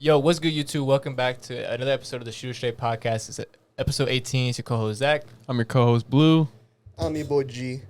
Yo, what's good, YouTube? Welcome back to another episode of the Straight Ep.18 podcast. It's episode 18. It's your co-host, Zach. I'm your co-host, Blue. I'm your boy, G.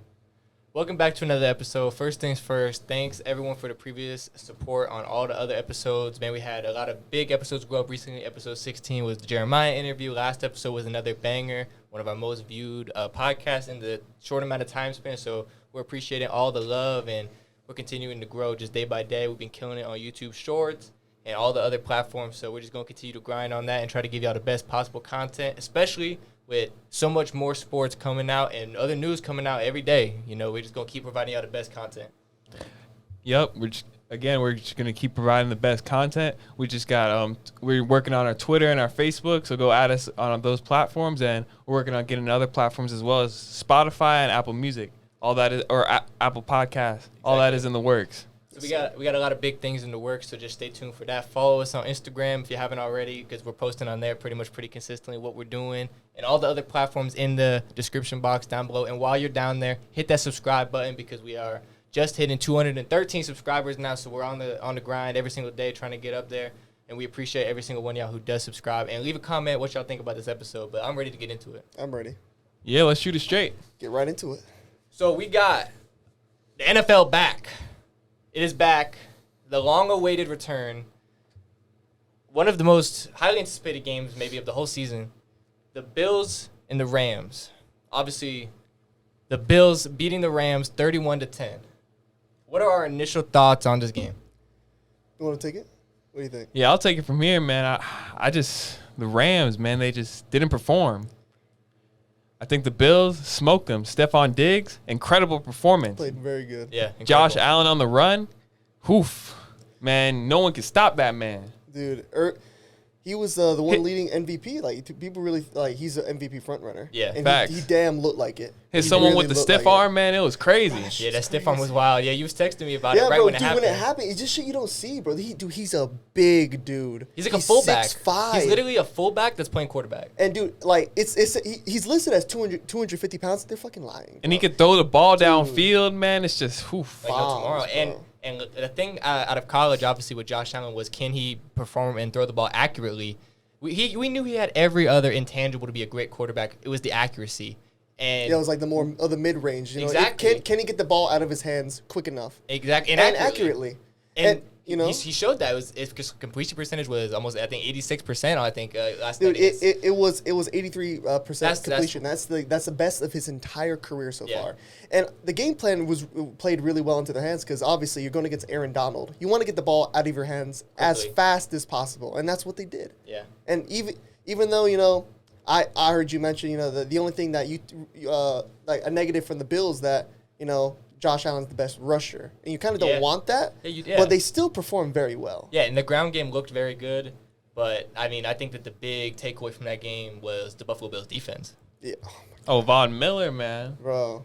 Welcome back to another episode. First things first, thanks everyone for the previous support on all the other episodes. Man, we had a lot of big episodes grow up recently. Episode 16 was the Jeremiah interview. Last episode was another banger, one of our most viewed podcasts in the short amount of time span. So we're appreciating all the love, and we're continuing to grow just day by day. We've been killing it on YouTube Shorts and all the other platforms. So we're just going to continue to grind on that and try to give y'all the best possible content, especially with so much more sports coming out and other news coming out every day. You know, we're just going to keep providing y'all the best content. Yep, we're just going to keep providing the best content. We just got we're working on our Twitter and our Facebook, so go add us on those platforms, and we're working on getting other platforms as well as Spotify and Apple Music. All that is, or Apple Podcasts. Exactly. All that is in the works. So we got a lot of big things in the works, so just stay tuned for that. Follow us on Instagram if you haven't already, because we're posting on there pretty consistently what we're doing, and all the other platforms in the description box down below. And while you're down there, hit that subscribe button, because we are just hitting 213 subscribers now, so we're on the grind every single day trying to get up there, and we appreciate every single one of y'all who does subscribe. And leave a comment what y'all think about this episode, but I'm ready to get into it. I'm ready. Yeah, let's shoot it straight. Get right into it. So we got the NFL back. It is back. The long-awaited return. One of the most highly anticipated games maybe of the whole season. The Bills and the Rams. Obviously, the Bills beating the Rams 31-10. What are our initial thoughts on this game? You want to take it? What do you think? Yeah, I'll take it from here, man. The Rams, man, they just didn't perform. I think the Bills smoked them. Stephon Diggs, incredible performance. Played very good. Yeah, incredible. Josh Allen on the run. Oof. Man, no one can stop that man. Dude, he was the one leading MVP. Like, people really, like, he's an MVP frontrunner. Yeah, and facts. He damn looked like it. Hit someone with the stiff arm, man. It was crazy. Yeah, that stiff arm was wild. Yeah, you was texting me about it right bro, when it happened. When it happened, it's just shit you don't see, bro. He's a big dude. He's like a fullback. 6'5". He's literally a fullback that's playing quarterback. And, dude, like, he's listed as 250 pounds. They're fucking lying, bro. And he could throw the ball downfield, man. It's just, oof. Like no tomorrow. And the thing out of college, obviously, with Josh Allen was, can he perform and throw the ball accurately? We knew he had every other intangible to be a great quarterback. It was the accuracy. And yeah, it was like the mid-range. You know? Exactly. Can he get the ball out of his hands quick enough? Exactly. And accurately. And you know, he showed that. His completion percentage was almost, I think, 86%. I think last dude, night. it was 83% completion. That's the best of his entire career so far. And the game plan was played really well into their hands, because obviously you're going against Aaron Donald. You want to get the ball out of your hands as fast as possible, and that's what they did. Yeah. And even though, you know, I heard you mention, you know, the only thing that you like a negative from the Bills, that, you know, Josh Allen's the best rusher, and you kind of don't want that, but they still perform very well. Yeah, and the ground game looked very good, but, I mean, I think that the big takeaway from that game was the Buffalo Bills defense. Yeah. Oh, Von Miller, man. Bro.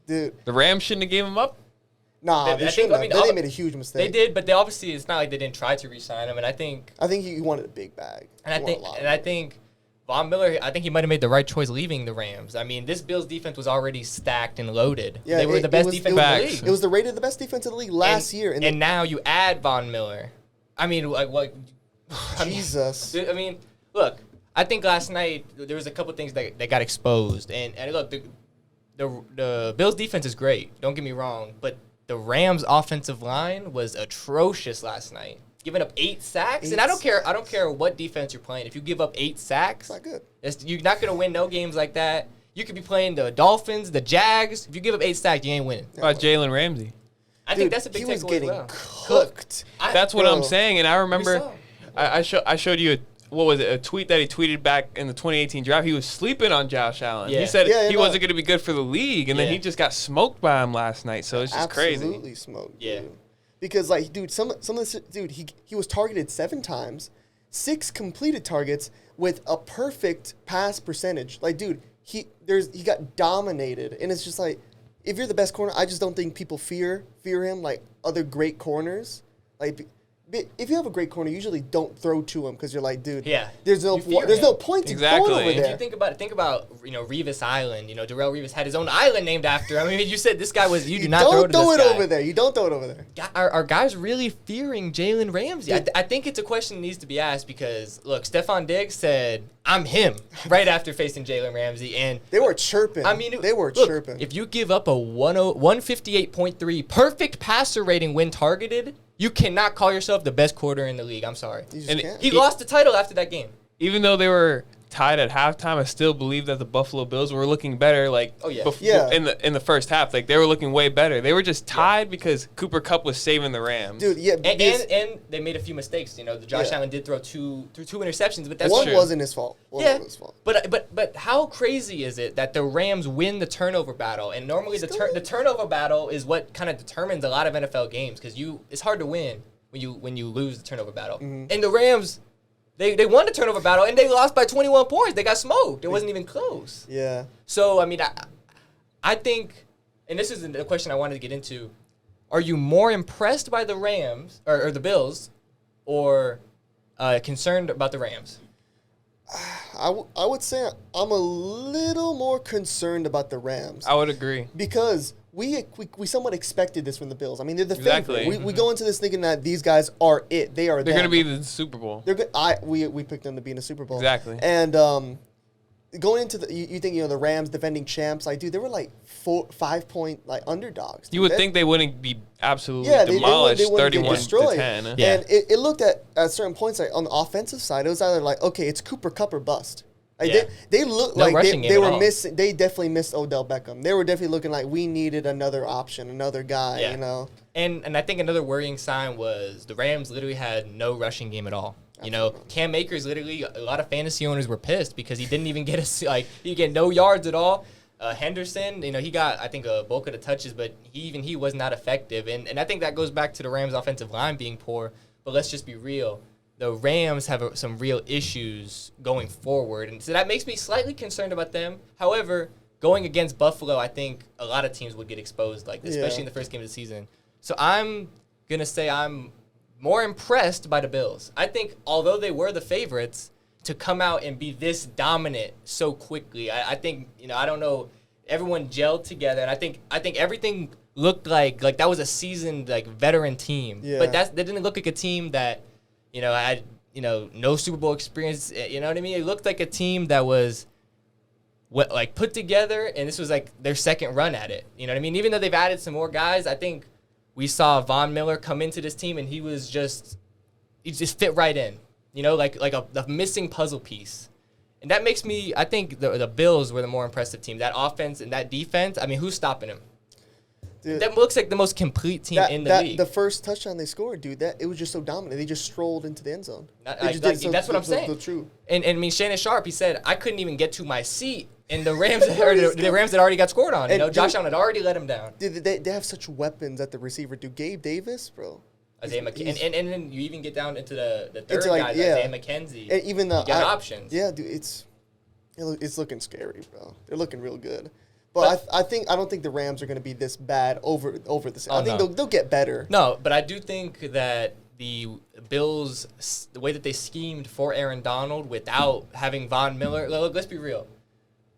Dude. The Rams shouldn't have gave him up? Nah, they shouldn't have. They made a huge mistake. They did, but they obviously, it's not like they didn't try to re-sign him, and I think he wanted a big bag. And I think Von Miller, I think he might have made the right choice leaving the Rams. I mean, this Bills defense was already stacked and loaded. Yeah, they were the best defense in the league. It was rated the best defense in the league last year. And now you add Von Miller. I mean, like Jesus. I mean, look, I think last night there was a couple things that got exposed. And look, the Bills defense is great. Don't get me wrong. But the Rams offensive line was atrocious last night. Giving up 8 sacks, and I don't care what defense you're playing. If you give up 8 sacks, not good. You're not gonna win no games like that. You could be playing the Dolphins, the Jags. If you give up 8 sacks, you ain't winning. What about Jalen Ramsey? I think that's a big takeaway as well. He was getting cooked. That's what I'm saying, and I remember I showed you a tweet that he tweeted back in the 2018 draft. He was sleeping on Josh Allen. Yeah. He said he wasn't going to be good for the league, and then he just got smoked by him last night. So it's just crazy. Absolutely smoked. Yeah. Dude. Because, like, dude, some of this, dude, he was targeted 7 times, 6 completed targets with a perfect pass percentage. Like, dude, he got dominated, and it's just like, if you're the best corner, I just don't think people fear him like other great corners. Like, if you have a great corner, you usually don't throw to him because you're like, dude, Yeah. there's no point in going over Exactly. there. If you think about Revis Island. Darrell Revis had his own island named after him. I mean, you said this guy was. You do not throw to this guy. over there. You don't throw it over there. Are guys really fearing Jalen Ramsey? I think it's a question that needs to be asked because look, Stephon Diggs said, "I'm him" right after facing Jalen Ramsey, and they were chirping. I mean, they were chirping. If you give up a 158.3 perfect passer rating when targeted, you cannot call yourself the best quarter in the league. I'm sorry. He lost the title after that game. Even though they were tied at halftime, I still believe that the Buffalo Bills were looking better. In the first half, like they were looking way better. They were just tied because Cooper Kupp was saving the Rams. Dude, yeah, and they made a few mistakes. The Josh Allen did throw two interceptions, but that's one wasn't his fault. But how crazy is it that the Rams win the turnover battle? And normally the turnover battle is what kind of determines a lot of NFL games because it's hard to win when you lose the turnover battle. Mm-hmm. And the Rams. They won the turnover battle, and they lost by 21 points. They got smoked. It wasn't even close. Yeah. So, I mean, I think, and this is the question I wanted to get into, are you more impressed by the Rams, or the Bills, or concerned about the Rams? I would say I'm a little more concerned about the Rams. I would agree. Because we somewhat expected this from the Bills. I mean, they're the Exactly. favorite. We go into this thinking that these guys are it. They're going to be the Super Bowl. They're good. We picked them to be in the Super Bowl. Exactly. And going into you think the Rams defending champs, like dude, they were like 5 point like underdogs. Dude. You would think they wouldn't be absolutely demolished, they wouldn't 31-10. Yeah. And it looked at certain points like on the offensive side, it was either like okay, it's Cooper Kupp or bust. Like they looked like they were missing. They definitely missed Odell Beckham. They were definitely looking like we needed another option, another guy. Yeah. And I think another worrying sign was the Rams literally had no rushing game at all. Cam Akers literally a lot of fantasy owners were pissed because he didn't even get he get no yards at all. Henderson, he got I think a bulk of the touches, but he was not effective. And I think that goes back to the Rams' offensive line being poor. But let's just be real. The Rams have some real issues going forward. And so that makes me slightly concerned about them. However, going against Buffalo, I think a lot of teams would get exposed like this, especially in the first game of the season. So I'm going to say I'm more impressed by the Bills. I think although they were the favorites, to come out and be this dominant so quickly, I think, I don't know, everyone gelled together. And I think everything looked like that was a seasoned, veteran team. Yeah. But that didn't look like a team that, had, no Super Bowl experience. You know what I mean? It looked like a team that was put together, and this was their second run at it. You know what I mean? Even though they've added some more guys, I think we saw Von Miller come into this team, and he just fit right in. Like a missing puzzle piece. And that makes me, I think the Bills were the more impressive team. That offense and that defense, I mean, who's stopping him? Dude, that looks like the most complete team in the league. The first touchdown they scored, dude, it was just so dominant. They just strolled into the end zone. That's what I'm saying. True. And I mean, Shannon Sharp, he said, I couldn't even get to my seat, and the Rams had already got scored on. Josh Allen had already let him down. Dude, they have such weapons at the receiver. Dude, Gabe Davis, bro. Isaiah McKenzie. And then you even get down into the third guy, Isaiah McKenzie. And even you got options. Yeah, dude, it's looking scary, bro. They're looking real good. But I don't think the Rams are going to be this bad over the season. I think they'll get better. No, but I do think that the Bills, the way that they schemed for Aaron Donald without having Von Miller, look, let's be real.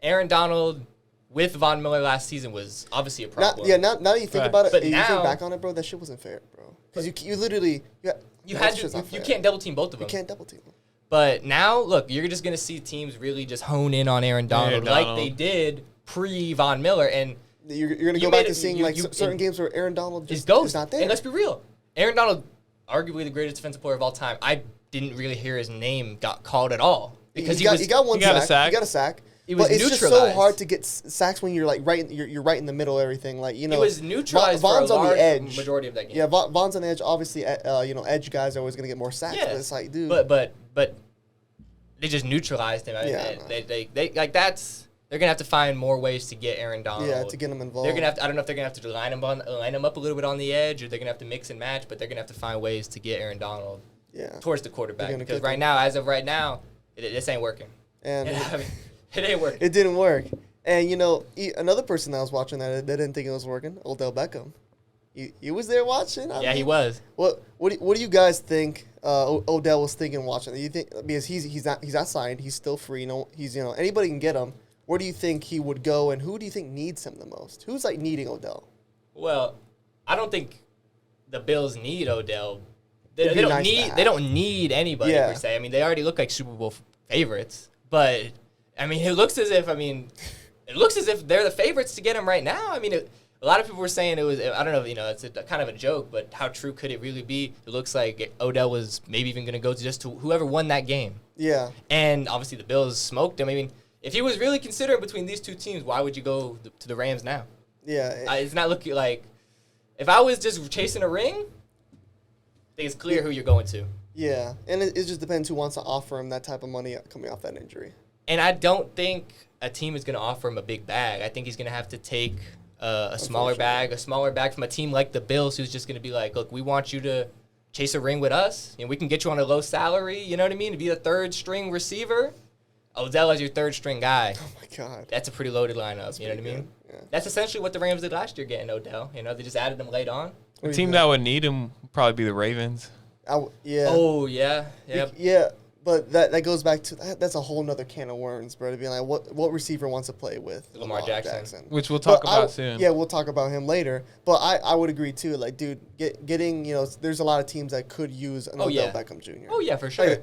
Aaron Donald with Von Miller last season was obviously a problem. Now that you think about it, but you think back on it, bro, that shit wasn't fair, bro. Because you literally you can't double team both of them. You can't double team them. But now, look, you're just going to see teams really just hone in on Aaron Donald like they did pre-Von Miller. And you're going to go back to seeing certain games where Aaron Donald just is not there. And let's be real. Aaron Donald, arguably the greatest defensive player of all time, I didn't really hear his name got called at all. Because he got a sack. He got a sack. But it's just so hard to get sacks when you're you're right in the middle of everything. He was neutralized Von's for a on the edge. Majority of that game. Yeah, Von's on the edge. Obviously, edge guys are always going to get more sacks. Yeah. But it's like, dude. But they just neutralized him. Yeah, they're gonna have to find more ways to get Aaron Donald. Yeah, to get him involved. They're gonna have to, I don't know if they're gonna have to line him up a little bit on the edge, or they're gonna have to mix and match. But they're gonna have to find ways to get Aaron Donald towards the quarterback because as of right now, this ain't working. And it ain't working. It didn't work. And another person that I was watching that didn't think it was working, Odell Beckham. He was there watching. Yeah, he was. What do you guys think? Odell was thinking watching. You think because he's not signed. He's still free. He's anybody can get him. Where do you think he would go, and who do you think needs him the most? Who's like needing Odell? Well, I don't think the Bills need Odell. They don't need anybody per se. I mean, they already look like Super Bowl favorites. But I mean, it looks as if they're the favorites to get him right now. I mean, a lot of people were saying it was. I don't know. It's kind of a joke, but how true could it really be? It looks like Odell was maybe even going to go just to whoever won that game. Yeah. And obviously the Bills smoked him. I mean, if he was really considering between these two teams, why would you go to the Rams now? Yeah. It's not looking like. If I was just chasing a ring, I think it's clear who you're going to. Yeah, and it just depends who wants to offer him that type of money coming off that injury. And I don't think a team is going to offer him a big bag. I think he's going to have to take a smaller bag from a team like the Bills, who's just going to be like, look, we want you to chase a ring with us. We can get you on a low salary, you know what I mean, to be a third-string receiver. Odell as your third-string guy. Oh, my God. That's a pretty loaded lineup, you know what I mean? Yeah. That's essentially what the Rams did last year getting Odell. They just added him late on. The team that would need him would probably be the Ravens. Yeah. Oh, yeah. Yep. Yeah, but that goes back to that's a whole nother can of worms, bro. To be like, what receiver wants to play with Lamar Jackson. Which we'll talk about soon. Yeah, we'll talk about him later. But I would agree too. Like, dude, getting there's a lot of teams that could use an Odell Beckham Jr. Oh yeah, for sure. Yeah.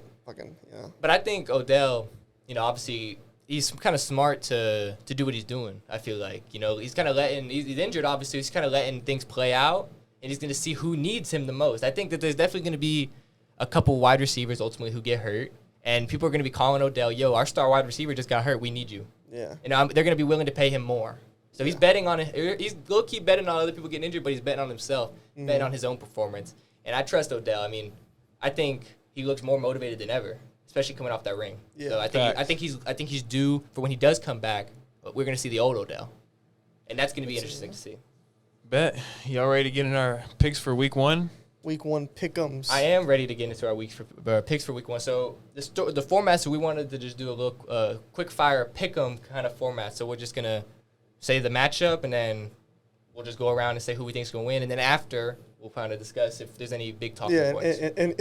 But I think Odell, obviously he's kind of smart to do what he's doing. I feel like he's kind of he's injured. Obviously, he's kind of letting things play out, and he's going to see who needs him the most. I think that there's definitely going to be a couple wide receivers ultimately who get hurt, and people are going to be calling Odell, yo, our star wide receiver just got hurt. We need you. Yeah. And they're going to be willing to pay him more. So he's betting on it. He's low-key betting on other people getting injured, but he's betting on himself, betting on his own performance. And I trust Odell. I mean, I think he looks more motivated than ever, especially coming off that ring. Yeah. So I think he's due for when he does come back. We're going to see the old Odell, and that's going to be interesting to see. Bet. Y'all ready to get in our picks for week 1? Week 1 pick'ems. I am ready to get into our picks for week 1. So the format, so we wanted to just do a little quick fire pick'em kind of format. So we're just gonna say the matchup, and then we'll just go around and say who we think is gonna win, and then after we'll kind of discuss if there's any big talking points. and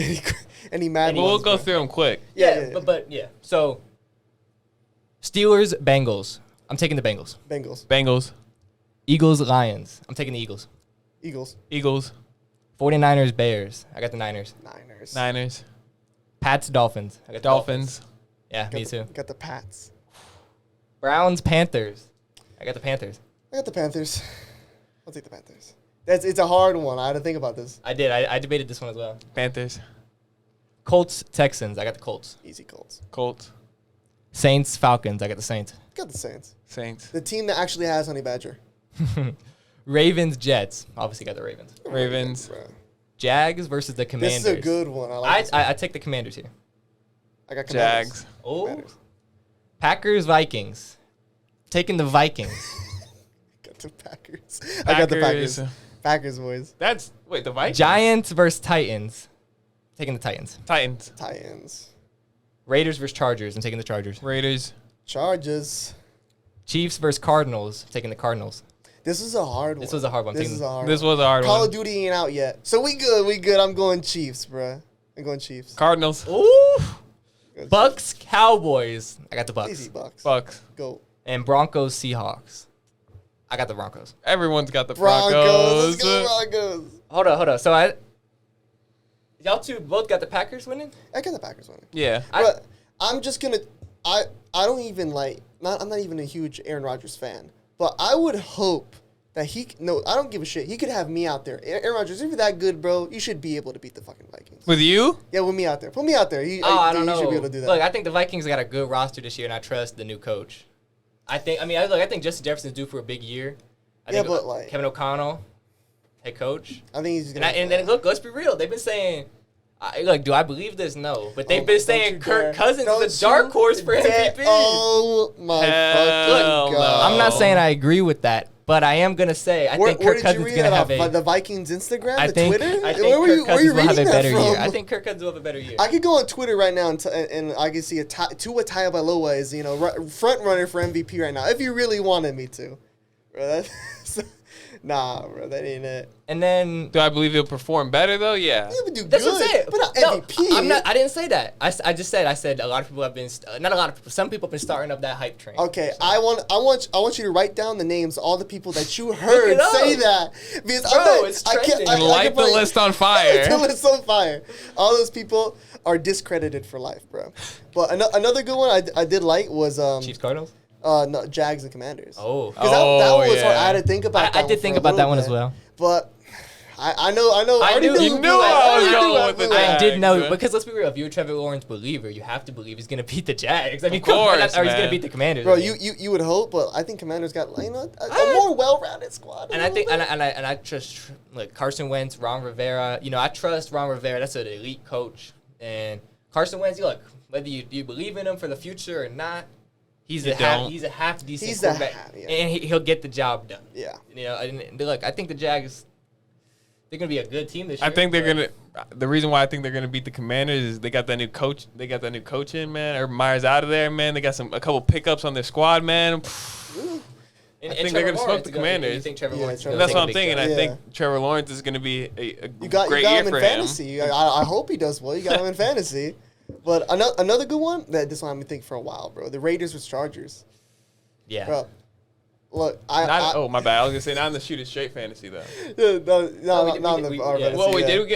any mad. Well, we'll go through them quick. Yeah. But So Steelers, Bengals. I'm taking the Bengals. Bengals. Eagles, Lions. I'm taking the Eagles. Eagles. 49ers, Bears. I got the Niners. Niners. Pats, Dolphins. I got the Dolphins. Yeah, me too. Got the Pats. Browns, Panthers. I got the Panthers. I got the Panthers. I'll take the Panthers. It's a hard one. I had to think about this. I did. I debated this one as well. Panthers. Colts, Texans. I got the Colts. Easy Colts. Saints, Falcons. I got the Saints. Got the Saints. The team that actually has Honey Badger. Ravens, Jets. Obviously got the Ravens. Ravens. Jags versus the Commanders. This is a good one. I take the Commanders here. I got Jags. Oh. Commanders. Packers, Vikings. Taking the Vikings. Got the Packers. I got the Packers. Packers, boys. The Vikings? Giants versus Titans. Taking the Titans. Titans. Raiders versus Chargers. I'm taking the Chargers. Raiders. Chargers. Chiefs versus Cardinals. Taking the Cardinals. This is a hard one. This was a hard one. This was a hard one. Call of Duty ain't out yet. So we good. I'm going Chiefs, bruh. I'm going Chiefs. Cardinals. Ooh. Bucks, Cowboys. I got the Bucks. Easy Bucks. Go. And Broncos, Seahawks. I got the Broncos. Everyone's got the Broncos. Let's go Broncos. Hold on. So y'all two both got the Packers winning? I got the Packers winning. Yeah. But I'm just gonna. I don't even like. I'm not even a huge Aaron Rodgers fan. But I would hope that I don't give a shit. He could have me out there. Aaron Rodgers, if you're that good, bro, you should be able to beat the fucking Vikings. With you? Yeah, with me out there. Put me out there. I don't know. You should be able to do that. Look, I think the Vikings got a good roster this year, and I trust the new coach. I think Justin Jefferson's due for a big year. I think Kevin O'Connell, head coach. I think he's gonna. And then look, let's be real. They've been saying. Do I believe this? No. But they've been saying Kirk Cousins is a dark horse for MVP. Oh, my fucking God. I'm not saying I agree with that, but I am going to say I think Kirk Cousins is going to have the Vikings Instagram, Twitter? I think Kirk Cousins will have a better year. I think Kirk Cousins will have a better year. I could go on Twitter right now and I can see Tua Tagovailoa is, front runner for MVP right now, if you really wanted me to. Bro, Nah, bro, that ain't it. And then, do I believe he'll perform better though? Yeah. He would do that's good, what I'm saying. but not No, MVP. I didn't say that. I just said a lot of people have been not a lot of people. Some people have been starting up that hype train. Okay, so. I want you to write down the names of all the people that you heard say that, because it's trending. Light the list on fire. Light the list on fire. All those people are discredited for life, bro. But another good one I did like was Chiefs Cardinals. No, Jags and Commanders. Oh, that was hard. I had to think about. I did think about that one as well. But I know. I knew you knew I was going with the Jags. I did know because let's be real. If you're a Trevor Lawrence believer, you have to believe he's gonna beat the Jags. I mean, of course, or he's gonna beat the Commanders. Bro, you would hope, but I think Commanders got a more well-rounded squad. And I think and I trust like Carson Wentz, Ron Rivera. I trust Ron Rivera. That's an elite coach. And Carson Wentz, look, whether you believe in him for the future or not. He's a half decent quarterback, and he'll get the job done. Yeah. And look, I think the Jags, they're gonna be a good team this year. I think they're gonna. The reason why I think they're gonna beat the Commanders is they got that new coach. They got that new coach in, man. Urban Meyer's out of there, man. They got a couple pickups on their squad, man. I think they're gonna smoke the Commanders. You think Trevor Lawrence? That's what I'm thinking. I think Trevor Lawrence is gonna be a you great got year him in for fantasy. him. I hope he does well. You got him in fantasy. But another good one that this one I've been thinking for a while, bro. The Raiders with Chargers. Yeah. Bro, look, oh my bad. I was gonna say not in the shoot it straight fantasy though. Well,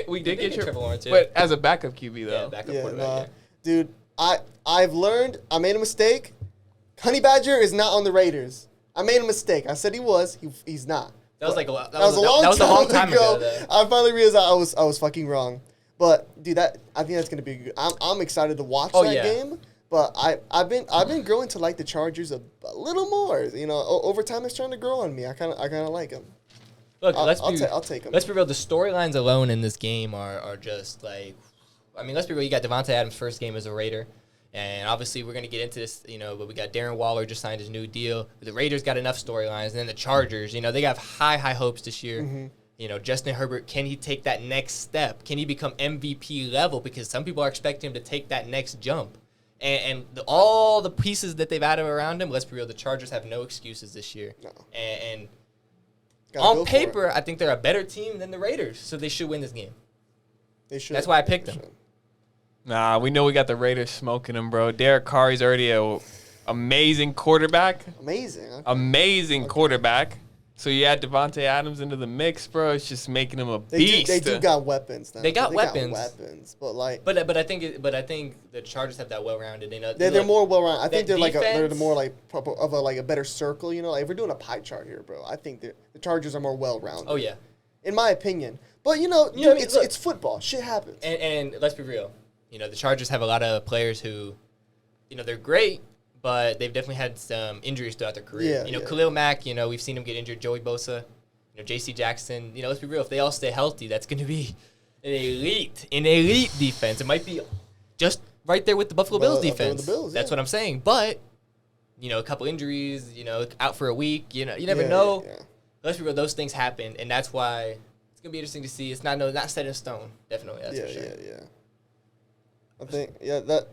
we did get Trevor Lawrence, but as a backup QB though. Yeah, backup quarterback. Dude, I've learned. I made a mistake. Honey Badger is not on the Raiders. I made a mistake. I said he was. He's not. That was a long time ago. I finally realized I was fucking wrong. But dude, I think that's gonna be good. I'm excited to watch that game. But I've been growing to like the Chargers a little more. Over time it's trying to grow on me. I kind of like them. Look, I'll take them. Let's be real. The storylines alone in this game are just like, I mean, let's be real. You got Devontae Adams' first game as a Raider, and obviously we're gonna get into this. But we got Darren Waller just signed his new deal. The Raiders got enough storylines, and then the Chargers. They have high hopes this year. Mm-hmm. Justin Herbert, can he take that next step? Can he become MVP level? Because some people are expecting him to take that next jump. And all the pieces that they've added around him, let's be real, the Chargers have no excuses this year. No. And on paper, I think they're a better team than the Raiders, so they should win this game. They should. That's why I picked them. Nah, we know we got the Raiders smoking them, bro. Derek Carr is already a amazing quarterback. Amazing. Okay. Amazing quarterback. So you add Devontae Adams into the mix, bro. It's just making him a beast. They do got weapons now. They got weapons, but I think the Chargers have that well-rounded. They're more well-rounded. I think they're more like of a better circle. Like if we're doing a pie chart here, bro, I think the Chargers are more well-rounded. Oh yeah, in my opinion. But it's football. Shit happens. And let's be real. The Chargers have a lot of players who, they're great. But they've definitely had some injuries throughout their career. Khalil Mack, we've seen him get injured. Joey Bosa, J.C. Jackson. Let's be real. If they all stay healthy, that's going to be an elite defense. It might be just right there with the Buffalo Bills defense. That's what I'm saying. But, a couple injuries, out for a week. You never know. Yeah. Let's be real. Those things happen, and that's why it's going to be interesting to see. It's not set in stone. Definitely, that's for sure. Yeah. I think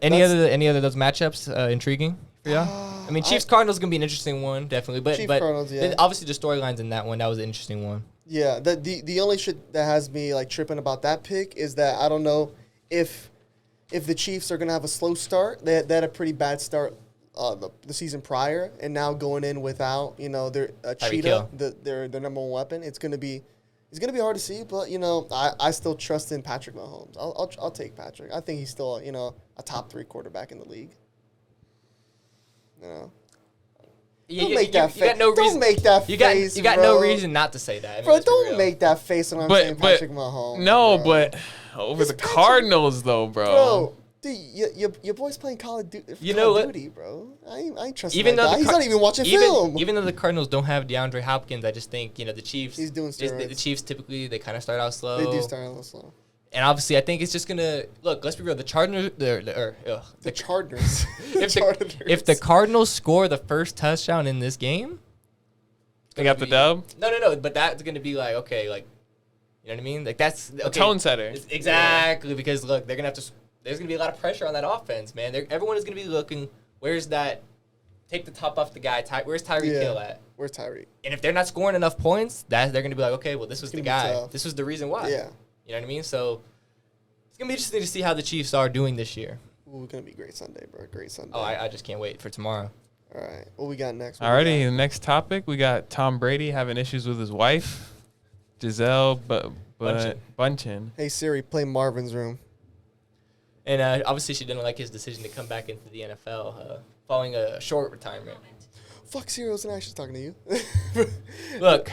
any other of those matchups intriguing for y'all? I mean, Chiefs Cardinals is gonna be an interesting one, definitely. But Cardinals, yeah. Obviously the storylines in that one, that was an interesting one. Yeah, the only shit that has me like tripping about that pick is that I don't know if the Chiefs are gonna have a slow start. They had a pretty bad start the season prior, and now going in without their Cheetah, their number one weapon. It's gonna be hard to see, but I still trust in Patrick Mahomes. I'll take Patrick. I think he's still a top 3 quarterback in the league. Don't make that face. Don't make that face. You got no reason not to say that. Bro, don't make that face when I'm saying Patrick Mahomes. No, bro. but over the Cardinals though, bro. Bro, dude, your boy's playing Call of Duty, bro. I ain't trusting that guy. He's not even watching film. Even though the Cardinals don't have DeAndre Hopkins, I just think the Chiefs. He's doing steroids. The Chiefs typically they kind of start out slow. They do start out slow. And obviously, I think it's just gonna look. Let's be real. The Chargers. The Chargers. If the Cardinals score the first touchdown in this game, they got the dub. No. But that's gonna be like okay, like you know what I mean. Like that's okay. A tone setter. Exactly because look, they're gonna have to. There's gonna be a lot of pressure on that offense, man. Everyone is gonna be looking. Where's that take the top off the guy. Where's Tyreek Hill at? Where's Tyreek? And if they're not scoring enough points, they're going to be like, okay, well, this was the guy. Tough. This was the reason why. Yeah. You know what I mean? So it's going to be interesting to see how the Chiefs are doing this year. Ooh, it's going to be a great Sunday, bro. Great Sunday. Oh, I just can't wait for tomorrow. All right. What we got next? Alrighty, the next topic, we got Tom Brady having issues with his wife, Giselle Bundchen. Hey, Siri, play Marvin's Room. And obviously she didn't like his decision to come back into the NFL following a short retirement. Fuck, Siri, I wasn't actually talking to you. Look,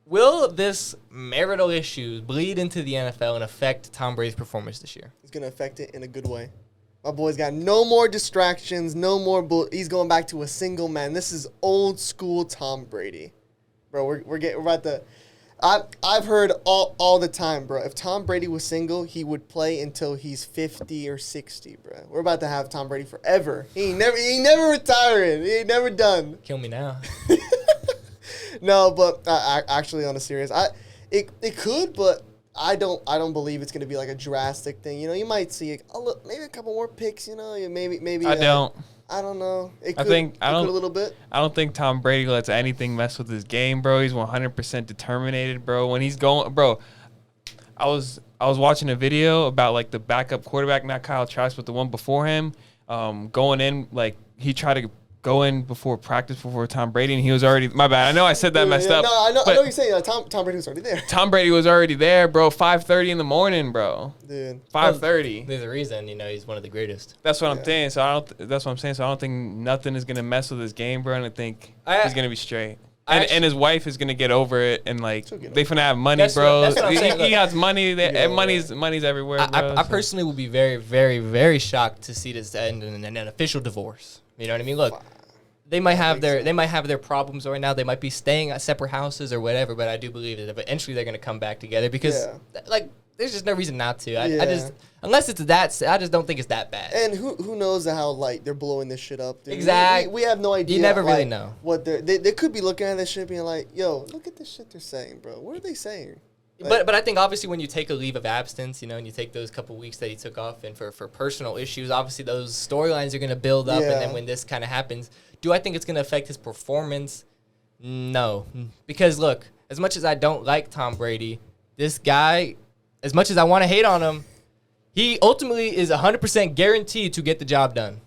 will this marital issue bleed into the NFL and affect Tom Brady's performance this year? It's going to affect it in a good way. My boy's got no more distractions, no more he's going back to a single man. This is old school Tom Brady. Bro, we're about to I've heard all the time, bro. If Tom Brady was single, he would play until he's 50 or 60, bro. We're about to have Tom Brady forever. He ain't never retiring. He ain't never done. Kill me now. No, but actually, on a serious, it could, but I don't believe it's gonna be like a drastic thing. You know, you might see maybe a couple more picks. You know, maybe. I don't know. It could, I don't a little bit. I don't think Tom Brady lets anything mess with his game, bro. He's 100% determined, bro. When he's going, bro, I was watching a video about like the backup quarterback, not Kyle Trask, but the one before him, going in like he tried to go in before practice before Tom Brady, and he was already. My bad. I know I said that messed up. No, I know what you're saying. Tom Brady was already there. Tom Brady was already there, bro. 5:30 in the morning, bro. Dude, 5:30. There's a reason, he's one of the greatest. That's what I'm saying. That's what I'm saying. So I don't think nothing is gonna mess with his game, bro. And I think he's gonna be straight. And his wife is gonna get over it, and like they finna have money, bro. That's what I'm saying. He has money. And money's everywhere, bro. I personally will be very, very, very shocked to see this end in an official divorce. You know what I mean? Look. They might have their problems right now. They might be staying at separate houses or whatever, but I do believe that eventually they're going to come back together because there's just no reason not to. I just unless it's that, I just don't think it's that bad. And who knows how they're blowing this shit up, dude. Exactly. We have no idea. You never really know what they could be looking at this shit being like, yo, look at this shit they're saying, bro. What are they saying? But I think obviously when you take a leave of absence, and you take those couple weeks that he took off and for personal issues, obviously those storylines are going to build up, and then when this kind of happens, do I think it's going to affect his performance? No. Because, look, as much as I don't like Tom Brady, this guy, as much as I want to hate on him, he ultimately is 100% guaranteed to get the job done.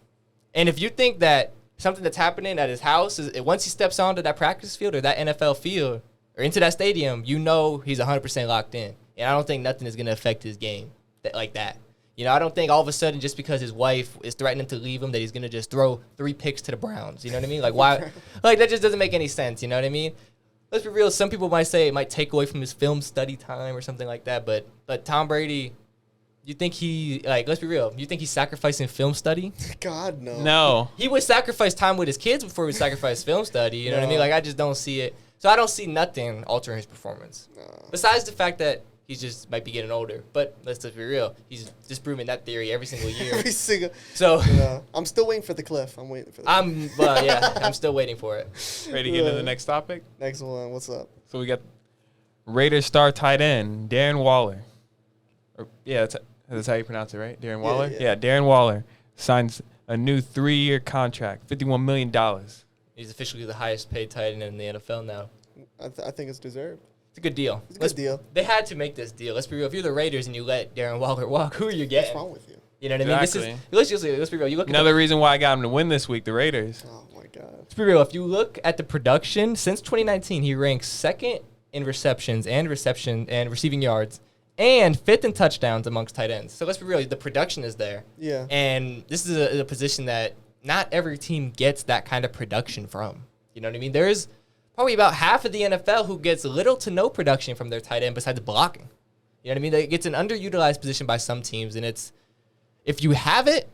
And if you think that something that's happening at his house, once he steps onto that practice field or that NFL field or into that stadium, he's 100% locked in. And I don't think nothing is going to affect his game like that. I don't think all of a sudden just because his wife is threatening to leave him that he's going to just throw 3 picks to the Browns. You know what I mean? Like, why? Like, that just doesn't make any sense. You know what I mean? Let's be real. Some people might say it might take away from his film study time or something like that. But Tom Brady, you think let's be real. You think he's sacrificing film study? God, no. No. He would sacrifice time with his kids before he would sacrifice film study. You know what I mean? Like, I just don't see it. So I don't see nothing altering his performance. No. Besides the fact that he just might be getting older. But let's just be real. He's disproving that theory every single year. So I'm still waiting for the cliff. I'm waiting for the I'm still waiting for it. Ready to get into the next topic? Next one. What's up? So we got Raiders star tight end, Darren Waller. That's how you pronounce it, right? Darren Waller? Yeah, Darren Waller signs a new 3-year contract, $51 million. He's officially the highest paid tight end in the NFL now. I think it's deserved. It's a good deal. It's a good deal. They had to make this deal. Let's be real. If you're the Raiders and you let Darren Waller walk, who are you getting? What's wrong with you? You know what I mean? Let's be real. You look Another reason why I got him to win this week, the Raiders. Oh, my God. Let's be real. If you look at the production, since 2019, he ranks 2nd in receptions and receiving yards and 5th in touchdowns amongst tight ends. So let's be real. The production is there. Yeah. And this is a position that not every team gets that kind of production from. You know what I mean? There's probably about half of the NFL who gets little to no production from their tight end besides blocking. You know what I mean? It's an underutilized position by some teams, and if you have it,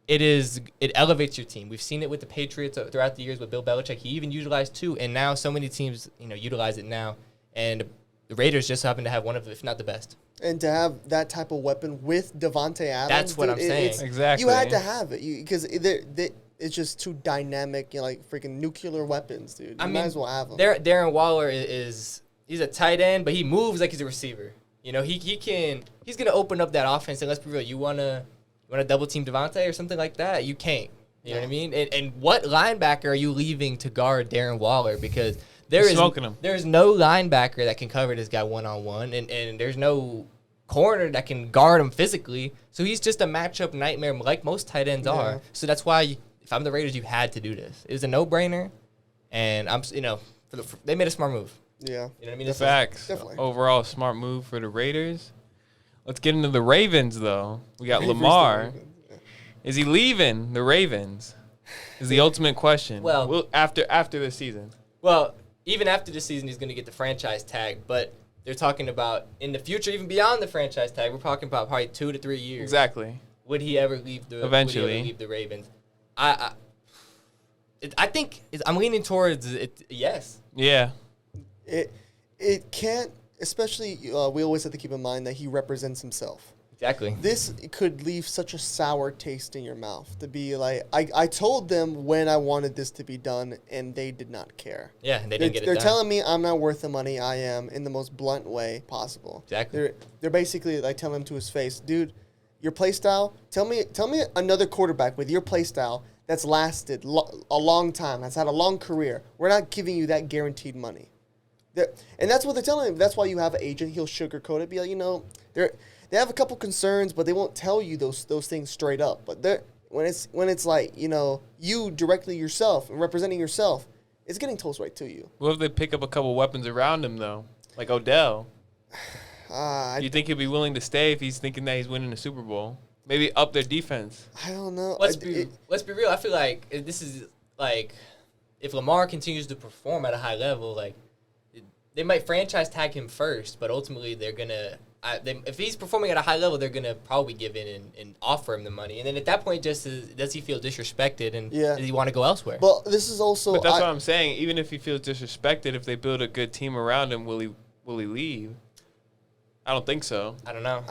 it elevates your team. We've seen it with the Patriots throughout the years with Bill Belichick. He even utilized 2, and now so many teams utilize it now, and the Raiders just happen to have one of, if not the best. And to have that type of weapon with Devontae Adams, that's what I'm saying. Exactly. You had to have it because it's just too dynamic, like freaking nuclear weapons, dude. You might as well have them. Darren Waller he's a tight end, but he moves like he's a receiver. He's gonna open up that offense. And let's be real, you wanna double team Devontae or something like that? You can't. You know what I mean? And what linebacker are you leaving to guard Darren Waller? Because there's no linebacker that can cover this guy one-on-one, and there's no corner that can guard him physically. So he's just a matchup nightmare like most tight ends are. So that's why, if I'm the Raiders, you had to do this. It was a no-brainer, and they made a smart move. Yeah. You know what I mean? Facts. Definitely. Overall, smart move for the Raiders. Let's get into the Ravens, though. We got Lamar. Is he leaving the Ravens? Is the ultimate question. Well, after the season. Well, even after the season, he's going to get the franchise tag, but they're talking about in the future, even beyond the franchise tag, we're talking about probably 2 to 3 years. Exactly. Would he ever leave the Ravens? I think I'm leaning towards it. Yes. Yeah. It can't, especially we always have to keep in mind that he represents himself. Exactly. This could leave such a sour taste in your mouth to be like, I told them when I wanted this to be done, and they did not care. Yeah, they didn't get it done. They're telling me I'm not worth the money. I am, in the most blunt way possible. Exactly. They're basically like telling him to his face, dude, your play style. Tell me another quarterback with your play style that's lasted a long time, that's had a long career. We're not giving you that guaranteed money. And that's what they're telling him. That's why you have an agent. He'll sugarcoat it. Be like, they have a couple concerns, but they won't tell you those things straight up. But when it's like, you directly yourself and representing yourself, it's getting told right to you. What if they pick up a couple weapons around him, though? Like Odell. You think he'll be willing to stay if he's thinking that he's winning the Super Bowl? Maybe up their defense. I don't know. Let's be real. I feel like this is like, if Lamar continues to perform at a high level, like, they might franchise tag him first, but ultimately they're gonna. If he's performing at a high level, they're gonna probably give in and offer him the money. And then at that point, does he feel disrespected and does he want to go elsewhere? Well, this is also. But that's what I'm saying. Even if he feels disrespected, if they build a good team around him, will he leave? I don't think so. I don't know.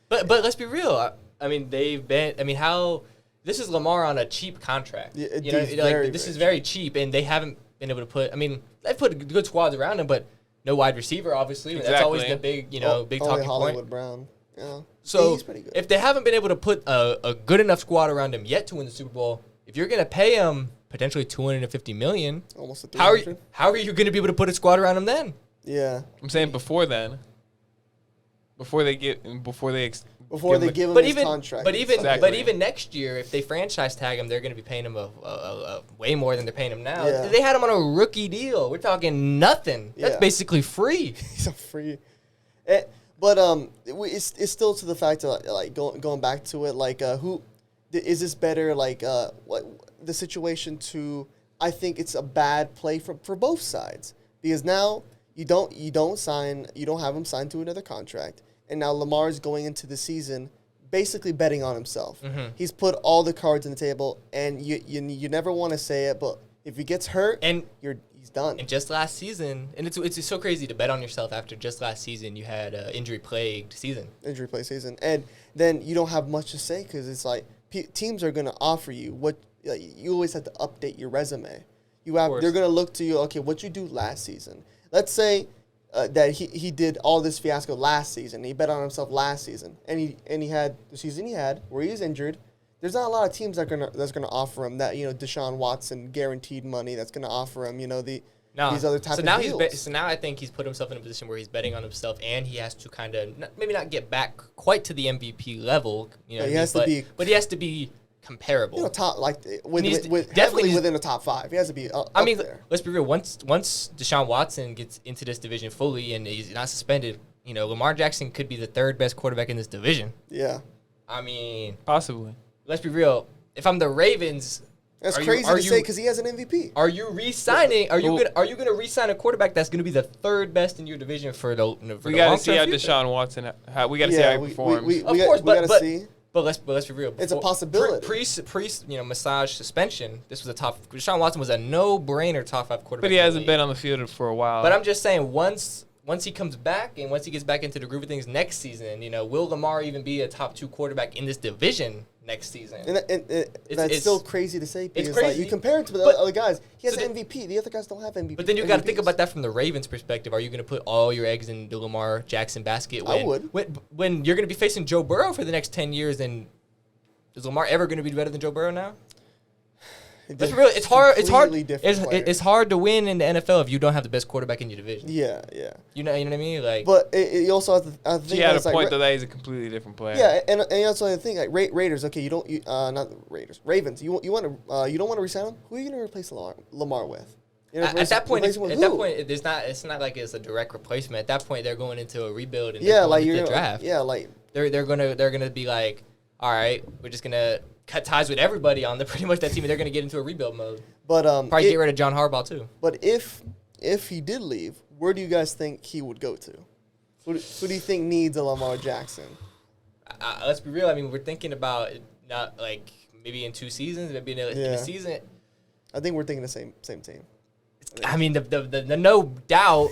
But let's be real. I mean, how this is Lamar on a cheap contract. Yeah, this is very cheap, and they haven't been able to put. I mean, they've put good squads around him, but no wide receiver, obviously. Exactly. That's always the big talking Hollywood point. Brown. Yeah. So he's pretty good. If they haven't been able to put a good enough squad around him yet to win the Super Bowl, if you're gonna pay him potentially $250 million, almost $300. How are you gonna be able to put a squad around him then? Yeah. I'm saying before then. Before they give him his contract. But Exactly. even next year, if they franchise tag him, they're going to be paying him a way more than they're paying him now. Yeah. They had him on a rookie deal. We're talking nothing. That's basically free. He's a free. But it's still to the fact of like going back to it, like who is this better? Like what the situation to? I think it's a bad play for both sides, because now you don't have him signed to another contract. And now Lamar's going into the season basically betting on himself. Mm-hmm. He's put all the cards on the table, and you never want to say it, but if he gets hurt, he's done. And just last season, and it's so crazy to bet on yourself after just last season you had an injury-plagued season. Injury-plagued season. And then you don't have much to say because it's like teams are going to offer you what you always have to update your resume. They're going to look to you, okay, what you do last season. Let's say that he did all this fiasco last season. He bet on himself last season, and he had the season he had where he was injured. There's not a lot of teams that's gonna offer him that Deshaun Watson guaranteed money. That's gonna offer him these other type of deals. So now I think he's put himself in a position where he's betting on himself, and he has to kind of maybe not get back quite to the MVP level. He has to be comparable. Top definitely within the top 5. He has to be up there. Let's be real. Once Deshaun Watson gets into this division fully and he's not suspended, Lamar Jackson could be the 3rd best quarterback in this division. Yeah. I mean, possibly. Let's be real. If I'm the Ravens, that's crazy to say because he has an MVP. Are you re-signing? Are you going to re-sign a quarterback that's going to be the 3rd best in your division for the we got to see how Deshaun Watson. We got to see how he performs. We got to see. But let's be real. It's a possibility. Massage suspension. This was Deshaun Watson was a no-brainer top 5 quarterback. But he hasn't been on the field for a while. But I'm just saying, once he comes back and once he gets back into the groove of things next season, will Lamar even be a top 2 quarterback in this division next season? And that's still crazy to say because crazy. You compare it to the other guys. He has an MVP. The other guys don't have MVP. But then you got to think about that from the Ravens' perspective. Are you going to put all your eggs in the Lamar Jackson basket? I would. When you're going to be facing Joe Burrow for the next 10 years, and is Lamar ever going to be better than Joe Burrow now? That's real. It's hard. It's hard to win in the NFL if you don't have the best quarterback in your division. Yeah. You know what I mean? Like, but you also have to think. He had a point though that he's a completely different player. Yeah, and that's the thing. Like Raiders, okay, not the Raiders, Ravens. You don't want to resign him. Who are you going to replace Lamar with? At that point, it's not like it's a direct replacement. At that point, they're going into a rebuild and the draft. Yeah, like they're gonna be like, all right, we're just gonna cut ties with everybody on pretty much that team, and they're gonna get into a rebuild mode. But probably get rid of John Harbaugh too. But if he did leave, where do you guys think he would go to? Who do you think needs a Lamar Jackson? Let's be real. I mean, we're thinking about not like maybe in 2 seasons, maybe in a season. I think we're thinking the same team. I mean, the no doubt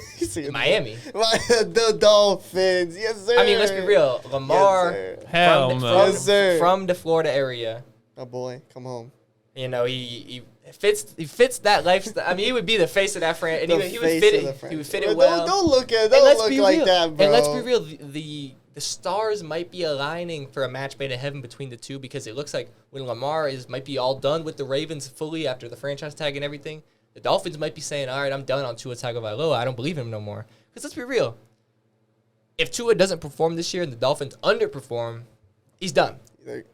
Miami. The Dolphins. Yes, sir. I mean, let's be real. Lamar from the Florida area. Oh, boy. Come home. You know, he fits that lifestyle. I mean, he would be the face of that franchise. And he would fit it well. Don't look like that, bro. And let's be real. The stars might be aligning for a match made in heaven between the two, because it looks like when Lamar might be all done with the Ravens fully after the franchise tag and everything, the Dolphins might be saying, all right, I'm done on Tua Tagovailoa. I don't believe him no more. Because let's be real. If Tua doesn't perform this year and the Dolphins underperform, he's done.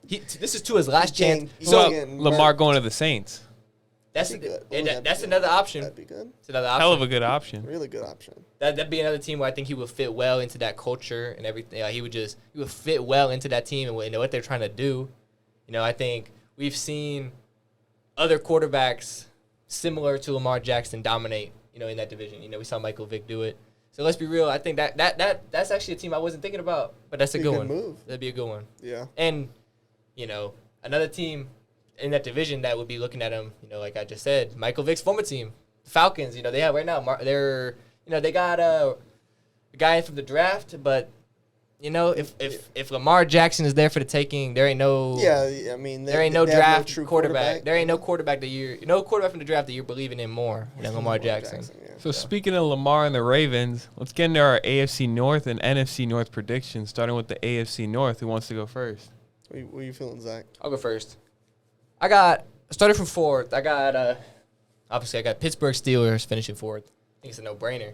This is Tua's last chance. So Lamar going to the Saints. That's another option. That'd be good. It's another option. Hell of a good option. Really good option. That'd be another team where I think he would fit well into that culture and everything. He would fit well into that team and what they're trying to do. You know, I think we've seen other quarterbacks similar to Lamar Jackson dominate, you know, in that division. You know, we saw Michael Vick do it. So let's be real. I think that's actually a team I wasn't thinking about, but that's a good one. Move. That'd be a good one. Yeah. And, you know, another team in that division that would be looking at him, you know, like I just said, Michael Vick's former team, the Falcons. You know, they have right now. They got a guy from the draft, but you know, if Lamar Jackson is there for the taking, there ain't no. Yeah, I mean, there ain't no draft quarterback. There ain't no quarterback from the draft that you're believing in more than Lamar Jackson. So speaking of Lamar and the Ravens, let's get into our AFC North and NFC North predictions. Starting with the AFC North, who wants to go first? What are you feeling, Zach? I'll go first. Started from fourth. Obviously I got Pittsburgh Steelers finishing fourth. I think it's a no-brainer.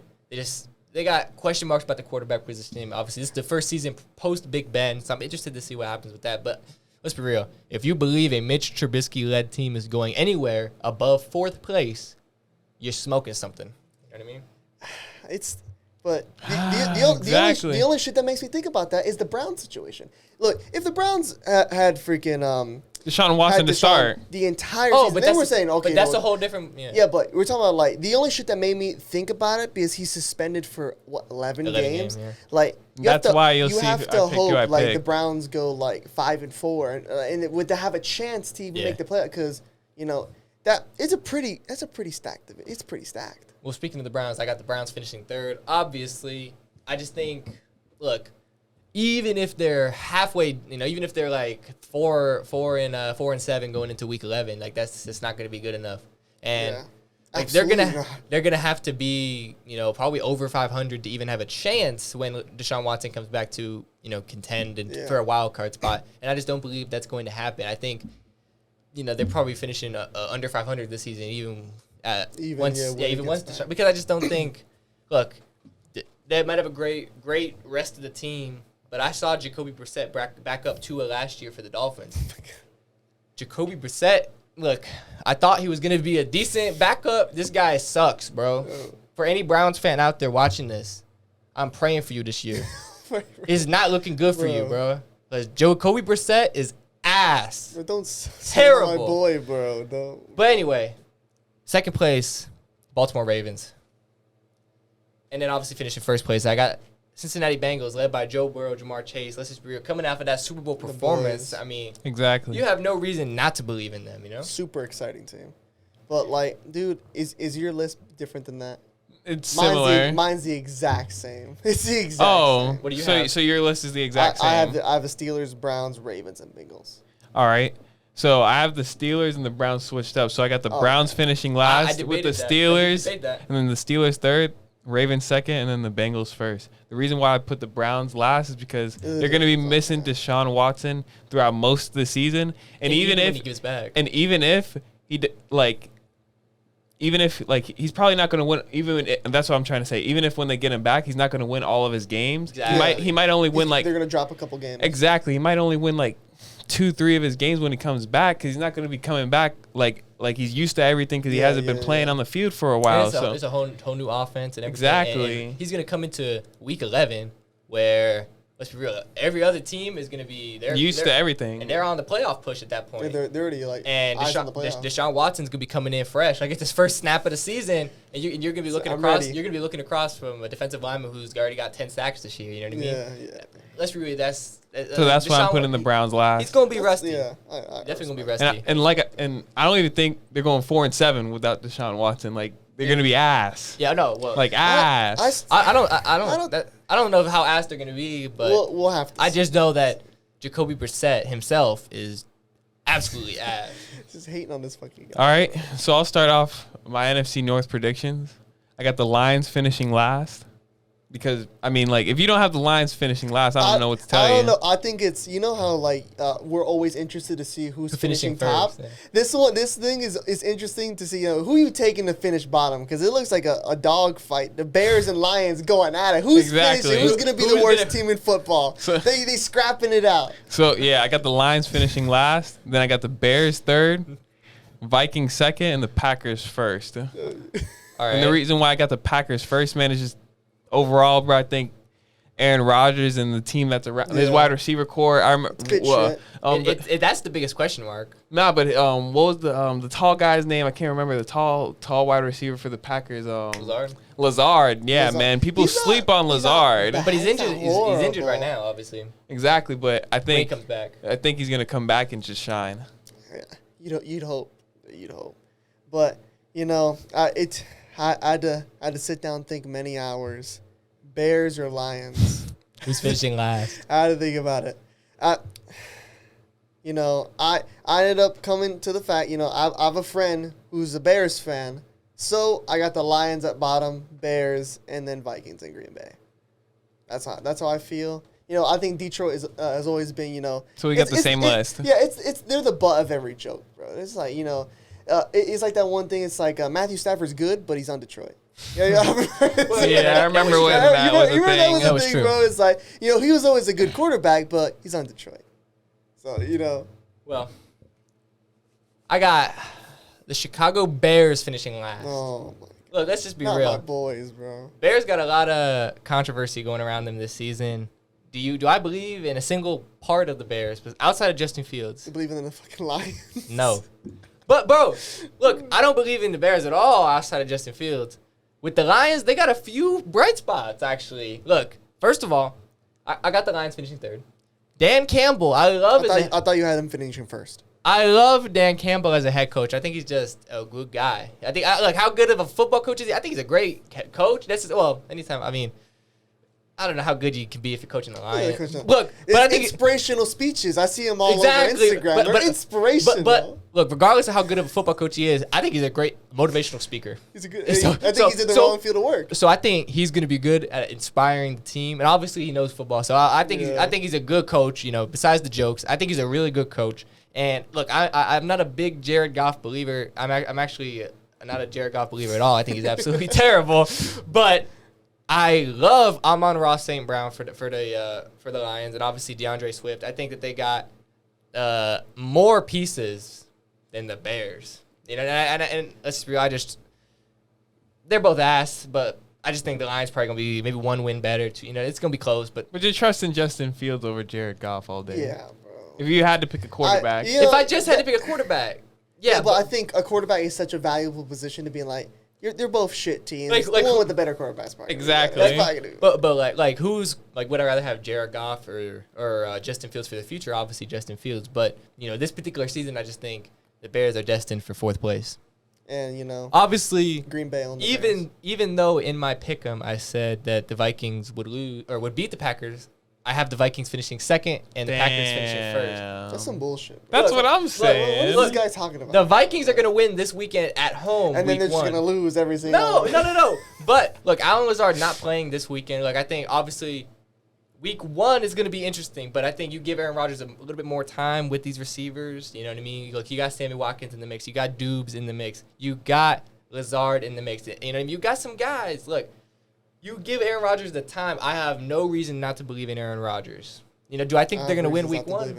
They got question marks about the quarterback position. Obviously, this is the first season post Big Ben, so I'm interested to see what happens with that. But let's be real. If you believe a Mitch Trubisky-led team is going anywhere above fourth place, you're smoking something. You know what I mean? The only shit that makes me think about that is the Browns situation. Look, if the Browns had freaking Deshaun Watson to start the entire season, they were saying, okay, but that's a whole different. Yeah, but we're talking about like the only shit that made me think about it because he's suspended for 11 games. Yeah. Like that's why you have to hope like the Browns go like 5-4 and would to have a chance to even make the playoff, because you know that's a pretty stacked. It's pretty stacked. Well, speaking of the Browns, I got the Browns finishing third. Obviously, I just think, look, even if they're halfway, you know, even if they're like 4-7 going into week 11, like that's just not going to be good enough. And like they're gonna have to be, you know, probably over 500 to even have a chance when Deshaun Watson comes back to, you know, contend for a wild card spot. And I just don't believe that's going to happen. I think, you know, they're probably finishing under 500 this season, once Deshaun, because I just don't think. Look, they might have a great rest of the team. But I saw Jacoby Brissett back up Tua last year for the Dolphins. Jacoby Brissett, look, I thought he was going to be a decent backup. This guy sucks, bro. For any Browns fan out there watching this, I'm praying for you this year. It's not looking good for you, bro. Because Jacoby Brissett is ass. Bro, don't terrible, my boy, bro. Don't. But anyway, second place, Baltimore Ravens. And then obviously finishing first place, I got Cincinnati Bengals, led by Joe Burrow, Jamar Chase. Let's just be real. Coming out of that Super Bowl performance, I mean, exactly. You have no reason not to believe in them, you know? Super exciting team. But, like, dude, is your list different than that? It's similar. Mine's the exact same. It's the exact same. What do you have? So your list is the exact same. I have the Steelers, Browns, Ravens, and Bengals. All right. So I have the Steelers and the Browns switched up. So I got the Browns finishing last with the Steelers, and then the Steelers third, Ravens second, and then the Bengals first. The reason why I put the Browns last is because they're going to be missing Deshaun Watson throughout most of the season, and even if he gets back, and even if even if he's probably not going to win. And that's what I'm trying to say. Even if when they get him back, he's not going to win all of his games. Exactly. He might only win they're going to drop a couple games. Exactly. He might only win 2-3 of his games when he comes back, because he's not going to be coming back like he's used to everything, because he hasn't been playing on the field for a while. It's a whole new offense and everything. Exactly. And he's going to come into week 11 where, let's be real, every other team is going to be used to everything, and they're on the playoff push at that point. They're already and Deshaun Watson's going to be coming in fresh. It's his first snap of the season, and you're going to be looking across. Ready. You're going to be looking across from a defensive lineman who's already got 10 sacks this year. You know what I mean? Yeah. Let's be real. So that's why I'm putting the Browns last. He's going to be rusty. Yeah, definitely going to be rusty. And I don't even think they're going 4-7 without Deshaun Watson. They're going to be ass. Yeah, no. Well, ass. I don't know how ass they're going to be, but we'll have to. I just know that Jacoby Brissett himself is absolutely ass. Just hating on this fucking guy. All right, so I'll start off my NFC North predictions. I got the Lions finishing last. Because, if you don't have the Lions finishing last, I don't know what to tell you. I don't know. I think it's, how, we're always interested to see who's finishing top. First, yeah. This thing is interesting to see, who you taking to finish bottom. Because it looks like a dog fight. The Bears and Lions going at it. Who's finishing? Who's going to be the worst team in football? So, they scrapping it out. So, yeah, I got the Lions finishing last. Then I got the Bears third, Vikings second, and the Packers first. All right. And the reason why I got the Packers first, man, is just overall, bro, I think Aaron Rodgers and the team that's around his wide receiver core. I remember. That's the biggest question mark. Nah, but what was the tall guy's name? I can't remember. The tall wide receiver for the Packers. Lazard. Yeah, man. People sleep on Lazard. But he's injured. He's injured right now, obviously. Exactly, but I think when he comes back, I think he's gonna come back and just shine. You'd hope. But I had to sit down and think many hours. Bears or Lions? Who's finishing last? I had to think about it. I ended up coming to the fact, I have a friend who's a Bears fan, so I got the Lions at bottom, Bears, and then Vikings and Green Bay. That's how I feel. I think Detroit has always been, So we got the same list. Yeah, they're the butt of every joke, bro. It's like, it's like that one thing. It's like Matthew Stafford's good, but he's on Detroit. I remember when that was a thing. That was a thing, bro. It's like, he was always a good quarterback, but he's on Detroit. So, Well, I got the Chicago Bears finishing last. Oh, my God. Look, let's just be real. My boys, bro. Bears got a lot of controversy going around them this season. Do I believe in a single part of the Bears, outside of Justin Fields? You believe in the fucking Lions? No. But, bro, look, I don't believe in the Bears at all outside of Justin Fields. With the Lions, they got a few bright spots, actually. Look, first of all, I got the Lions finishing third. Dan Campbell, I thought you had him finishing first. I love Dan Campbell as a head coach. I think he's just a good guy. I think, how good of a football coach is he? I think he's a great coach. Anytime, I don't know how good you can be if you're coaching the Lions. Look, but I think inspirational speeches. I see him all over Instagram. They're inspirational. But look, regardless of how good of a football coach he is, I think he's a great motivational speaker. He's a good. I think he's in the wrong field of work. So I think he's going to be good at inspiring the team, and obviously he knows football. So I think he's a good coach. Besides the jokes, I think he's a really good coach. And look, I'm not a big Jared Goff believer. I'm actually not a Jared Goff believer at all. I think he's absolutely terrible, but I love Amon-Ra St. Brown for the Lions, and obviously DeAndre Swift. I think that they got more pieces than the Bears. And let's be real, they're both ass, but I just think the Lions probably gonna be maybe one win better. It's gonna be close, but you're trusting Justin Fields over Jared Goff all day. Yeah, bro. If you had to pick a quarterback, if I just had to pick a quarterback, but I think a quarterback is such a valuable position to be like. They're both shit teams. The one with the better quarterback's part. Exactly. That's probably gonna do. But who's would I rather have Jared Goff or Justin Fields for the future? Obviously Justin Fields. But this particular season, I just think the Bears are destined for fourth place. And obviously Green Bay on the even though in my pick'em I said that the Vikings would lose or would beat the Packers. I have the Vikings finishing second and the Packers finishing first. That's some bullshit. That's what I'm saying. What is this guy talking about? The Vikings are going to win this weekend at home. And then they're just going to lose every single No. But, look, Allen Lazard not playing this weekend. I think, obviously, Week 1 is going to be interesting, but I think you give Aaron Rodgers a little bit more time with these receivers. You know what I mean? Look, you got Sammy Watkins in the mix. You got Dubes in the mix. You got Lazard in the mix. You know what I mean? You got some guys. Look, you give Aaron Rodgers the time. I have no reason not to believe in Aaron Rodgers. You know, do I think they're going to win Week 1?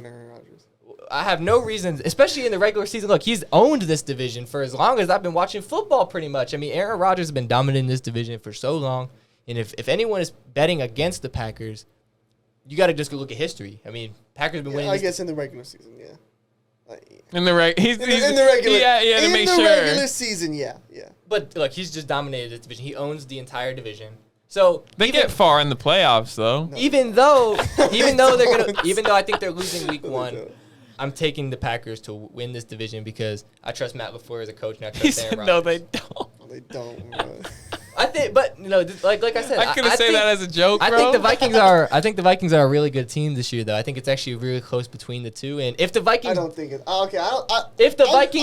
I have no reason, especially in the regular season. Look, he's owned this division for as long as I've been watching football pretty much. I mean, Aaron Rodgers has been dominant in this division for so long. And if anyone is betting against the Packers, you got to just go look at history. I mean, Packers have been winning. I guess in the regular season, yeah. In the regular, in make the sure. regular season, yeah. But look, he's just dominated this division. He owns the entire division. So they get far in the playoffs, though. No. Even though I think they're losing Week 1, I'm taking the Packers to win this division because I trust Matt LaFleur as a coach and I trust Aaron Rodgers. No, they don't. No, they don't. Bro. I think, but you know, like I said, I couldn't say that as a joke, bro. I think the Vikings are a really good team this year, though. I think it's actually really close between the two. And if the Vikings, I don't think it's okay.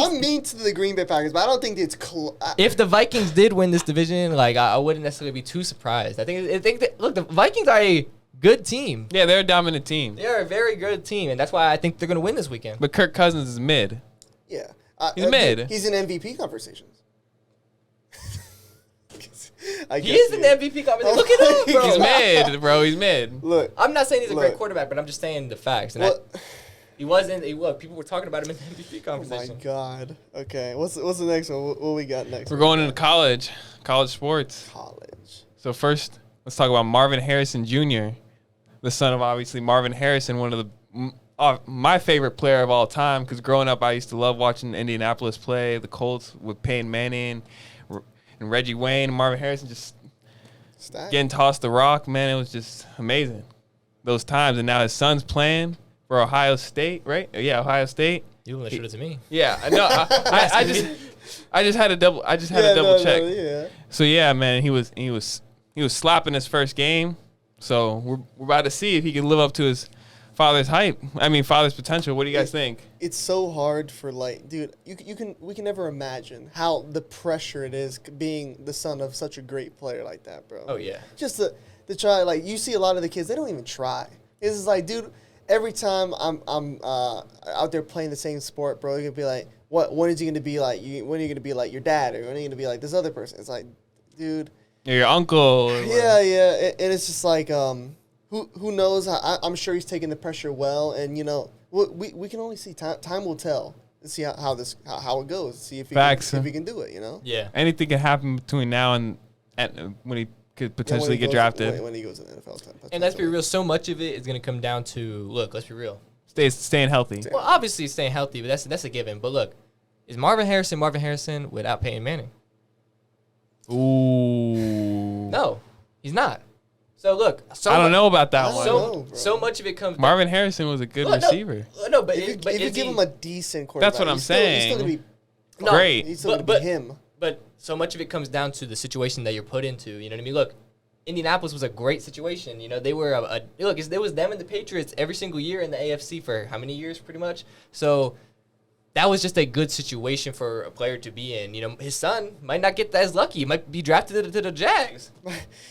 I'm mean to the Green Bay Packers, but I don't think it's close. If the Vikings did win this division, like I wouldn't necessarily be too surprised. I think that look, the Vikings are a good team. Yeah, they're a dominant team. They're a very good team, and that's why I think they're going to win this weekend. But Kirk Cousins is mid. Yeah, he's mid. He's in MVP conversations. He is in the MVP conversation. Look at him, bro. He's mid, bro. He's mid. Look, I'm not saying he's a great quarterback, but I'm just saying the facts. And he wasn't. People were talking about him in the MVP conversation. Oh my God. Okay, what's the next one? What we got next? We're going into college sports. College. So first, let's talk about Marvin Harrison Jr., the son of obviously Marvin Harrison, one of the my favorite player of all time. Because growing up, I used to love watching Indianapolis play the Colts with Peyton Manning and Reggie Wayne. Marvin Harrison just getting tossed the rock, man. It was just amazing those times. And now his son's playing for Ohio State, right? Yeah, Ohio State. You want to shoot it to me? Yeah, I know. I just had to double check. Yeah. So yeah, man, he was slapping his first game. So we're about to see if he can live up to his father's father's potential. What do you guys think? It's so hard for dude. We can never imagine how the pressure it is being the son of such a great player like that, bro. Oh yeah. Just to try, you see a lot of the kids, they don't even try. It's just like, dude, every time I'm out there playing the same sport, bro, you're gonna be like, when is he gonna be like you? When are you gonna be like your dad, or when are you gonna be like this other person? It's like, dude. Or your uncle. Yeah, and it's just like, who knows? I'm sure he's taking the pressure well, and we can only see time will tell. See how it goes. See if he can do it. Yeah. Anything can happen between now and when he could potentially get drafted. When he goes to the NFL. And let's be real. So much of it is going to come down to let's be real. Staying healthy. Well, obviously staying healthy, but that's a given. But look, is Marvin Harrison without Peyton Manning? Ooh. No, he's not. So look, I don't know about that one. So much of it comes. Marvin Harrison was a good receiver. No, but if you give him a decent quarterback, that's what I'm saying. He's still gonna be great. He's still gonna be him. But so much of it comes down to the situation that you're put into. You know what I mean? Look, Indianapolis was a great situation. They were it was them and the Patriots every single year in the AFC for how many years, pretty much. So that was just a good situation for a player to be in. His son might not get as lucky. He might be drafted to the Jags.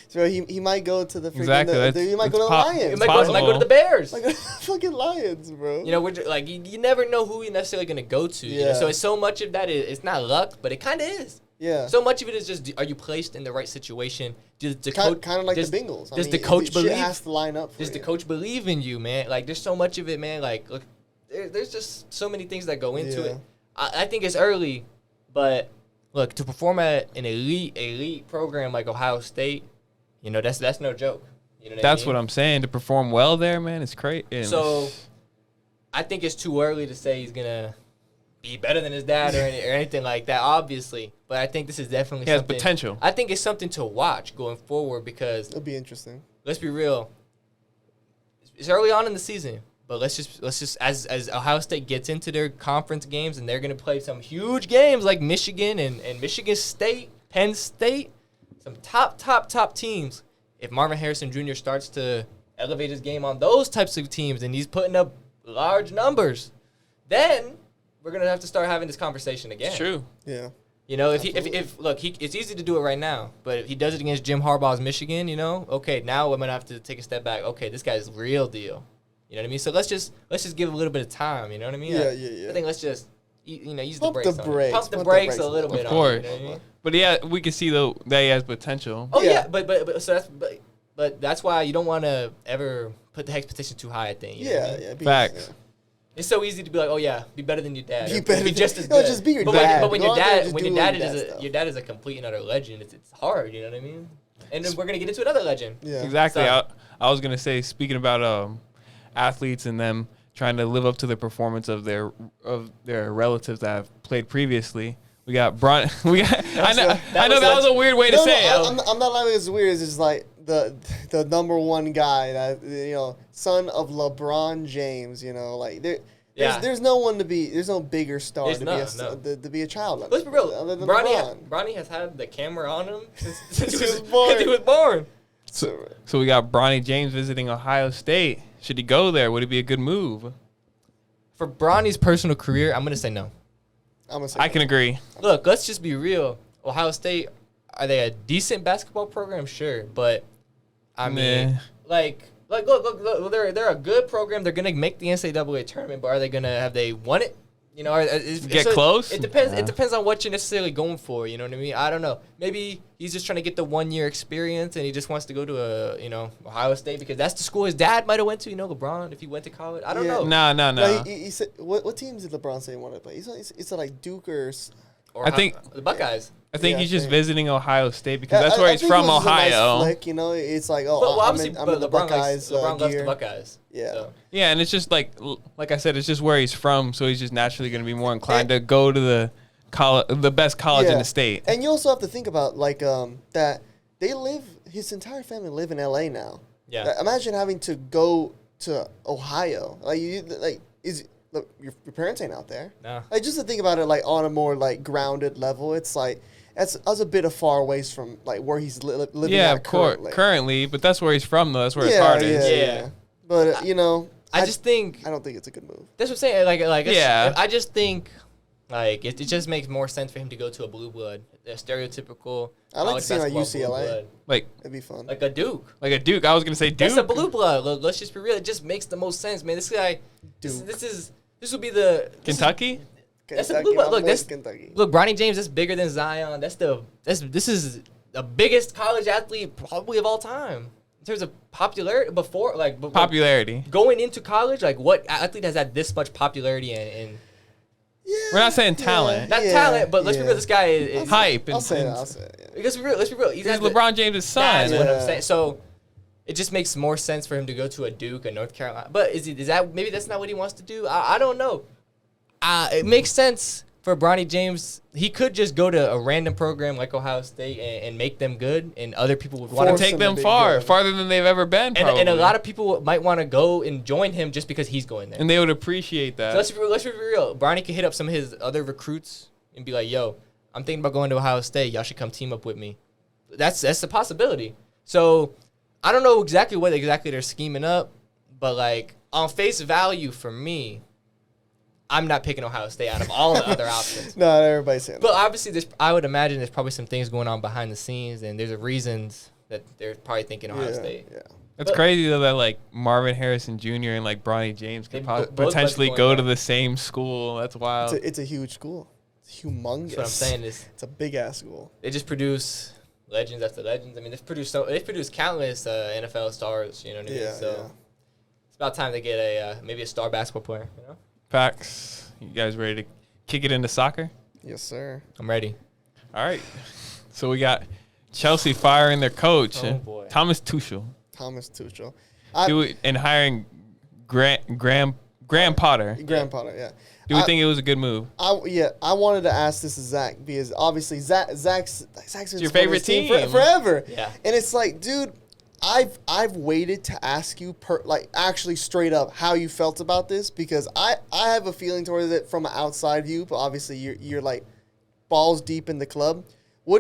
So he might go to the freaking exactly. He might go to the Lions. He might go to the Bears. Like fucking Lions, bro. We're just, you never know who you're necessarily gonna go to. Yeah. So it's so much of that it's not luck, but it kind of is. Yeah. So much of it is just, are you placed in the right situation? Kind of like the Bengals. Does the coach believe? Shit has to line up. Does the coach believe in you, man? There's so much of it, man. Look, there's just so many things that go into it. I think it's early, but look, to perform at an elite program like Ohio State, that's no joke. That's what I'm saying. To perform well there, man, it's crazy. So I think it's too early to say he's gonna be better than his dad or anything like that, obviously. But I think this is definitely he has something. Potential. I think it's something to watch going forward because it'll be interesting. Let's be real. It's early on in the season. But let's just as Ohio State gets into their conference games and they're going to play some huge games like Michigan and Michigan State, Penn State, some top teams. If Marvin Harrison Jr. starts to elevate his game on those types of teams and he's putting up large numbers, then we're going to have to start having this conversation again. It's true. Yeah. You know, if it's easy to do it right now, but if he does it against Jim Harbaugh's Michigan, you know, okay, now I'm gonna have to take a step back. Okay, this guy's real deal. You know what I mean? So let's just give a little bit of time. You know what I mean? Yeah. I think let's just use Pump the brakes. Pump the brakes a little bit. Of course. On it, you know what I mean? But yeah, we can see though that he has potential. Oh yeah, but that's why you don't want to ever put the expectation too high. I think. You know what I mean? Facts. Yeah. It's so easy to be like, oh yeah, be better than your dad. Be just as good. Just be your but dad. When your dad is a complete and utter legend, it's hard. You know what I mean? And then we're gonna get into another legend. Yeah. Exactly. So, I was gonna say, speaking about athletes and them trying to live up to the performance of their relatives that have played previously. We got Bron. I know that was a weird way to say it. I'm not laughing. It's weird. It's just like the number one guy that son of LeBron James. Like there's no one to be. There's no bigger star to be a child. Let's be real. Bronny has had the camera on him since he was born. So we got Bronny James visiting Ohio State. Should he go there? Would it be a good move? For Bronny's personal career, I'm gonna say no. I can agree. Look, let's just be real. Ohio State, are they a decent basketball program? Sure, but I mean, look, they're a good program. They're gonna make the NCAA tournament, but are they gonna have they won it? Get close. It depends. It depends on what you're necessarily going for. You know what I mean? I don't know. Maybe he's just trying to get the 1 year experience, and he just wants to go to Ohio State because that's the school his dad might have went to. LeBron, if he went to college, I don't know. No. He said, what teams did LeBron say he wanted to play? He said like Duke or I think the Buckeyes. I think he's just visiting Ohio State because that's where he's from, Ohio. Nice flick, it's like, I'm in the Buckeyes. LeBron loves the Buckeyes. Yeah. So. Yeah, and it's just like I said, it's just where he's from, so he's just naturally going to be more inclined to go to the best college in the state. And you also have to think about that his entire family live in LA now. Yeah. Imagine having to go to Ohio. Look, your parents ain't out there. No. Just to think about it on a more grounded level, it's like that's a bit of far away from where he's living at currently, but that's where he's from though. That's where his heart is. Yeah. But I just think I don't think it's a good move. That's what I'm saying. I just think it just makes more sense for him to go to a blue blood, a stereotypical. I like to see him at UCLA. It'd be fun. Like a Duke. Like a Duke. I was gonna say Duke. That's a blue blood. Look, let's just be real. It just makes the most sense, man. This guy. Duke. This would be the Kentucky. That's a blue blood. Look, Kentucky. Look, Bronny James. That's bigger than Zion. This is the biggest college athlete probably of all time in terms of popularity. Popularity going into college. What athlete has had this much popularity and yeah, we're not saying talent. Not talent, but let's be real. This guy is hype. I'll say it. Let's be real. He's LeBron James' son. That's what I'm saying. So it just makes more sense for him to go to a Duke, a North Carolina. But is that maybe that's not what he wants to do? I don't know. It makes sense for Bronny James. He could just go to a random program like Ohio State and make them good, and other people would want to take them farther than they've ever been. And a lot of people might want to go and join him just because he's going there. And they would appreciate that. So let's be real. Bronny could hit up some of his other recruits and be like, "Yo, I'm thinking about going to Ohio State. Y'all should come team up with me." That's a possibility. So I don't know what they're scheming up, but on face value for me, I'm not picking Ohio State out of all the other options. No, everybody's saying that. But obviously, I would imagine there's probably some things going on behind the scenes, and there's reasons that they're probably thinking Ohio State. Yeah. It's crazy though that Marvin Harrison Jr. and Bronny James could potentially go to the same school. That's wild. It's a huge school. It's humongous. That's what I'm saying it's a big ass school. They just produce legends after legends. I mean, they've produced countless NFL stars. You know what I mean? So it's about time they get maybe a star basketball player. Facts. You guys ready to kick it into soccer? Yes, sir. I'm ready. All right. So we got Chelsea firing their coach, Thomas Tuchel. And hiring Graham Potter. Graham Potter, yeah. Do we think it was a good move? I wanted to ask this to Zach because obviously Zach's been your favorite team forever. Yeah. And it's dude, I've waited to ask you actually straight up how you felt about this because I have a feeling towards it from an outside view, but obviously you're balls deep in the club. How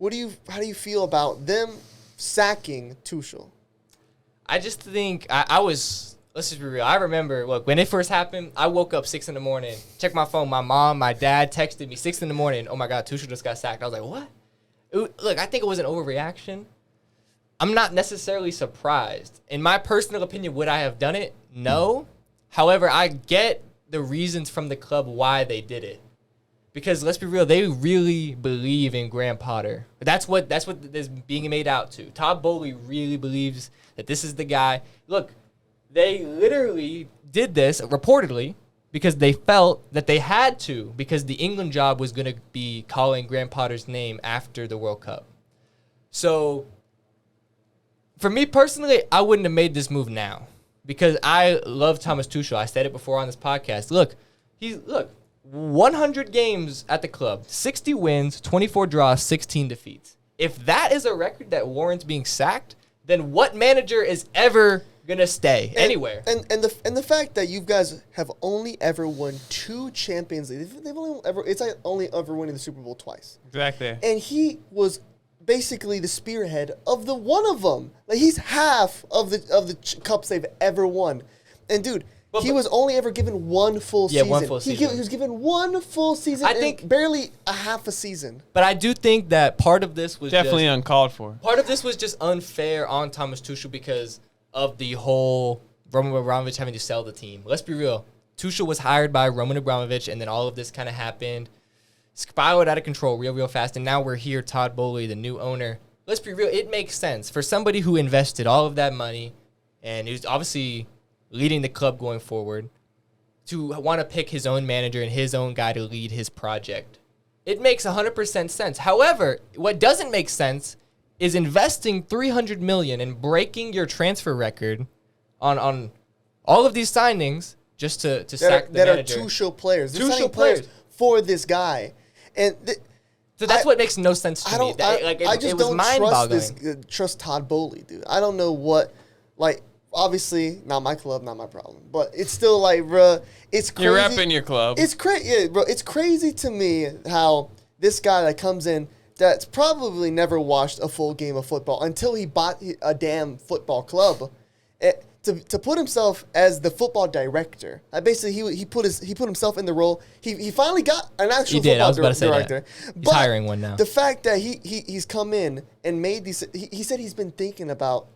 do you feel about them sacking Tuchel? I just think I was let's just be real. I remember, look, when it first happened, I woke up 6 in the morning, checked my phone. My mom, my dad texted me 6 in the morning. Oh my God, Tuchel just got sacked. I was like, what? Look, I think it was an overreaction. I'm not necessarily surprised. In my personal opinion, would I have done it? No. However, I get the reasons from the club why they did it. Because let's be real, they really believe in Graham Potter. That's what is being made out to. Todd Bowley really believes that this is the guy. Look, they literally did this, reportedly, because they felt that they had to, because the England job was going to be calling Graham Potter's name after the World Cup. So, for me personally, I wouldn't have made this move now. Because I love Thomas Tuchel. I said it before on this podcast. Look, 100 games at the club, 60 wins, 24 draws, 16 defeats. If that is a record that warrants being sacked, then what manager is ever gonna stay anywhere? And the fact that you guys have only ever won 2 Champions League, it's like only ever winning the Super Bowl twice. Exactly. And he was basically the spearhead of the one of them. Like he's half of the cups they've ever won. And dude. He was only ever given one full season. Yeah, one full season. He was given one full season. I think barely a half a season. But I do think that part of this was definitely uncalled for. Part of this was just unfair on Thomas Tuchel because of the whole Roman Abramovich having to sell the team. Let's be real. Tuchel was hired by Roman Abramovich, and then all of this kind of happened, spiraled out of control real fast, and now we're here, Todd Bowley, the new owner. Let's be real. It makes sense for somebody who invested all of that money, and he's obviously leading the club going forward, to want to pick his own manager and his own guy to lead his project. It makes 100% sense. However, what doesn't make sense is investing $300 million and breaking your transfer record on all of these signings just to sack the manager. That are Tuchel players. They're signing players for this guy. And so that's what makes no sense to me. I just don't trust Todd Bowley, dude. I don't know what, obviously, not my club, not my problem. But it's still bruh, it's crazy. You're repping your club. It's crazy, yeah, bro. It's crazy to me how this guy that comes in that's probably never watched a full game of football until he bought a damn football club, to put himself as the football director. Basically, he put himself in the role. He finally got an actual football director. He's hiring one now. The fact that he's come in and made these, he said he's been thinking about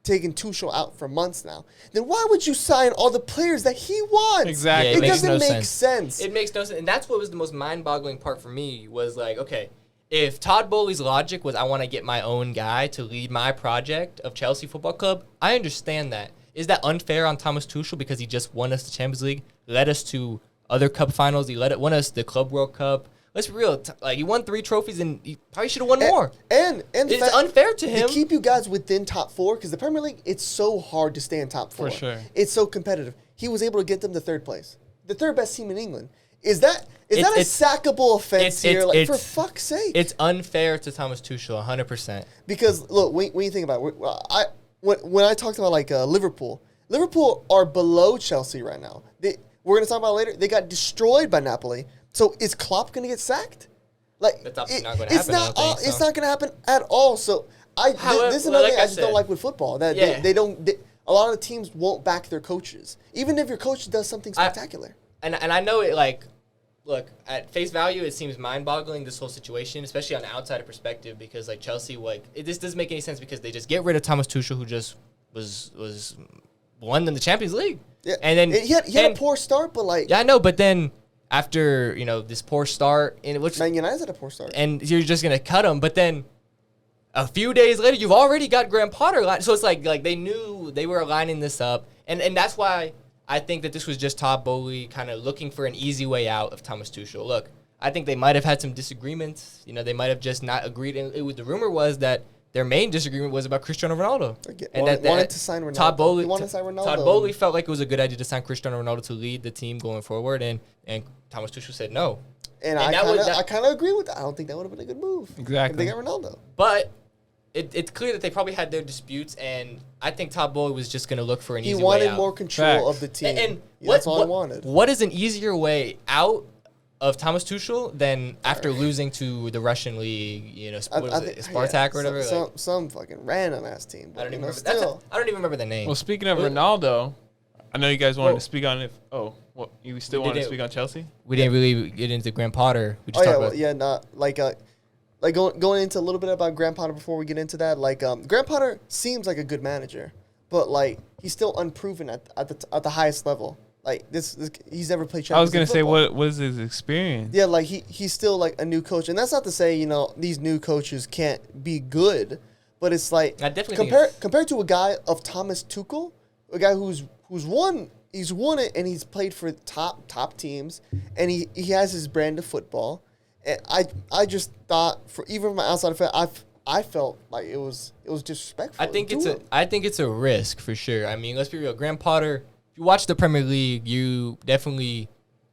taking Tuchel out for months now. Then why would you sign all the players that he wants? Exactly. Yeah, it doesn't make sense. It makes no sense. And that's what was the most mind-boggling part for me was okay, if Todd Bowley's logic was I want to get my own guy to lead my project of Chelsea Football Club, I understand that. Is that unfair on Thomas Tuchel because he just won us the Champions League, led us to other cup finals, he won us the Club World Cup? Let's be real. He won 3 trophies, and he probably should have won more. And it's unfair to him to keep you guys within top 4 because the Premier League, it's so hard to stay in top 4. For sure, it's so competitive. He was able to get them to 3rd place, the 3rd best team in England. Is that a sackable offense here? For fuck's sake, it's unfair to Thomas Tuchel, 100%. Because look, when you think about it, when I talked about Liverpool are below Chelsea right now. We're gonna talk about it later. They got destroyed by Napoli. So is Klopp going to get sacked? That's obviously not going to happen. It's not going to happen at all. So this is another thing I just don't like with football. That a lot of the teams won't back their coaches, even if your coach does something spectacular. And I know it look, at face value, it seems mind-boggling, this whole situation, especially on the outsider perspective, because Chelsea, this doesn't make any sense because they just get rid of Thomas Tuchel, who just was won in the Champions League. Yeah, and then he had a poor start, but yeah, I know, but then. After, this poor start. Man United's had a poor start. And you're just going to cut him. But then a few days later, you've already got Graham Potter. So it's like they knew they were lining this up. And that's why I think that this was just Todd Bowley kind of looking for an easy way out of Thomas Tuchel. Look, I think they might have had some disagreements. They might have just not agreed. And the rumor was that their main disagreement was about Cristiano Ronaldo. Wanted to sign Ronaldo. Todd Bowley, wanted to sign Ronaldo. Todd Bowley felt like it was a good idea to sign Cristiano Ronaldo to lead the team going forward, and Thomas Tuchel said no. And I kind of agree with that. I don't think that would have been a good move. Exactly. If they got Ronaldo. But it's clear that they probably had their disputes, and I think Todd Bowley was just going to look for an easy way out. He wanted more control of the team. And that's all he wanted. What is an easier way out of Thomas Tuchel than after losing to the Russian league, Spartak or whatever? Some fucking random ass team. I don't even remember. I don't even remember the name. Well, speaking of Ronaldo, I know you guys wanted to speak on it. You still want to speak on Chelsea? We didn't really get into Graham Potter. We just going into a little bit about Graham Potter before we get into that. Graham Potter seems like a good manager, but he's still unproven at the highest level. He's never played Champions League. I was gonna say, what was his experience? Yeah, he's still a new coach, and that's not to say these new coaches can't be good, but it's I definitely compared to a guy of Thomas Tuchel, a guy who's won it and he's played for top teams, and he has his brand of football. And I just thought, even from my outside fan, I felt like it was disrespectful. I think it's a risk for sure. I mean, let's be real. Graham Potter, if you watch the Premier League, you definitely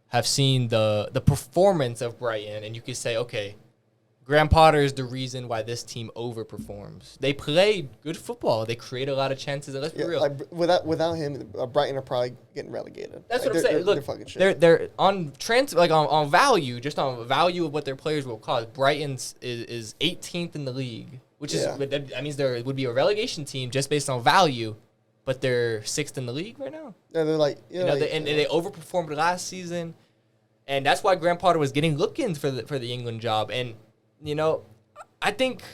have seen the performance of Brighton, and you could say, okay, Graham Potter is the reason why this team overperforms. They played good football. They create a lot of chances. And let's be real. Without him, Brighton are probably getting relegated. That's what I'm saying. Look, they're fucking shit. They're on on value, just on value of what their players will cost. Brighton's is 18th in the league, which is that means there would be a relegation team just based on value, but they're 6th in the league right now. Yeah, they're they overperformed last season, and that's why Graham Potter was getting look-ins for the England job. And I think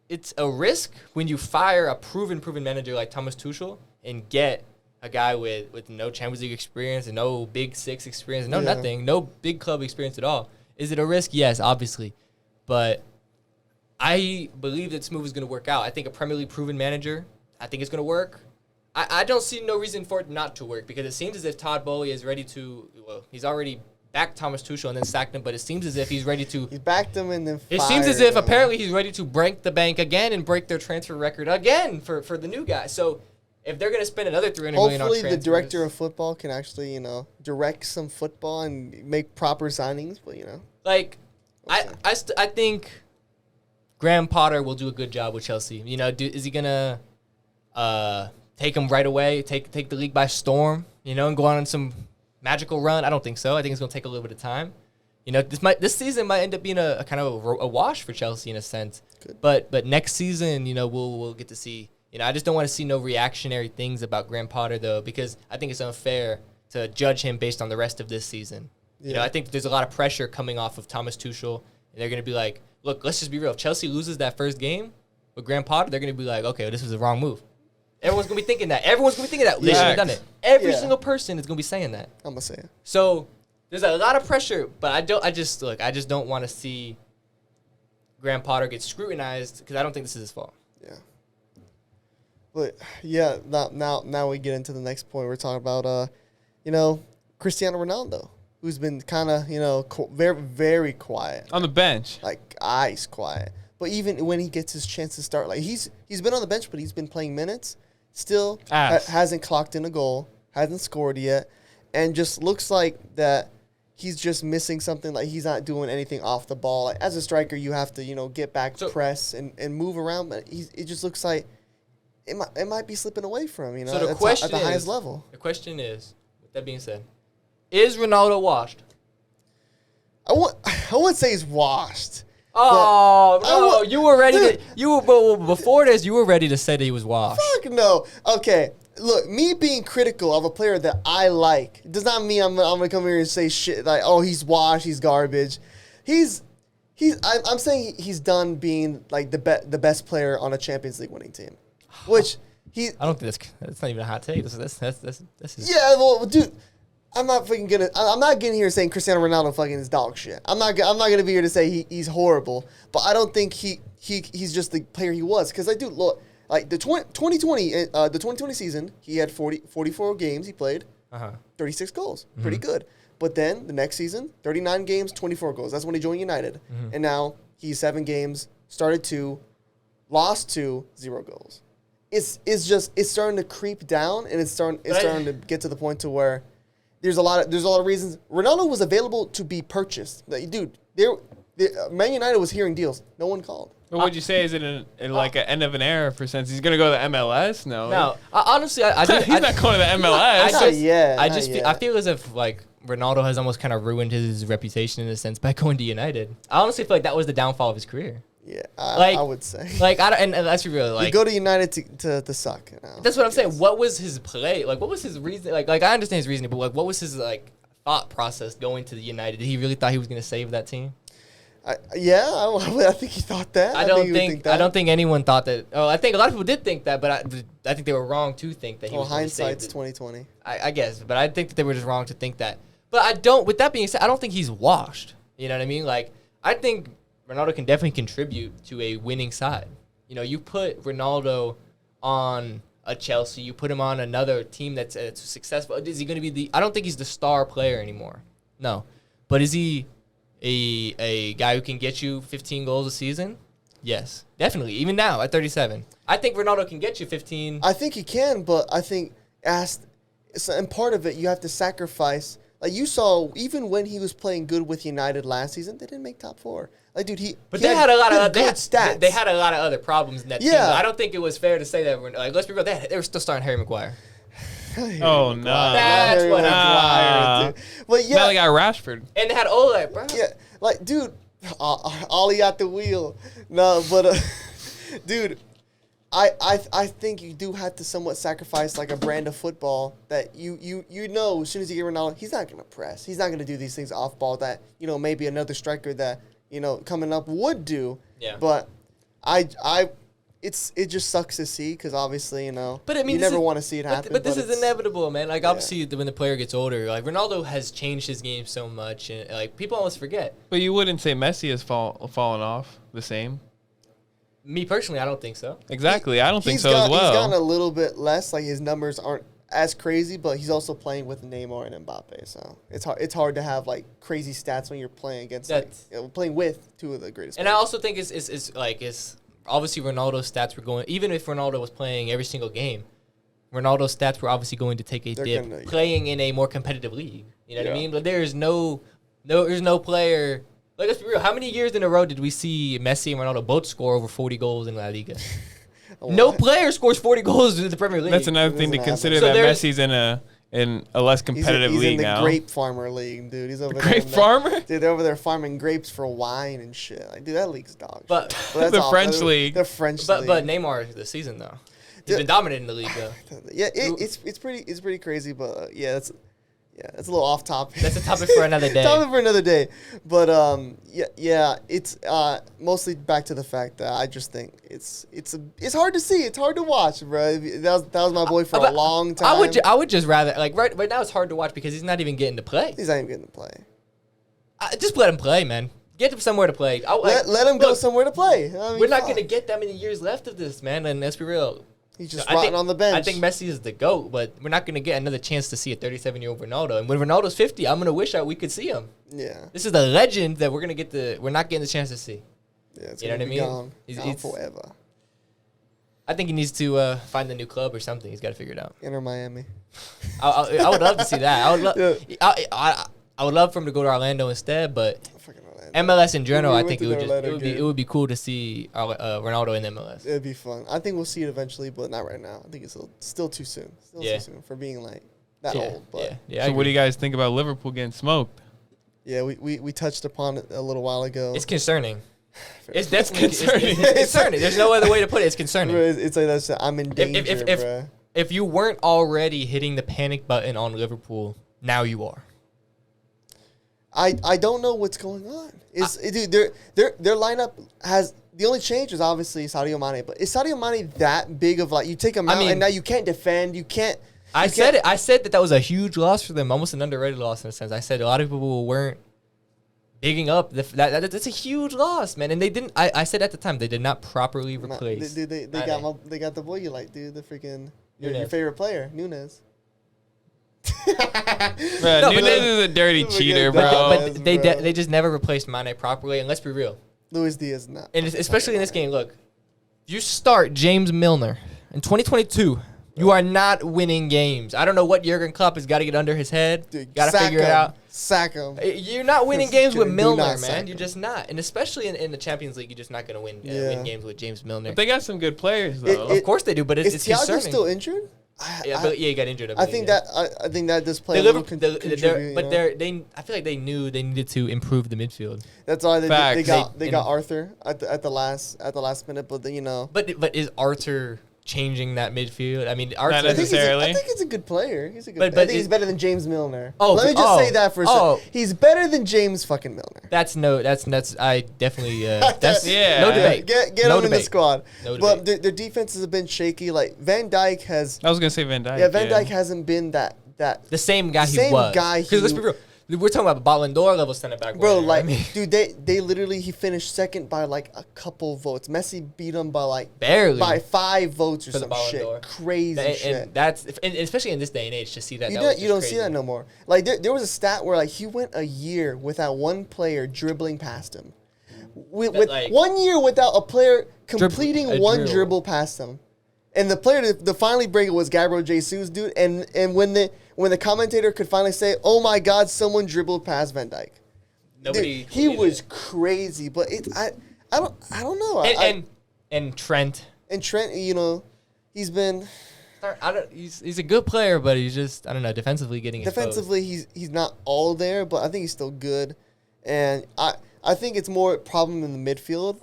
it's a risk when you fire a proven manager like Thomas Tuchel and get a guy with no Champions League experience and no Big Six experience, nothing, no big club experience at all. Is it a risk? Yes, obviously. But I believe that this move is going to work out. I think a Premier League proven manager, I think it's going to work. I don't see no reason for it not to work, because it seems as if Todd Bowley is ready to, he's already backed Thomas Tuchel and then sacked him, but it seems as if he's ready to... He backed him and then It seems as if apparently he's ready to break the bank again and break their transfer record again for the new guy. So if they're going to spend another $300 million on transfers... Hopefully the director of football can actually, direct some football and make proper signings, but, I think Graham Potter will do a good job with Chelsea. Is he going to take them right away, take the league by storm, and go on some... magical run? I don't think so. I think it's going to take a little bit of time. This season might end up being a kind of a wash for Chelsea in a sense. Good. But next season, we'll get to see. I just don't want to see no reactionary things about Graham Potter though, because I think it's unfair to judge him based on the rest of this season. Yeah. I think there's a lot of pressure coming off of Thomas Tuchel, and they're going to be like, look, let's just be real. If Chelsea loses that first game with Graham Potter, they're going to be like, okay, well, this was the wrong move. Everyone's going to be thinking that. They shouldn't have done it. Every single person is going to be saying that. I'm going to say it. So there's a lot of pressure, but I just don't want to see Graham Potter get scrutinized, because I don't think this is his fault. Yeah. But, now we get into the next point. We're talking about, Cristiano Ronaldo, who's been kind of, very, very quiet. On the bench. Ice quiet. But even when he gets his chance to start, he's been on the bench, but he's been playing minutes. Still hasn't clocked in a goal, hasn't scored yet, and just looks like that he's just missing something. He's not doing anything off the ball. As a striker, you have to get back, press, and move around. But it just looks like it might be slipping away from him. So the question at the highest level. The question is, with that being said, is Ronaldo washed? I wouldn't say he's washed. Oh, no, you were ready to... before this, you were ready to say that he was washed. Fuck no. Okay, look, me being critical of a player that I like does not mean I'm going to come here and say shit like, oh, he's washed, he's garbage. I'm saying he's done being, the best player on a Champions League winning team. Which he... I don't think that's not even a hot take. This is... Yeah, well, dude... I'm not getting here saying Cristiano Ronaldo fucking is dog shit. I'm not gonna be here to say he's horrible, but I don't think he's just the player he was. Because look, the 2020 season, he had 44 games he played, 36 goals, pretty good. But then the next season, 39 games, 24 goals. That's when he joined United, and now he's 7 games, started 2, lost 2, 0 goals. It's starting to creep down, and it's starting to get to the point to where. There's a lot of reasons. Ronaldo was available to be purchased. Dude, Man United was hearing deals. No one called. But would you say is it an end of an era for sense? He's going to go to the MLS? No. Honestly, he's not going to the MLS. I feel as if Ronaldo has almost kind of ruined his reputation in a sense by going to United. I honestly feel like that was the downfall of his career. Yeah, I would say. Like, and let's be real. Like, you go to United to suck. You know? That's what I'm saying. What was his play? Like, what was his reason? Like I understand his reasoning, but like, what was his like thought process going to the United? Did he really thought he was going to save that team? I think he thought that. I don't think anyone thought that. Oh, I think a lot of people did think that, but I think they were wrong to think that he was going to save it. Hindsight's 2020. I guess, but I think that they were just wrong to think that. But I don't. With that being said, I don't think he's washed. You know what I mean? Like, I think Ronaldo can definitely contribute to a winning side. You know, you put Ronaldo on a Chelsea, you put him on another team that's successful. Is he going to be I don't think he's the star player anymore. No. But is he a guy who can get you 15 goals a season? Yes, definitely. Even now at 37. I think Ronaldo can get you 15. I think he can, but I think and part of it, you have to sacrifice. Like you saw, even when he was playing good with United last season, they didn't make top 4. Like, dude, they had a lot of good stats. They had a lot of other problems in that team. I don't think it was fair to say that. Like, let's be real, they were still starting Harry Maguire. Oh no, that's what I'm. But yeah, now they got Rashford, and they had Ole, bro. Yeah, like, dude, Ollie at the wheel. No, but dude, I think you do have to somewhat sacrifice like a brand of football that you know as soon as you get Ronaldo, he's not gonna press. He's not gonna do these things off ball that maybe another striker that coming up would do. Yeah. But it just sucks to see because obviously But I mean, you never want to see it happen. But this is inevitable, man. Like obviously when the player gets older, like Ronaldo has changed his game so much, and like people almost forget. But you wouldn't say Messi has fallen off the same. Me personally, I don't think so. Exactly, I don't think so as well. He's gotten a little bit less. Like his numbers aren't as crazy, but he's also playing with Neymar and Mbappe, so it's hard to have like crazy stats when you're playing against playing with two of the greatest. And players. I also think it's obviously Ronaldo's stats were going. Even if Ronaldo was playing every single game, Ronaldo's stats were obviously going to take a dip playing in a more competitive league. You know what I mean? But there's no player. Like, let's be real. How many years in a row did we see Messi and Ronaldo both score over 40 goals in La Liga? No player scores 40 goals in the Premier League. That's another thing to consider, that Messi's in a less competitive league now. He's in the grape farmer league, dude. He's over there. Grape farmer? Dude, they're over there farming grapes for wine and shit. Like, dude, that league's dog. But that's the French league. The French league. But Neymar this season though, he's been dominating the league though. Yeah, it's pretty crazy, but it's a little off topic. That's a topic for another day. But it's mostly back to the fact that I just think it's hard to see. It's hard to watch, bro. That was my boy for a long time. I would just rather right now it's hard to watch because he's not even getting to play. He's not even getting to play. Just let him play, man. Get him somewhere to play. Let him go somewhere to play. I mean, we're not gonna get that many years left of this, man. And let's be real. He's just rotting on the bench. I think Messi is the GOAT, but we're not going to get another chance to see a 37-year-old Ronaldo. And when Ronaldo's 50, I'm going to wish we could see him. Yeah. This is the legend that we're not getting the chance to see. Yeah, it's you know what I mean? Gone forever. I think he needs to find a new club or something. He's got to figure it out. Inter Miami. I would love to see that. I would love for him to go to Orlando instead, but MLS in general, I think it would be cool to see Ronaldo in MLS. It'd be fun. I think we'll see it eventually, but not right now. I think it's still too soon. Too soon for being like that old. But so what do you guys think about Liverpool getting smoked? Yeah, we touched upon it a little while ago. It's concerning. It's definitely concerning. It's concerning. There's no other way to put it. It's concerning. It's like I'm in danger, bro. If you weren't already hitting the panic button on Liverpool, now you are. I don't know what's going on. Dude, their lineup has the only change is obviously Sadio Mane, but is Sadio Mane that big of like you take him out and now you can't defend, you can't. I said that was a huge loss for them, almost an underrated loss in a sense. I said a lot of people weren't bigging up that's a huge loss, man, and they didn't. I said at the time they did not properly replace. They got the boy you like, dude, the freaking your favorite player, Nunes. Nunes is a dirty cheater, bro. But they just never replaced Mane properly. And let's be real, Luis Diaz not. And especially in this game, look, you start James Milner in 2022. You are not winning games. I don't know what Jurgen Klopp has got to get under his head. Got to figure it out. Sack him. You're not winning games with Milner, man. You're just not. And especially in the Champions League, you're just not going to win games with James Milner. But they got some good players, though. Of course they do, but it's Thiago concerning. Still injured? He got injured. I think that does play a little contribute. But I feel like they knew they needed to improve the midfield. That's why they got Arthur at the last minute. But But is Arthur changing that midfield? I mean, Arthur. Not necessarily. I think he's a good player. He's a good. But I think he's better than James Milner. Oh, let me just say that for a second. He's better than James fucking Milner. That's I definitely that's no debate. Get him in the squad. No but their defenses have been shaky. Like Van Dijk has. I was gonna say Van Dijk. Yeah, Van Dijk hasn't been that the same guy he was. Because let's be real. We're talking about Ballon d'Or level center back. Bro, dude, they literally he finished second by like a couple votes. Messi beat him by like barely by 5 votes or some shit. Crazy shit. And especially in this day and age to see that. You don't see that no more. Like there was a stat where like he went a year without one player dribbling past him. With 1 year without a player completing one dribble past him. And the player to finally break it was Gabriel Jesus, dude. And when the commentator could finally say, "Oh my God, someone dribbled past Van Dijk," dude, he was crazy. But I don't know. And Trent. And Trent, he's been. He's a good player, but he's just defensively getting defensively he's not all there, but I think he's still good. And I think it's more a problem in the midfield.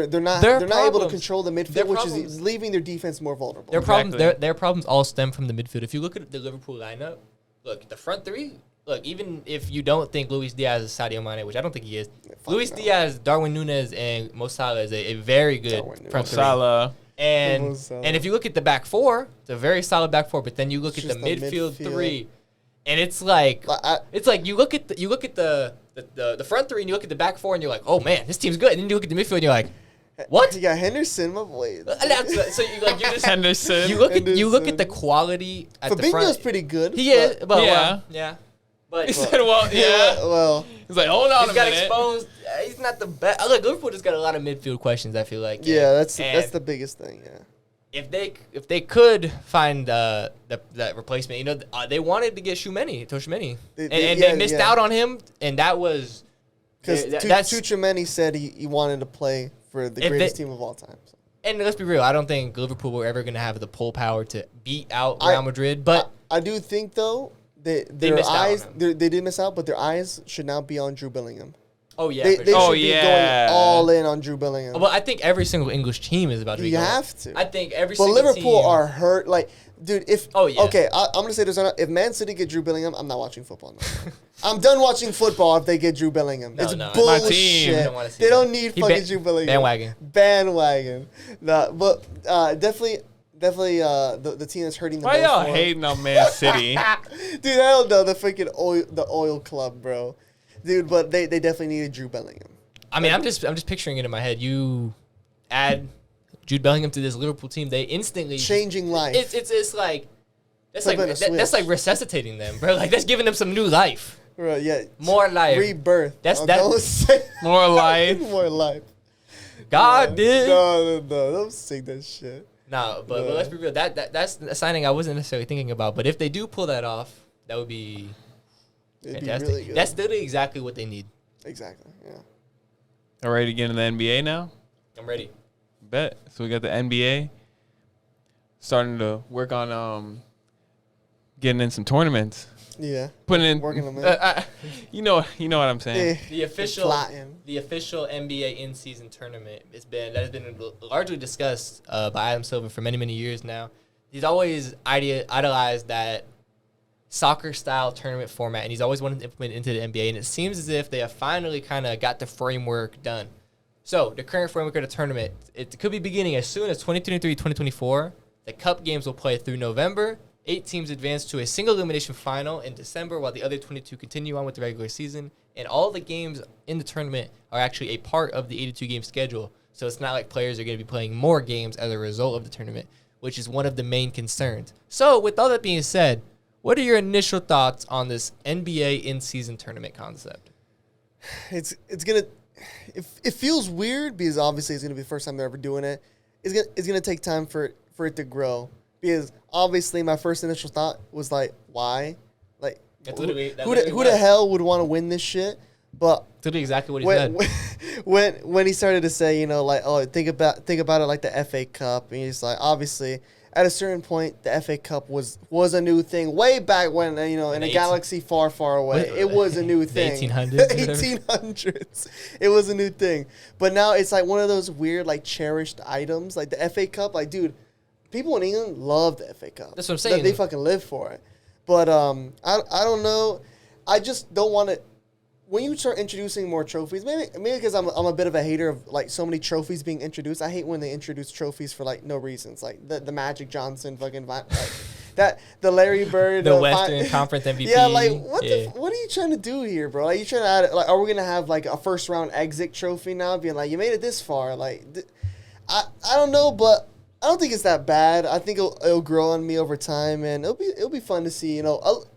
They're not able to control the midfield, which is leaving their defense more vulnerable. Their problems all stem from the midfield. If you look at the Liverpool lineup, look, the front three. Look, even if you don't think Luis Diaz is Sadio Mane, which I don't think he is, Diaz, Darwin Núñez, and Mo Salah is a very good front three. And if you look at the back four, it's a very solid back four. But then you look at the midfield three, and it's like you look at the front three and you look at the back four and you're like, oh man, this team's good. And then you look at the midfield and you're like, what? You got Henderson, my boy. So you just Henderson. You look at the quality at the front. Fabinho's pretty good. He is, but yeah. But he said, well, he's like, hold on a minute. He got exposed. He's not the best. Look, Liverpool just got a lot of midfield questions. I feel like. Yeah, that's the biggest thing. Yeah. If they could find that replacement, they wanted to get Tchouaméni, and they missed out on him, and that was because Tchouaméni said he wanted to play for the greatest team of all time. So. And let's be real, I don't think Liverpool were ever going to have the pull power to beat out Real Madrid, but I do think though they did miss out, but their eyes should now be on Jude Bellingham. Oh yeah, they should be going all in on Jude Bellingham. Well, I think every single English team is about to be. You have to. I think every. But single Liverpool team are hurt. Like, dude, if I'm gonna say this right now. If Man City get Jude Bellingham, I'm not watching football. No. I'm done watching football if they get Jude Bellingham. It's bullshit. My team. They don't need fucking Jude Bellingham. Bandwagon. No, but definitely. The team that's hurting the most. Why y'all hating on Man City? Dude, I don't know. The freaking oil club, bro. Dude, but they definitely needed Jude Bellingham. I mean, I'm just picturing it in my head. You add Jude Bellingham to this Liverpool team, they instantly changing life. It's like that's like resuscitating them, bro. Like that's giving them some new life. Right, yeah. More life. Rebirth. That's more life. More life. God did. No. Don't sing that shit. No, but let's be real. That's a signing I wasn't necessarily thinking about. But if they do pull that off, that would be fantastic. Be really good. That's literally exactly what they need. Exactly. Yeah. All ready to get into the NBA now? I'm ready. Bet. So we got the NBA starting to work on getting in some tournaments. Yeah. Working them in. You know what I'm saying. The official NBA in-season tournament has been largely discussed by Adam Silver for many years now. He's always idolized that soccer-style tournament format, and he's always wanted to implement it into the NBA. And it seems as if they have finally kind of got the framework done. So the current framework of the tournament, it could be beginning as soon as 2023-2024. The Cup games will play through November. 8 teams advance to a single elimination final in December, while the other 22 continue on with the regular season. And all the games in the tournament are actually a part of the 82-game schedule. So it's not like players are going to be playing more games as a result of the tournament, which is one of the main concerns. So with all that being said, what are your initial thoughts on this NBA in-season tournament concept? It feels weird because obviously it's going to be the first time they're ever doing it. It's gonna take time for it to grow. Because obviously my first initial thought was like, why? Like, who the hell would want to win this shit? But that's exactly what he said. When he started to say, think about it like the FA Cup, and he's like, obviously, at a certain point, the FA Cup was a new thing way back when, in a galaxy far, far away. It was a new thing. 1800s. 1800s. It was a new thing. But now it's like one of those weird, like, cherished items. Like, the FA Cup, like, dude, people in England love the FA Cup. That's what I'm saying. They fucking live for it. But I don't know. I just don't want to. When you start introducing more trophies, maybe because I'm a bit of a hater of like so many trophies being introduced. I hate when they introduce trophies for like no reasons, like the Magic Johnson fucking like that, the Larry Bird, the Western Conference MVP. Yeah, like what are you trying to do here, bro? Like you trying to add, like, are we gonna have like a first round exit trophy now, being like you made it this far? Like I don't know, but I don't think it's that bad. I think it'll grow on me over time, and it'll be fun to see.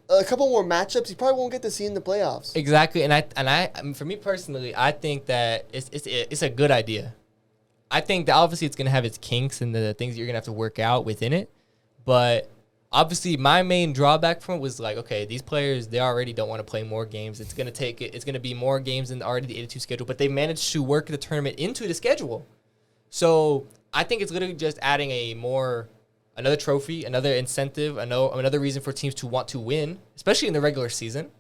A couple more matchups you probably won't get to see in the playoffs. Exactly, and I mean, for me personally, I think that it's a good idea. I think that obviously it's gonna have its kinks and the things that you're gonna have to work out within it, but obviously my main drawback from it was like, okay, these players, they already don't want to play more games. It's gonna be more games than already the 82 schedule, but they managed to work the tournament into the schedule. So I think it's literally just adding another trophy, another incentive, another reason for teams to want to win, especially in the regular season.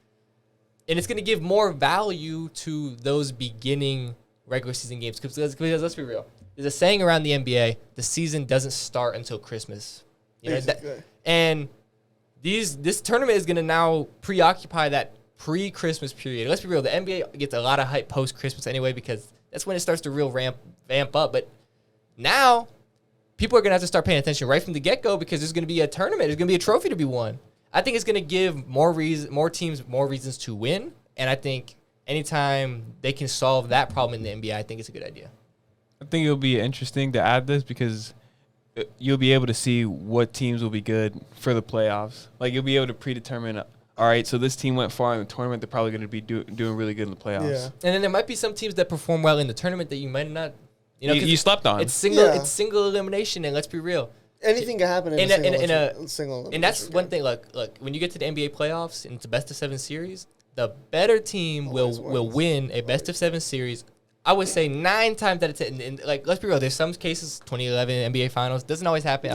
And it's going to give more value to those beginning regular season games. Because let's be real. There's a saying around the NBA, the season doesn't start until Christmas. And this tournament is going to now preoccupy that pre-Christmas period. Let's be real. The NBA gets a lot of hype post-Christmas anyway because that's when it starts to vamp up. But now people are going to have to start paying attention right from the get-go because there's going to be a tournament. There's going to be a trophy to be won. I think it's going to give more teams more reasons to win, and I think anytime they can solve that problem in the NBA, I think it's a good idea. I think it'll be interesting to add this because you'll be able to see what teams will be good for the playoffs. Like, you'll be able to predetermine, all right, so this team went far in the tournament. They're probably going to be doing really good in the playoffs. Yeah. And then there might be some teams that perform well in the tournament that you might not. You slept on. It's single elimination, and let's be real. Anything can happen in a single elimination. And that's one thing. Look, when you get to the NBA playoffs and it's a best of 7 series, the better team will win a best of 7 series. I would say 9 times out of 10. And like, let's be real. There's some cases, 2011 NBA Finals doesn't always happen.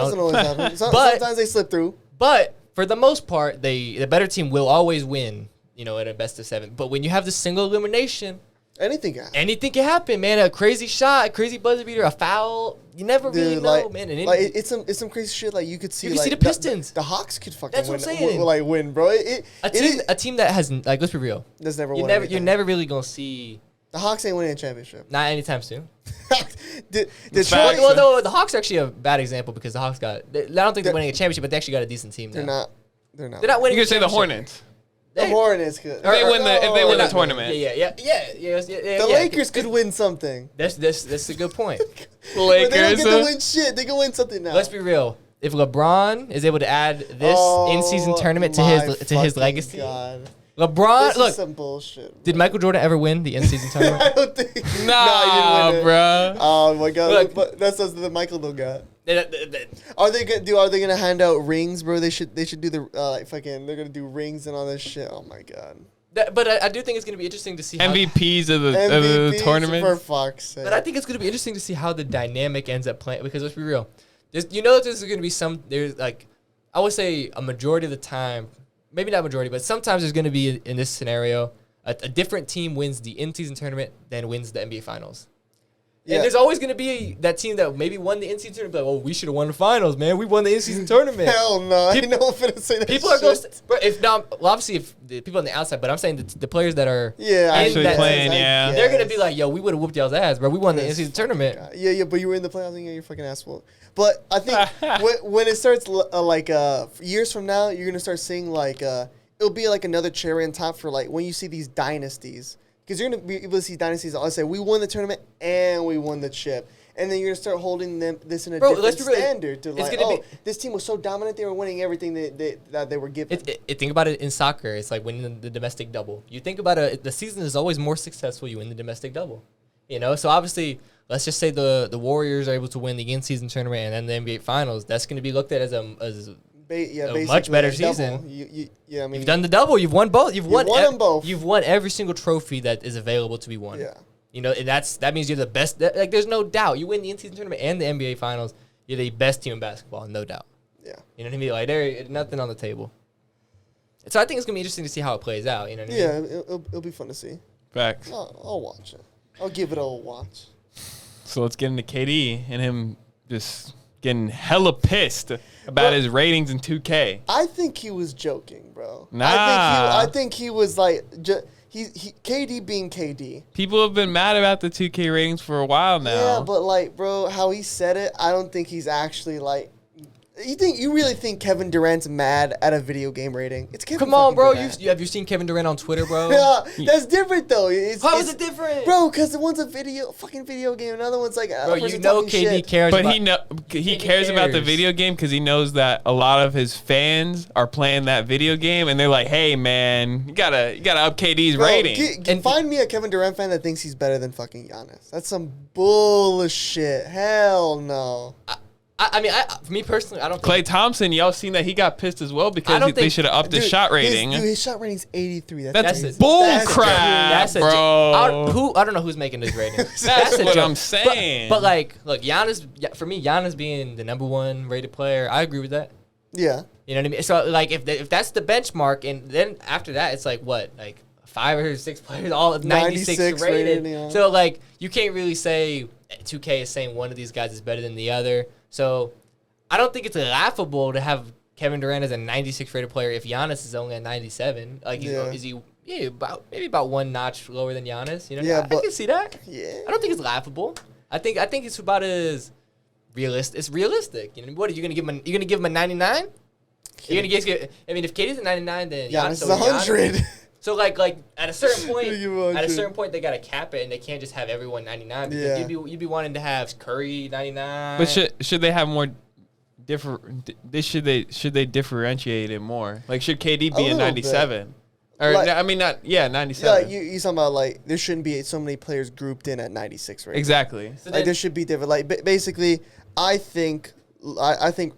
Sometimes they slip through. But for the most part, the better team will always win. At a best of 7. But when you have the single elimination. Anything can happen. Anything can happen, man. A crazy shot, a crazy buzzer beater, a foul. You never really know, man. And it's some crazy shit. Like you could see. You can see the Pistons. The Hawks could fucking That's win. What I'm saying. Win, bro. A team that has let's be real. That's never won. You're never really gonna see. The Hawks ain't winning a championship. Not anytime soon. Detroit. Well, no, the Hawks are actually a bad example because the Hawks I don't think they're winning a championship, but they actually got a decent team now. They're not. They're not winning. You can say the Hornets. The Hornets could. If they win the tournament. Yeah. The Lakers could win something. That's a good point. Lakers. But they don't get to win shit. They can win something now. Let's be real. If LeBron is able to add this in-season tournament to his legacy, God. LeBron, this is some bullshit. Did Michael Jordan ever win the in-season tournament? I don't think. Nah, he didn't win it. bro. Oh my God! Look, but that's something that Michael don't got. Are they gonna hand out rings, bro? They should do the they're gonna do rings and all this shit. Oh my God. But I do think it's gonna be interesting to see MVPs of the tournament. For fuck's sake. But I think it's gonna be interesting to see how the dynamic ends up playing because let's be real, there's gonna be there's like I would say a majority of the time, maybe not majority, but sometimes there's gonna be in this scenario a different team wins the in-season tournament than wins the NBA Finals. Yeah. And there's always going to be that team that maybe won the in-season tournament. Like, oh, we should have won the finals, man. We won the in-season tournament. Hell no. People, I know I'm finna say that people shit. Are going to... obviously, if the people on the outside, but I'm saying the players that are... actually playing, yeah. They're going to be like, yo, we would have whooped y'all's ass, bro. We won the in-season tournament. Yeah, but you were in the playoffs and you're fucking asshole. But I think when it starts, years from now, you're going to start seeing, it'll be like another cherry on top for, when you see these dynasties. Because you're going to be able to see dynasties. I'll say, we won the tournament and we won the chip. And then you're going to start holding this in a different standard. This team was so dominant, they were winning everything that they were given. Think about it in soccer. It's like winning the domestic double. You think about it, the season is always more successful. You win the domestic double. So obviously, let's just say the Warriors are able to win the in-season tournament and then the NBA Finals. That's going to be looked at as a much better season. You've done the double. You've won both. You've won them both. You've won every single trophy that is available to be won. Yeah. And that means you're the best. There's no doubt. You win the in-season tournament and the NBA Finals. You're the best team in basketball, no doubt. Yeah. You know what I mean? Like, there's nothing on the table. So I think it's going to be interesting to see how it plays out. You know what I mean? Yeah, it'll be fun to see. Facts. I'll watch it. I'll give it a watch. So let's get into KD and him just getting hella pissed about his ratings in 2K. I think he was joking, bro. Nah. I think he was like, he KD being KD. People have been mad about the 2K ratings for a while now. Yeah, but like, bro, how he said it, I don't think he's actually like. You really think Kevin Durant's mad at a video game rating? It's Kevin. Come on, bro. Durant. Have you seen Kevin Durant on Twitter, bro? Yeah, that's different though. How is it different, bro? Because the one's a fucking video game, another one's like, bro. You know, KD cares, but he cares about the video game because he knows that a lot of his fans are playing that video game, and they're like, "Hey, man, you gotta up KD's rating." And find me a Kevin Durant fan that thinks he's better than fucking Giannis. That's some bullshit. Hell no. I mean, for me personally, I don't think... Klay Thompson, y'all seen that he got pissed as well because they should have upped his shot rating. His shot rating's 83. That's bull crap, bro. I don't know who's making this rating. That's what I'm saying. But like, look, Giannis, for me, Giannis being the #1 rated player, I agree with that. Yeah. You know what I mean? So like, if that's the benchmark, and then after that, it's like what, like 5 or 6 players, all 96 rated. Yeah. So like, you can't really say 2K is saying one of these guys is better than the other. So I don't think it's laughable to have Kevin Durant as a 96 rated player if Giannis is only a 97. Like, is he maybe about one notch lower than Giannis? You know, yeah, I can see that. Yeah, I don't think it's laughable. I think it's about as realistic. It's realistic. You know, what are you gonna give him? You're gonna give him a 99? You're gonna get? I mean, if KD's a 99, then Giannis is 100. So like at a certain point, they gotta cap it, and they can't just have everyone 99 because you'd be wanting to have Curry 99. But should they have more different? Should they differentiate it more? Like, should KD be a 97? Or like, 97. Yeah, you talking about like there shouldn't be so many players grouped in at 96, right? Exactly. So like there should be different. Like basically, I think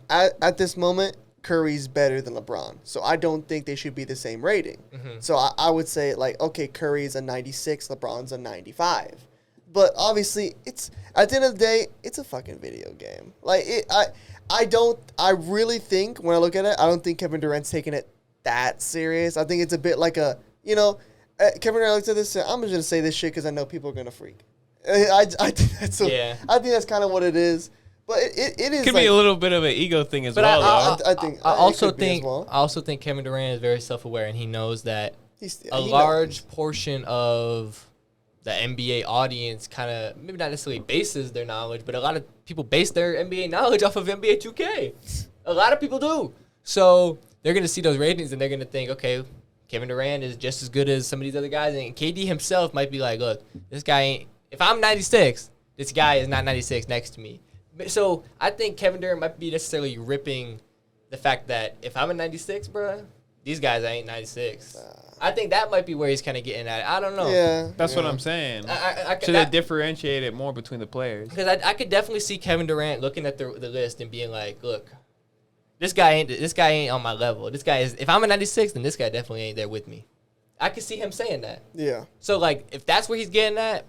at this moment, Curry's better than LeBron. So I don't think they should be the same rating. Mm-hmm. So I would say, like, okay, Curry's a 96, LeBron's a 95. But obviously, it's at the end of the day, it's a fucking video game. Like, I really think, when I look at it, I don't think Kevin Durant's taking it that serious. I think it's a bit like Kevin Durant looks at this, I'm just going to say this shit because I know people are going to freak. I think that's kind of what it is. But it is could be a little bit of an ego thing as well. I also think Kevin Durant is very self-aware, and he knows that a large portion of the NBA audience kind of maybe not necessarily bases their knowledge, but a lot of people base their NBA knowledge off of NBA 2K. A lot of people do. So they're gonna see those ratings and they're gonna think, okay, Kevin Durant is just as good as some of these other guys, and KD himself might be like, look, this guy ain't. If I'm 96, this guy is not 96 next to me. So I think Kevin Durant might be necessarily ripping the fact that if I'm a 96, bro, these guys ain't 96. I think that might be where he's kind of getting at it. I don't know. Yeah, that's what I'm saying. Should they differentiate it more between the players? Because I could definitely see Kevin Durant looking at the list and being like, look, this guy ain't on my level. This guy is. If I'm a 96, then this guy definitely ain't there with me. I could see him saying that. Yeah. So like, if that's where he's getting at,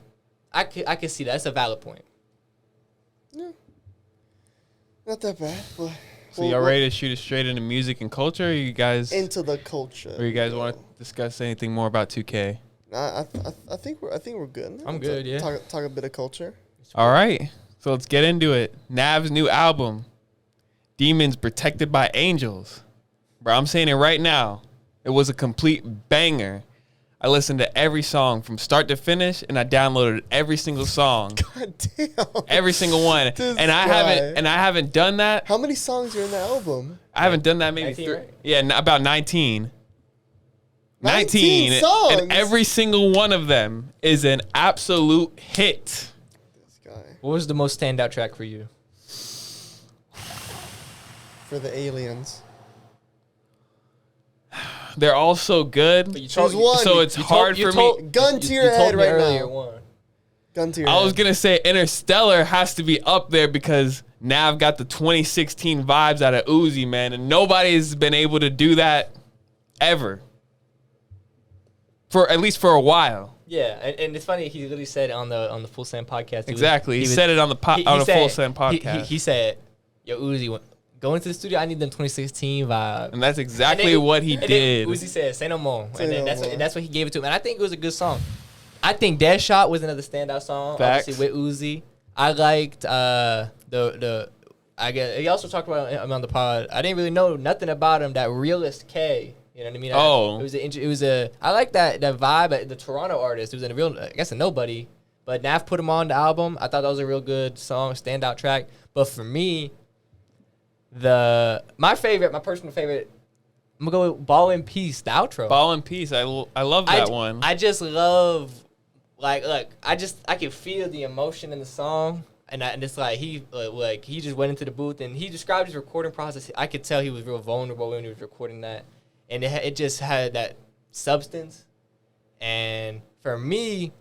I could see that. That's a valid point. Yeah. Not that bad, but. So y'all ready to shoot it straight into music and culture? Or you guys into the culture? Or you guys want to discuss anything more about 2K? I think we're good. I'm good. Yeah. Talk a bit of culture. All right. So let's get into it. Nav's new album, Demons Protected by Angels. Bro, I'm saying it right now. It was a complete banger. I listened to every song from start to finish, and I downloaded every single song. God damn. Every single one. And I haven't done that. How many songs are in the album? I haven't done that maybe 19, right? Yeah, about 19. 19 songs. And every single one of them is an absolute hit. This guy. What was the most standout track for you? For the aliens. They're all so good. Choose one. So it's hard for me. Gun to your head right now. Gun to your head. I was going to say Interstellar has to be up there because Nav got the 2016 vibes out of Uzi, man. And nobody's been able to do that ever. At least for a while. Yeah, and it's funny. He literally said on the Full Send podcast. Exactly. He said it on the Full Send podcast. He said, "Yo, Uzi, go into the studio. I need them 2016 vibe. And that's exactly what he did. Uzi said, "Say no more," and that's what he gave it to him. And I think it was a good song. I think Dead Shot was another standout song, Facts. obviously with Uzi. I liked I guess he also talked about him on the pod. I didn't really know nothing about him. That Realist K, you know what I mean? It was I like that vibe. The Toronto artist. It was I guess a nobody. But Nav put him on the album. I thought that was a real good song, standout track. But for me, my personal favorite, I'm gonna go with Ball in Peace, the outro. Ball in Peace. I love that one. I just love, like, look, I can feel the emotion in the song. And it's like he just went into the booth and he described his recording process. I could tell he was real vulnerable when he was recording that, and it just had that substance. And for me,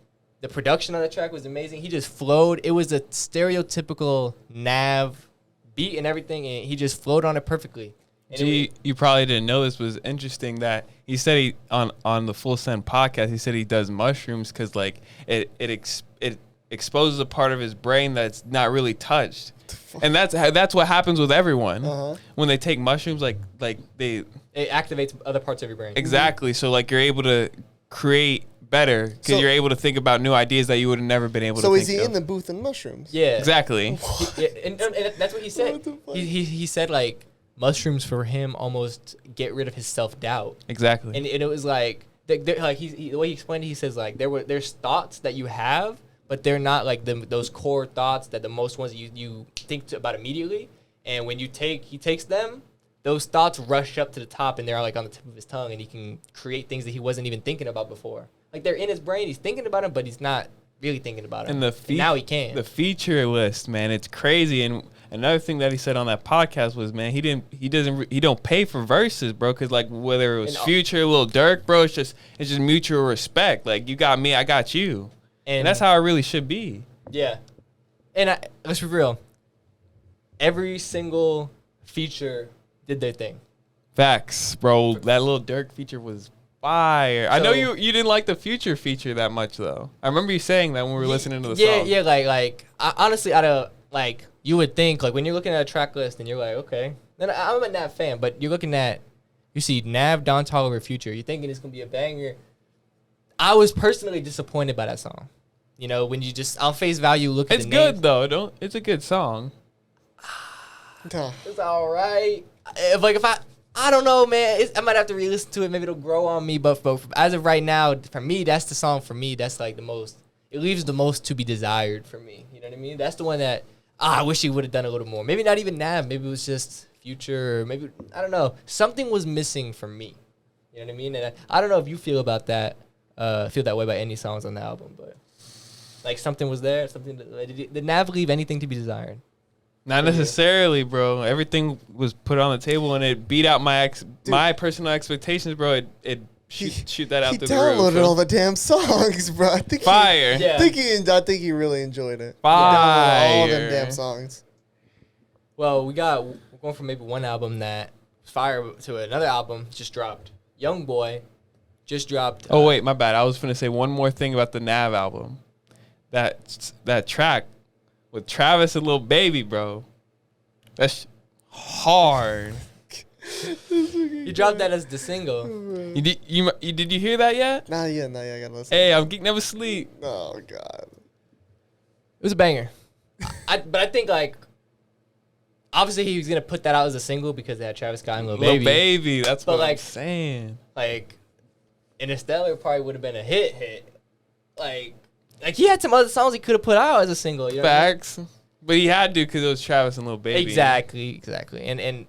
the production on the track was amazing. He just flowed. It was a stereotypical Nav beat and everything, and he just flowed on it perfectly. You probably didn't know this was interesting that he said on the Full Send podcast he said he does mushrooms because like it exposes a part of his brain that's not really touched, and that's what happens with everyone when they take mushrooms. Like it activates other parts of your brain. Exactly. So like you're able to create better because you're able to think about new ideas that you would have never been able to. So think is he of. in the booth in mushrooms? Yeah, exactly. And that's what he said. He said like mushrooms for him almost get rid of his self-doubt. Exactly. And it was like like the way he explained it, he says like there's thoughts that you have, but they're not like those core thoughts that the most ones you think about immediately. And when he takes them, those thoughts rush up to the top and they're like on the tip of his tongue, and he can create things that he wasn't even thinking about before. Like they're in his brain, he's thinking about them, but he's not really thinking about them. And now he can. The feature list, man, it's crazy. And another thing that he said on that podcast was, man, he don't pay for verses, bro, because like whether it was Future, Lil Durk, bro, it's just mutual respect. Like you got me, I got you. And that's how it really should be. Yeah. And let's be real. Every single feature did their thing. Facts, bro. That Lil Durk feature was fire. I know you didn't like the Future feature that much, though. I remember you saying that when we were listening to the song. Yeah, like honestly, like, you would think, like, when you're looking at a track list and you're like, okay. Then I'm a Nav fan, but you see Nav, Don Toliver, Future. You're thinking it's going to be a banger. I was personally disappointed by that song. You know, when you just on face value look at the names. It's good though. It's a good song. It's all right. If I don't know, man. I might have to re-listen to it. Maybe it'll grow on me. But as of right now, for me, that's the song for me. That's like the most. It leaves the most to be desired for me. You know what I mean? That's the one that I wish he would have done a little more. Maybe not even Nav. Maybe it was just Future. Or maybe I don't know. Something was missing for me. You know what I mean? And I don't know if you feel about that. Feel that way about any songs on the album, but like something was there. Did Nav leave anything to be desired? Not necessarily, bro. Everything was put on the table and it beat out my personal expectations, bro. It shoot that out the roof. He downloaded all the damn songs, bro. I think fire. I think he really enjoyed it. Fire. All them damn songs. Well, we're going from maybe one album that was fire to another album just dropped. Young Boy just dropped. Oh wait, my bad. I was gonna say one more thing about the Nav album. That track with Travis and Lil Baby, bro. That's hard. You dropped that as the single. Did you hear that yet? Not yet. I gotta listen. Hey, I'm geek never sleep. Oh god. It was a banger. But I think like obviously he was gonna put that out as a single because they had Travis Scott and Lil Baby. Lil Baby, that's what I'm saying. Like Interstellar probably would have been a hit. Like he had some other songs he could have put out as a single. You know Facts. But he had to because it was Travis and Lil Baby. Exactly. And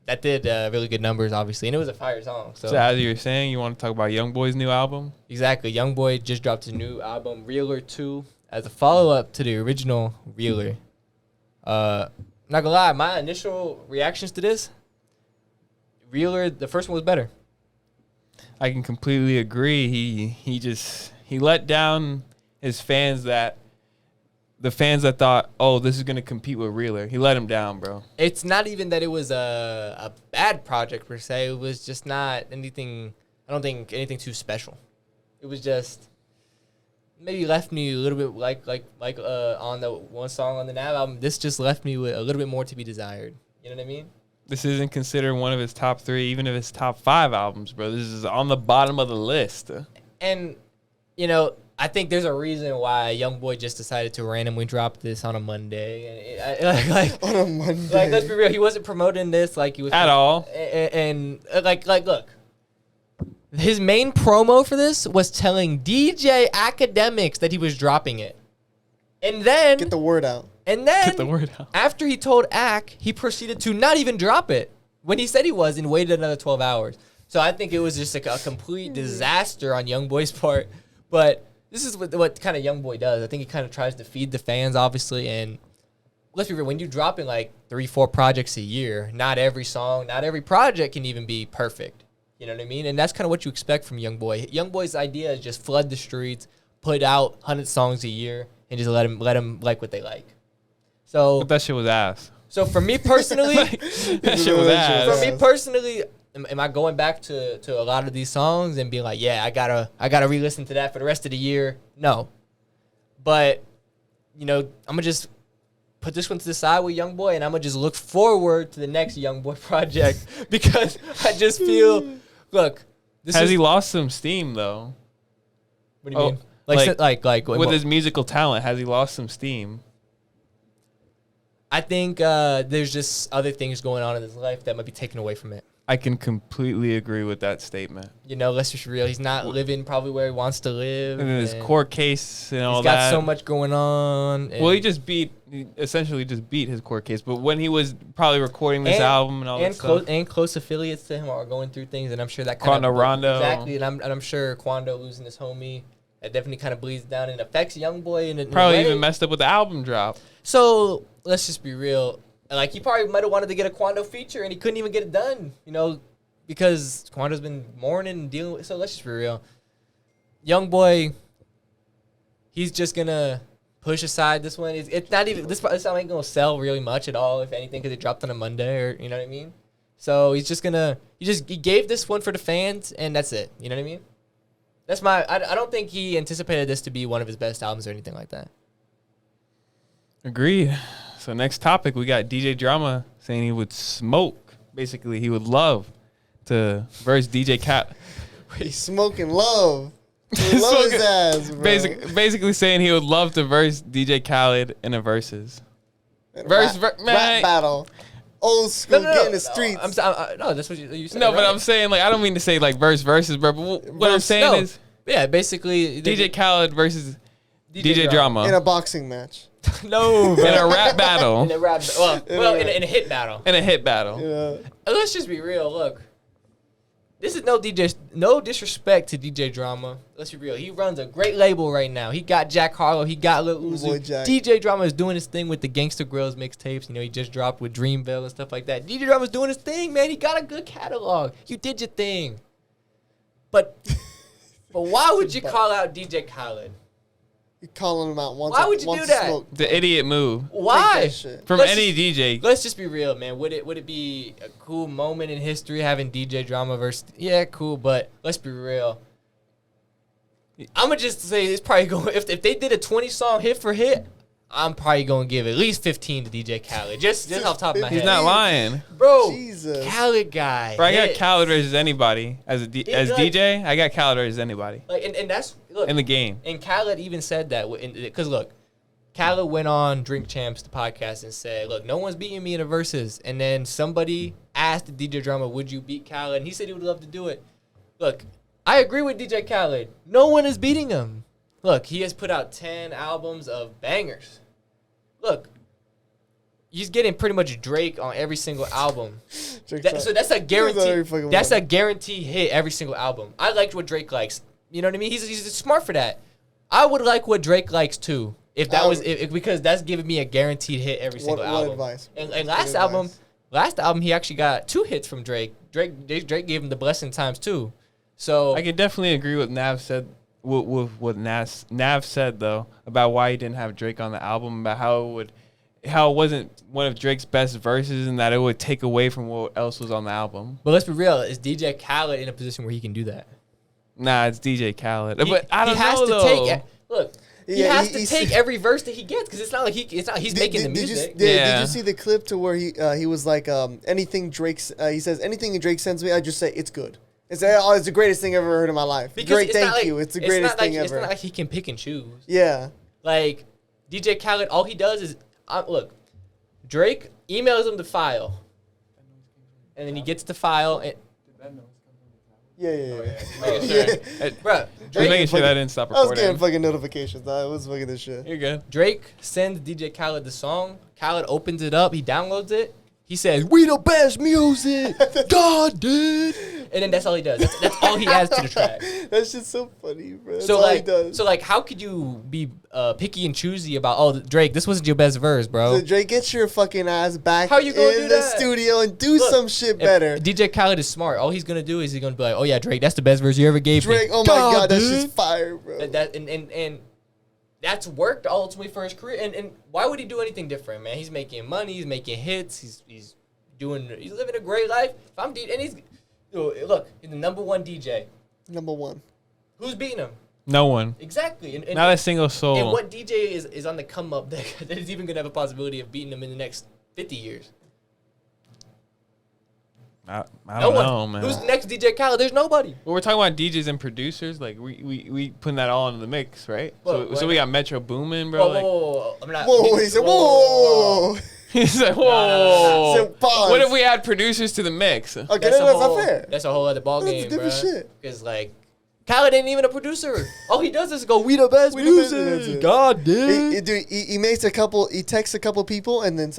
that did really good numbers, obviously. And it was a fire song. So as you were saying, you want to talk about Youngboy's new album? Exactly. Youngboy just dropped his new album, Realer 2, as a follow-up to the original Realer. Not gonna lie, my initial reactions to this, Realer, the first one was better. I can completely agree. He let down his fans the fans that thought, oh, this is going to compete with Realer. He let him down, bro. It's not even that it was a bad project, per se. It was just not anything, I don't think anything too special. It was just, maybe left me a little bit like on the one song on the Nav album. This just left me with a little bit more to be desired. You know what I mean? This isn't considered one of his top 3, even if it's top 5 albums, bro. This is on the bottom of the list. And, you know, I think there's a reason why YoungBoy just decided to randomly drop this on a Monday. On a Monday. Like, let's be real. He wasn't promoting this like he was. At all. And like, look. His main promo for this was telling DJ Academics that he was dropping it. And then... Get the word out. And then, Get the word out. After he told Ak, he proceeded to not even drop it when he said he was and waited another 12 hours. So I think it was just like a complete disaster on YoungBoy's part. But this is what kind of YoungBoy does. I think he kind of tries to feed the fans, obviously. And let's be real, when you're dropping like 3-4 projects a year, not every song, not every project can even be perfect. You know what I mean? And that's kind of what you expect from YoungBoy. YoungBoy's idea is just flood the streets, put out 100 songs a year, and just let them like what they like. So But that shit was ass. So for me personally, That shit was ass. For me personally, am I going back to a lot of these songs and being like, yeah, I gotta re-listen to that for the rest of the year? No. But, you know, I'm gonna just put this one to the side with YoungBoy, and I'm gonna just look forward to the next YoungBoy project because I just feel, look, Has he lost some steam though? What do you mean? Like with his musical talent, has he lost some steam? I think there's just other things going on in his life that might be taken away from it. I can completely agree with that statement. You know, let's just be real. He's not living probably where he wants to live. And his court case and all that. He's got so much going on. Well, he essentially just beat his court case. But when he was probably recording this album and all that stuff. And close affiliates to him are going through things, and I'm sure that Quando Rondo. Exactly, and I'm sure Quando losing his homie, that definitely kind of bleeds down and affects YoungBoy. And probably even messed up with the album drop. So let's just be real. Like, he probably might have wanted to get a Quando feature, and he couldn't even get it done, you know, because Quando's been mourning and dealing with. So let's just be real. YoungBoy, he's just gonna push aside this one. It's not even this song ain't gonna sell really much at all, if anything, because it dropped on a Monday, or you know what I mean. So he gave this one for the fans, and that's it. You know what I mean? That's I don't think he anticipated this to be one of his best albums or anything like that. Agreed. So next topic, we got DJ Drama saying he would smoke. Basically, he would love to verse DJ Cat. He's smoking love. He loves his ass, bro. Basically saying he would love to verse DJ Khaled in a verses. Rap battle. Old school, get in the streets. No, that's what you said. No, right? but I'm saying, like, I don't mean to say, like, verses, bro. But what I'm saying is... Yeah, basically... DJ Khaled versus DJ Drama. In a boxing match. No, bro. In a rap battle. In a hit battle. In a hit battle. Yeah. Let's just be real. Look, this is no disrespect to DJ Drama. Let's be real. He runs a great label right now. He got Jack Harlow. He got Lil Uzi. DJ Drama is doing his thing with the Gangsta Grills mixtapes. You know, he just dropped with Dreamville and stuff like that. DJ Drama's doing his thing, man. He got a good catalog. You did your thing. But why would you call out DJ Khaled? You calling him out once. Why would you do that? Smoke. The idiot move. Why? From any DJ. Let's just be real, man. Would it be a cool moment in history having DJ Drama versus? Yeah, cool. But let's be real. I'm gonna just say it's probably going. If they did a 20-song hit for hit, I'm probably gonna give at least 15 to DJ Khaled. Just off the top of my head. He's not lying, bro. Jesus. Khaled guy. Bro, I got Khaled versus anybody as DJ. I got Khaled versus anybody. Like, and that's look in the game. And Khaled even said that because look, Khaled went on Drink Champs, the podcast, and said, "Look, no one's beating me in the verses." And then somebody asked DJ Drama, "Would you beat Khaled?" And he said he would love to do it. Look, I agree with DJ Khaled. No one is beating him. Look, he has put out 10 albums of bangers. Look, he's getting pretty much Drake on every single album. So that's a guarantee. That's a guaranteed hit every single album. I liked what Drake likes. You know what I mean? He's smart for that. I would like what Drake likes too. If that was because that's giving me a guaranteed hit every single album. Advice? And last album he actually got 2 hits from Drake. Drake gave him the blessing times too. So I can definitely agree with Nav said. With what Nav said though about why he didn't have Drake on the album, about how it wasn't one of Drake's best verses and that it would take away from what else was on the album. But let's be real, is DJ Khaled in a position where he can do that? Nah, it's DJ Khaled. But I don't know though. Look, he has to take every verse that he gets because it's not like he's making the music. Did you see the clip to where he was like anything he says anything Drake sends me, I just say it's good. It's the greatest thing I've ever heard in my life. Because Drake, thank you. It's the greatest thing ever. It's not like he can pick and choose. Yeah. Like DJ Khaled, all he does is look. Drake emails him the file, and then he gets the file. And Yeah. Bro, Drake making sure that didn't stop recording. I was getting fucking notifications. I was fucking this shit. You're good. Drake sends DJ Khaled the song. Khaled opens it up. He downloads it. He says, "We the best music, God did," and then that's all he does. That's all he adds to the track. That's just so funny, bro. That's all he does. So how could you be picky and choosy about? Oh, Drake, this wasn't your best verse, bro. So Drake, get your fucking ass back How you gonna do in that? the studio and do some shit better. DJ Khaled is smart. All he's gonna do is he's gonna be like, "Oh yeah, Drake, that's the best verse you ever gave me." Drake, oh my God, that's just fire, bro. And that's worked ultimately for his career. And why would he do anything different, man? He's making money. He's making hits. He's living a great life. If I'm he's the number one DJ. Number one. Who's beating him? No one. Exactly. And not a single soul. And what DJ is on the come up that is even gonna have a possibility of beating him in the next 50 years? I don't know, man. Who's the next DJ Khaled? There's nobody. Well, we're talking about DJs and producers. Like we putting that all into the mix, right? So we got Metro Boomin, bro. Whoa. I'm not. Whoa. He said, whoa. He's like, whoa. So pause. What if we add producers to the mix? Okay, that's not fair. That's a whole other ballgame, bro. That's different shit. Because Khaled ain't even a producer. All he does is go, "We the best music." God damn. He makes a couple. He texts a couple people and then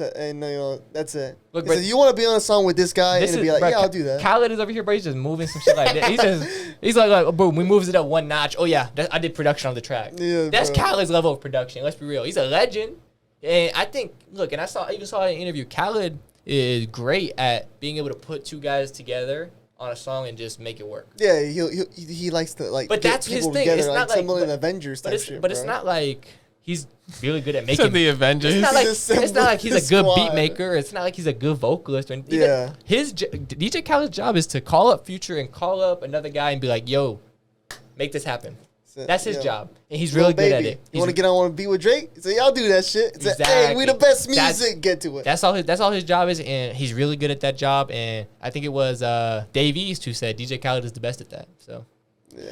that's it. Look, he says, "You want to be on a song with this guy?" And he'll be like, "Yeah, I'll do that." Khaled is over here, bro. He's just moving some shit like that. He's like, boom, we moves it up one notch. Oh yeah, I did production on the track. Yeah, that's bro. Khaled's level of production. Let's be real. He's a legend. And I think, look, and I even saw in an interview, Khaled is great at being able to put two guys together on a song and just make it work. Yeah, he likes to but that's his thing. Together, it's not like similar to Avengers type shit. But it's not like he's really good at making the Avengers. It's not like he's a good beat maker. It's not like he's a good vocalist or anything. Yeah. DJ Khaled's job is to call up Future and call up another guy and be like, "Yo, make this happen." That's his job, and he's really good at it. You want to get on a beat with Drake? So y'all do that shit. Exactly. Hey, we the best music. Get to it. That's all his job is, and he's really good at that job. And I think it was Dave East who said DJ Khaled is the best at that. So, yeah.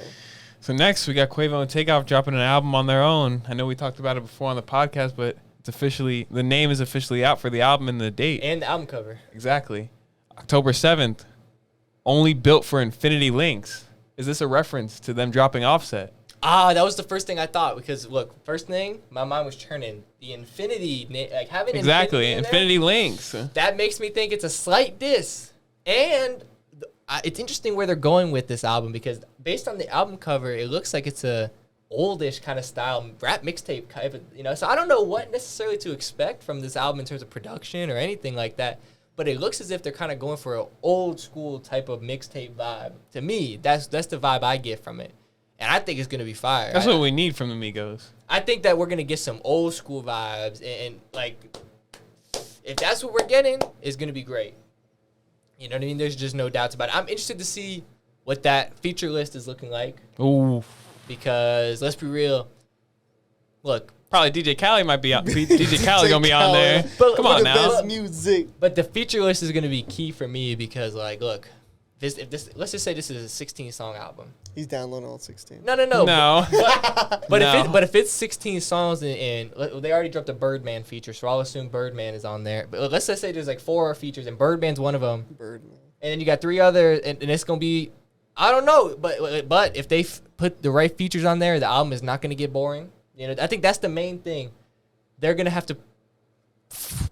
So next we got Quavo and Takeoff dropping an album on their own. I know we talked about it before on the podcast, but the name is officially out for the album and the date and the album cover. Exactly, October 7th. Only built for Infinity Links. Is this a reference to them dropping Offset? That was the first thing I thought because look, first thing my mind was churning the Infinity, like having Infinity Links. That makes me think it's a slight diss, and it's interesting where they're going with this album because based on the album cover, it looks like it's a oldish kind of style rap mixtape kind of, So I don't know what necessarily to expect from this album in terms of production or anything like that. But it looks as if they're kind of going for an old school type of mixtape vibe. To me, that's the vibe I get from it. And I think it's going to be fire. That's what we need from the Migos. I think that we're going to get some old school vibes. And if that's what we're getting, it's going to be great. You know what I mean? There's just no doubts about it. I'm interested to see what that feature list is looking like. Ooh. Because let's be real. Look. Probably DJ Khaled might be out. DJ Khaled going to be on there. But come on now. Best music. But the feature list is going to be key for me because, look. Let's just say this is a 16-song album. He's downloading all 16. No. No. But if it's 16 songs and they already dropped a Birdman feature, so I'll assume Birdman is on there. But let's just say there's 4 features and Birdman's one of them. Birdman. And then you got 3 others, and it's gonna be, I don't know, but if they put the right features on there, the album is not gonna get boring. I think that's the main thing. They're gonna have to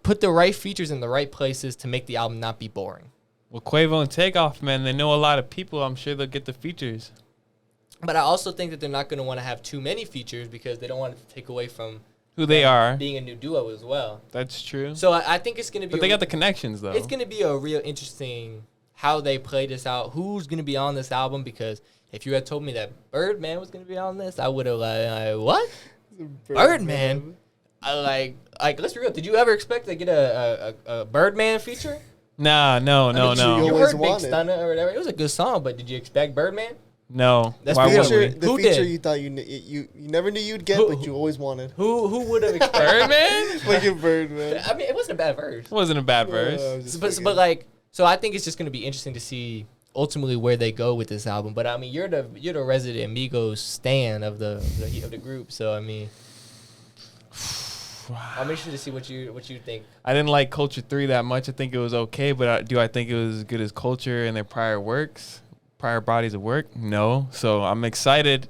put the right features in the right places to make the album not be boring. Well, Quavo and Takeoff, man, they know a lot of people. I'm sure they'll get the features. But I also think that they're not going to want to have too many features because they don't want to take away from who they are being a new duo as well. That's true. So I think it's going to be. But they got the connections, though. It's going to be a real interesting how they play this out. Who's going to be on this album? Because if you had told me that Birdman was going to be on this, I would have what? Birdman? Let's be real. Did you ever expect to get a Birdman feature? No. You heard Big Stunner or whatever. It was a good song, but did you expect Birdman? No. That's Why would we? The feature you thought you never knew you'd get, but you always wanted. Who would have expected? Birdman? Fucking Birdman. I mean, it wasn't a bad verse. It wasn't a bad verse. But like, so I think it's just gonna be interesting to see ultimately where they go with this album. But I mean, you're the resident Migos stan of the group, so I mean, I'm interested to see what you think. I didn't like Culture 3 that much. I think it was okay, but do I think it was as good as Culture and their prior bodies of work? No. So I'm excited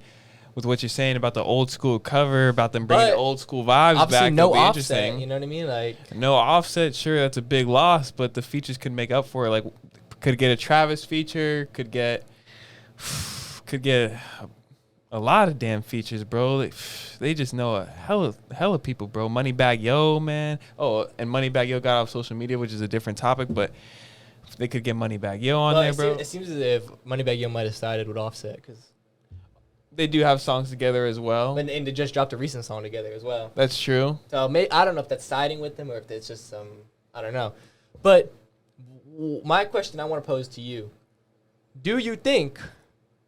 with what you're saying about the old school cover, about them bringing the old school vibes back. No It'll be Offset, interesting. you know what I mean? Like no Offset, sure, that's a big loss, but the features could make up for it. Like, could get a Travis feature, could get a lot of damn features, bro. They just know a hell of people, bro. Moneybagg Yo, man. Oh, and Moneybagg Yo got off social media, which is a different topic, but they could get Moneybagg Yo on there, bro. It seems as if Moneybagg Yo might have sided with Offset because they do have songs together as well. And they just dropped a recent song together as well. That's true. So I don't know if that's siding with them or if it's just some, I don't know. But my question I want to pose to you, do you think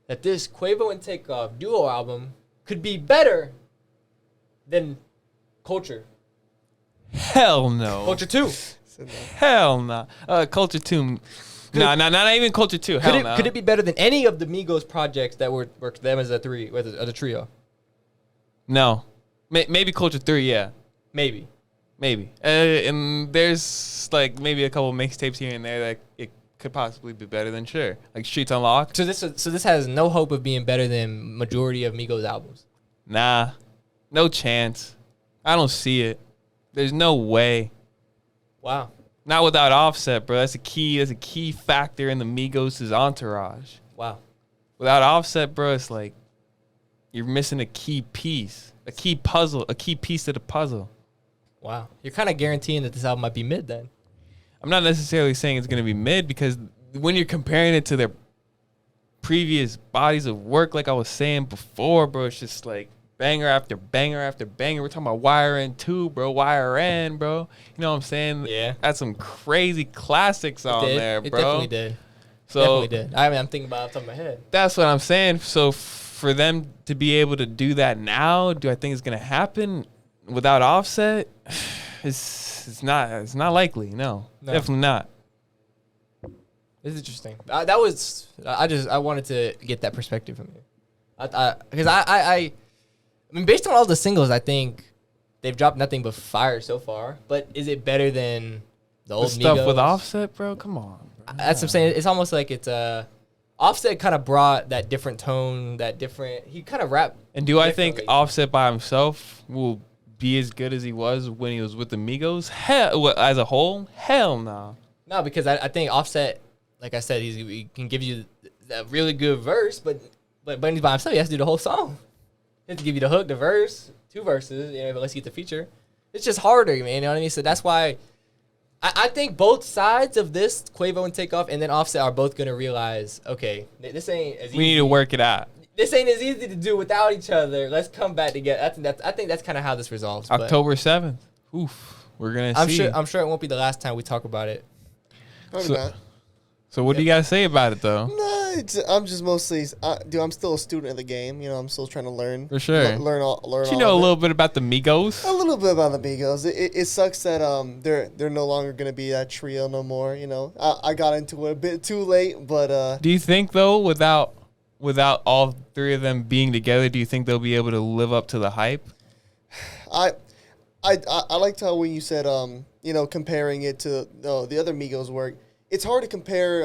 that this Quavo and Takeoff duo album could be better than Culture? Hell no. Culture 2. Hell no. Culture 2. No, not even Culture 2. Hell no. Could it be better than any of the Migos projects that were them as a trio? No. Maybe Culture 3, yeah. Maybe. And there's like maybe a couple mixtapes here and there that it could possibly be better than, sure. Like Streets Unlocked. So this has no hope of being better than majority of Migos albums. Nah. No chance. I don't see it. There's no way. Wow. Not without Offset, bro. That's a key factor in the Migos' entourage. Wow. Without Offset, bro, it's like you're missing a key piece. A key piece to the puzzle. Wow. You're kind of guaranteeing that this album might be mid then. I'm not necessarily saying it's going to be mid because when you're comparing it to their previous bodies of work, like I was saying before, bro, it's just like banger after banger after banger. We're talking about YRN 2, bro. YRN, bro. You know what I'm saying? Yeah. That's some crazy classics on there, bro. It definitely did. So, definitely did. I mean, I'm thinking about it off the top of my head. That's what I'm saying. So for them to be able to do that now, do I think it's going to happen without Offset? It's not likely. No, definitely not. It's interesting. I wanted to get that perspective from you. Because I mean, based on all the singles, I think they've dropped nothing but fire so far. But is it better than the old stuff Migos? with Offset, bro? Come on. Bro. That's what I'm saying. It's almost like it's Offset kind of brought that different tone, he kind of rapped. And do I think Offset by himself will be as good as he was when he was with the Migos? Hell, as a whole? Hell no. No, because I think Offset, like I said, he can give you a really good verse, but when he's by himself, he has to do the whole song. He has to give you the hook, the verse, 2 verses, unless you get the feature. It's just harder, man, you know what I mean? So that's why I think both sides of this, Quavo and Takeoff and then Offset, are both going to realize, okay, this ain't as easy. We need to work it out. This ain't as easy to do without each other. Let's come back together. I think that's kind of how this resolves. October 7th. Oof. We're going to see. I'm sure it won't be the last time we talk about it. Probably not. So what do you got to say about it, though? No, I'm just mostly, I'm still a student of the game. I'm still trying to learn. For sure. Learn all. You know a little bit about the Migos? A little bit about the Migos. It sucks that they're no longer going to be that trio no more. I got into it a bit too late, but. Do you think, though, without all 3 of them being together, do you think they'll be able to live up to the hype? I liked how when you said comparing it to the other Migos work. It's hard to compare.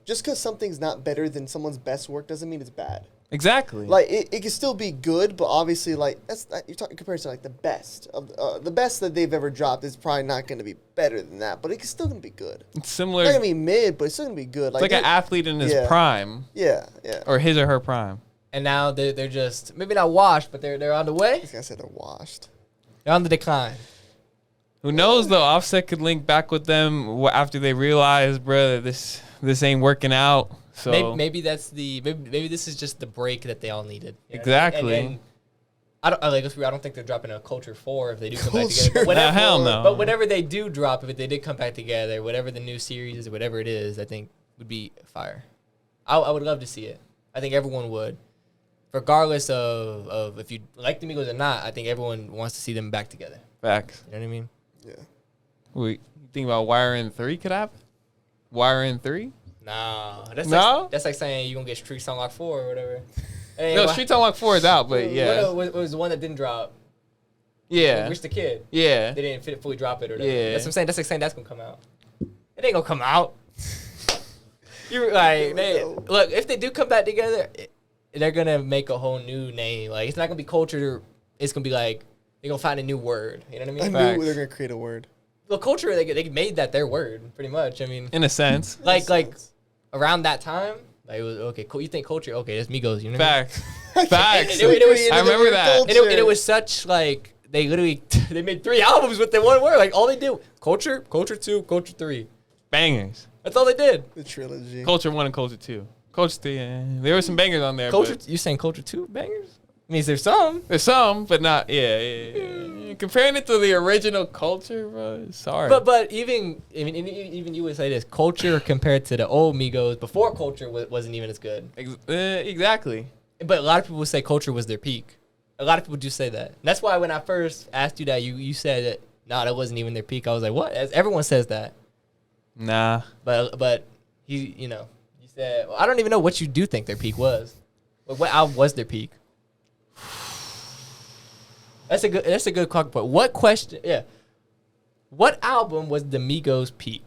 Just because something's not better than someone's best work doesn't mean it's bad. Exactly. Like it can still be good, but obviously, like you're talking compared to like the best of the best that they've ever dropped is probably not going to be better than that, but it's still going to be good. It's similar. It's not going to be mid, but it's still going to be good. It's like an athlete in his prime. Yeah. Or his or her prime. And now they're just maybe not washed, but they're on the way. I said they're washed. They're on the decline. Who knows though? Offset could link back with them after they realize, bro, this ain't working out. So maybe that's maybe this is just the break that they all needed. Exactly. And I don't think they're dropping a Culture 4 if they do come back together. But whatever, hell no. But whatever they do drop, if they did come back together, whatever the new series is, whatever it is, I think would be fire. I would love to see it. I think everyone would. Regardless of if you like the Migos or not, I think everyone wants to see them back together. Facts. You know what I mean? Yeah. Wait, you think about Wiring 3 could happen? Wiring 3? Nah. That's like saying you're going to get Streets Unlocked 4 or whatever. No, Streets Unlocked 4 is out, but yeah. What was the one that didn't drop? Yeah. Rich the Kid. Yeah. They didn't fully drop it or whatever. Yeah. That's what I'm saying. That's like saying that's going to come out. It ain't going to come out. You're like, look, if they do come back together, they're going to make a whole new name. Like, it's not going to be Culture. It's going to be like, they're going to find a new word. You know what I mean? I knew they're going to create a word. Well, Culture, they made that their word, pretty much. I mean. In a sense. Like around that time, like, it was, okay, cool. You think Culture? Okay, that's Migos. You know what Facts. I mean? Facts. I remember that. And it was such, like, they literally, they made 3 albums with the one word. Like, all they did, Culture, Culture 2, Culture 3. Bangers. That's all they did. The trilogy. Culture 1 and Culture 2. Culture 3, there were some bangers on there. Culture, you saying Culture 2 bangers? Means there's some. There's some, but not, yeah. Comparing it to the original Culture, bro, sorry. But even you would say this, Culture compared to the old Migos before Culture wasn't even as good. Exactly. But a lot of people would say Culture was their peak. A lot of people do say that. And that's why when I first asked you that, you said that, nah, that wasn't even their peak. I was like, what? Everyone says that. Nah. But you said, well, I don't even know what you do think their peak was. What album was their peak? That's a good question. But what question? Yeah. What album was the Migos' peak?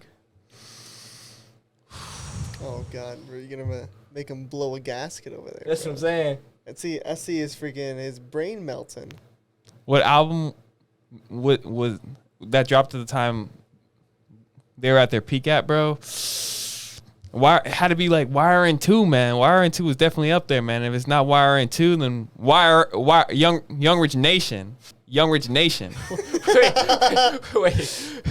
Oh God, bro, you're gonna make him blow a gasket over there. That's bro. what I'm saying. I see his brain melting. What album was that dropped at the time they were at their peak at, bro? It had to be like Wiring 2, man. Wiring 2 was definitely up there, man. If it's not Wiring 2, then Young Rich Nation. Young Rich Nation. Wait.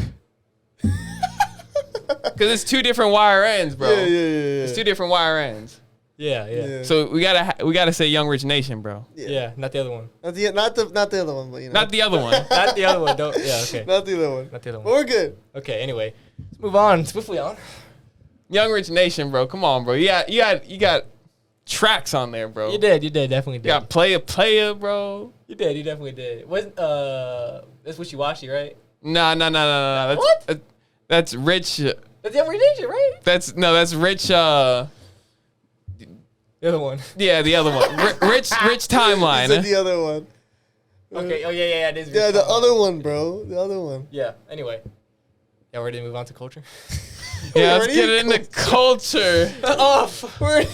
Because it's 2 different wire ends, bro. Yeah. It's 2 different wire ends. Yeah. So we gotta say Young Rich Nation, bro. Yeah, not the other one. Not the other one, but you know. Not the other one. Not the other one. Don't. Yeah. Okay. Not the other one. Not the other But one. we're good. Okay. Anyway, let's move on swiftly on. Young Rich Nation, bro. Come on, bro. You got tracks on there, bro. You definitely did. You got player, bro. You definitely did. Wasn't that's Wishy Washy, right? No. That's, What? That's Rich. That's the other nation, right? That's Rich. The other one. Yeah, the other one. Rich timeline. He said the other one. Okay. Oh yeah. It is Yeah, the other one, bro. The other one. Yeah. Anyway. Yeah, we're ready to move on to Culture. Yeah, let's get into Culture. Off. I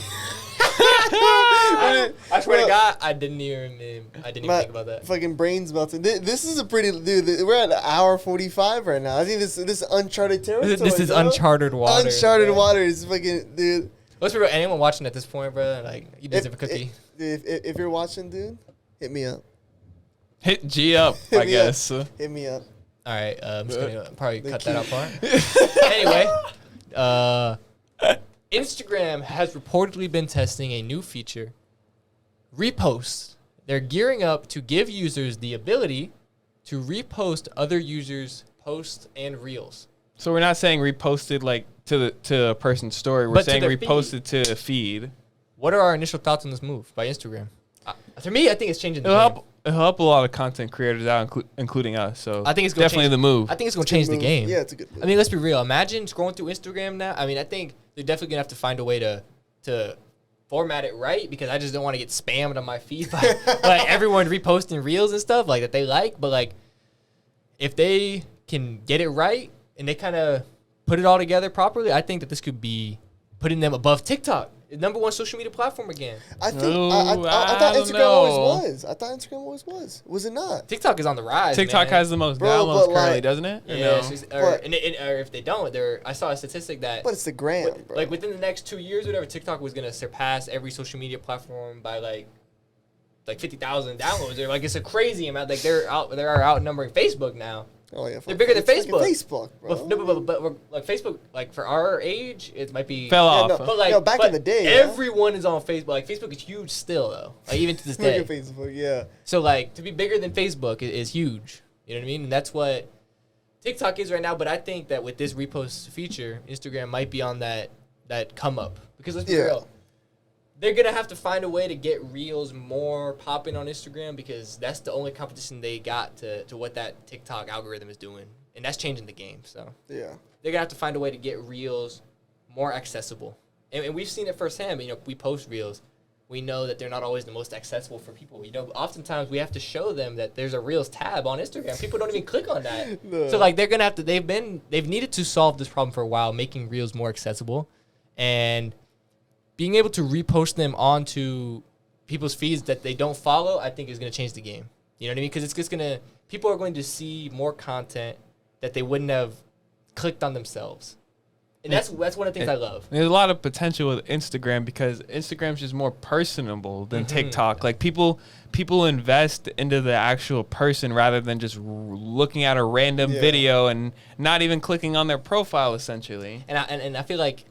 swear to Bro. God, I didn't even think about that. Fucking brains melting. This is a pretty dude. We're at an hour 45 right now. I think this is uncharted territory. This is bro. uncharted water. Uncharted bro. waters, fucking dude. Let's be real. Anyone watching at this point, bro, like you deserve a cookie. If you're watching, dude, hit me up. Hit G up, Hit I me guess. Hit me up. All right, I'm just gonna probably The cut key. that out part. Anyway, Instagram has reportedly been testing a new feature, reposts. They're gearing up to give users the ability to repost other users' posts and reels. So we're not saying reposted like to a person's story. We're But to saying their reposted to a feed. What are our initial thoughts on this move by Instagram? To me, I think it's changing the It'll game. help a lot of content creators out, including us. So I think it's gonna definitely change, the move. I think it's going to change the Move. game. Yeah, it's a good move. I mean, let's be real. Imagine scrolling through Instagram now. I mean, I think they're definitely going to have to find a way to format it right because I just don't want to get spammed on my feed by like everyone reposting reels and stuff like that they like. But like, if they can get it right and they kind of put it all together properly, I think that this could be putting them above TikTok, the #1 social media platform again. I think No, I thought don't Instagram know. always was. I thought Instagram always was. Was it not? TikTok is on the rise. TikTok man. has the most Bro, downloads but, currently, like- doesn't it? Or Yeah, no? But- or if they don't, I saw a statistic that But it's the gram, bro. like within the next 2 years, whatever, TikTok was gonna surpass every social media platform by like 50,000 downloads. They're like it's a crazy amount. Like they're outnumbering Facebook now. Oh yeah, They're bigger than it's fucking Facebook. Facebook, bro. But we're, like Facebook, like for our age, it might be Fell off. no, huh? But like No, back but in the day, yeah. everyone is on Facebook. Like Facebook is huge still though. Like even to this Look day. at Facebook, yeah. So like to be bigger than Facebook is huge. You know what I mean? And that's what TikTok is right now. But I think that with this repost feature, Instagram might be on that come up because let's be Yeah. real. they're going to have to find a way to get Reels more popping on Instagram because that's the only competition they got to what that TikTok algorithm is doing. And that's changing the game. So Yeah. they're going to have to find a way to get Reels more accessible. And we've seen it firsthand. You know, we post Reels. We know that they're not always the most accessible for people. You know, oftentimes we have to show them that there's a Reels tab on Instagram. People don't even click on that. No. So like they're gonna have to. They've needed to solve this problem for a while, making Reels more accessible, and being able to repost them onto people's feeds that they don't follow. I think is gonna change the game. You know what I mean? Because it's just gonna people are going to see more content that they wouldn't have clicked on themselves. And that's one of the things I love. There's a lot of potential with Instagram because Instagram's just more personable than TikTok. Like people invest into the actual person rather than just looking at a random video and not even clicking on their profile essentially. And I feel like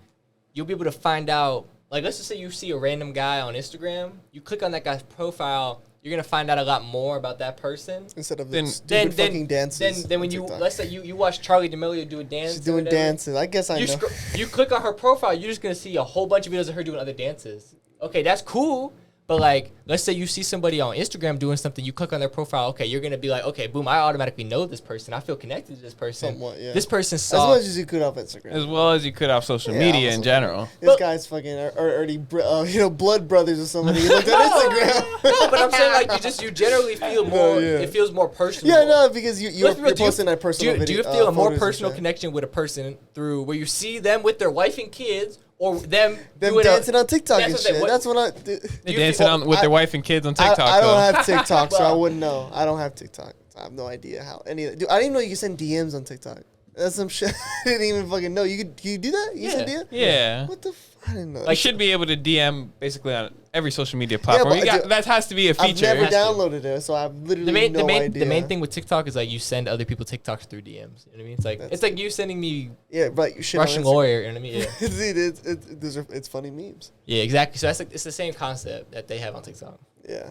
you'll be able to find out, like let's just say you see a random guy on Instagram, you click on that guy's profile, you're gonna find out a lot more about that person instead of the stupid fucking dances. Then when let's say you watch Charli D'Amelio do a dance. She's doing dances. I guess I know. You click on her profile, you're just gonna see a whole bunch of videos of her doing other dances. Okay, that's cool. But like, let's say you see somebody on Instagram doing something, you click on their profile, okay, you're gonna be like, okay, boom, I automatically know this person. I feel connected to this person. Somewhat, yeah. This person saw as much as you could off Instagram. As well as you could off social media in general. This guy's fucking already, blood brothers or somebody. He looked at Instagram. No, but I'm saying like you generally feel more. It feels more personal. Yeah, no, because you're posting that personal video. Do you feel a more personal connection with a person through where you see them with their wife and kids? Or them dancing on TikTok and shit. That's what I do. They dancing with their wife and kids on TikTok. I don't have TikTok, so I wouldn't know. I don't have TikTok. I have no idea how any of that. Dude, I didn't even know you could send DMs on TikTok. That's some shit. I didn't even fucking know. Can you do that? You send DM? Yeah. What the I didn't know. Like, should be able to DM basically on every social media platform. That has to be a feature. I've never downloaded it, so I've literally no idea. The main thing with TikTok is like you send other people TikToks through DMs. You know what I mean? It's like you sending me Russian lawyer. You know what I mean? Yeah. It's funny memes. Yeah, exactly. So it's the same concept that they have on TikTok. Yeah.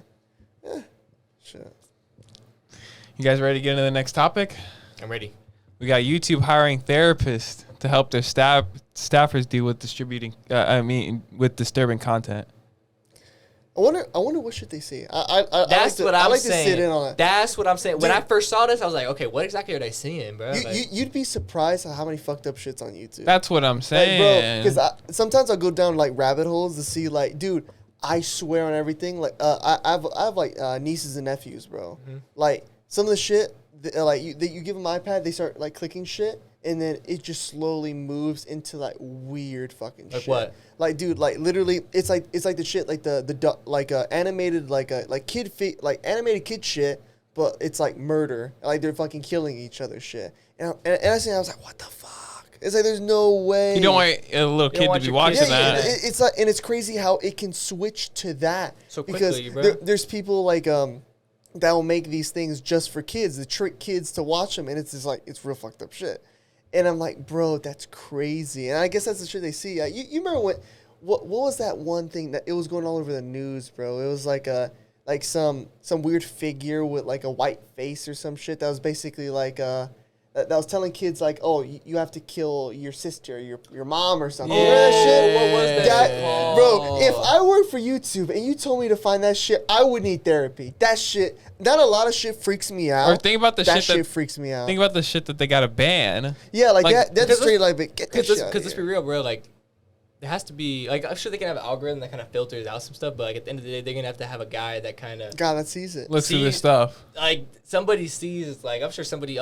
Shit. You guys ready to get into the next topic? I'm ready. We got YouTube hiring therapists to help their staffers deal with with disturbing content. I wonder what should they say. That's what I'm saying. To sit in on it. That's what I'm saying. Dude, when I first saw this, I was like, okay, what exactly are they seeing, bro? You'd be surprised at how many fucked up shit's on YouTube. That's what I'm saying. Like, bro, because sometimes I'll go down like rabbit holes to see like, dude, I swear on everything. Like, I have like nieces and nephews, bro. Mm-hmm. Like some of the shit, you give them an iPad, they start like clicking shit. And then it just slowly moves into like weird fucking shit. Like what? Like, dude, like literally, it's like the shit like the animated animated kid shit, but it's like murder. Like they're fucking killing each other shit. And I was like, what the fuck? It's like there's no way. You don't want a little kid to be watching that. It's like, and it's crazy how it can switch to that so quickly, because bro. There's people like that will make these things just for kids to trick kids to watch them, and it's just like it's real fucked up shit. And I'm like, bro, that's crazy. And I guess that's the shit they see. You remember what was that one thing that it was going all over the news, bro? It was like some weird figure with like a white face or some shit that was basically like that was telling kids like, oh, you have to kill your sister, your mom or something. Yeah. Remember that shit? What was that? Bro, if I worked for YouTube and you told me to find that shit, I would need therapy. That shit, not a lot of shit freaks me out. Or think about the shit that freaks me out. Think about the shit that they gotta ban. Yeah, like that's straight like, get that shit out. Because let's be real, bro, like, there has to be, like, I'm sure they can have an algorithm that kind of filters out some stuff, but, like, at the end of the day, they're going to have a guy that kind of... God, that sees it. Looks through the stuff. Like, somebody sees, like, I'm sure somebody,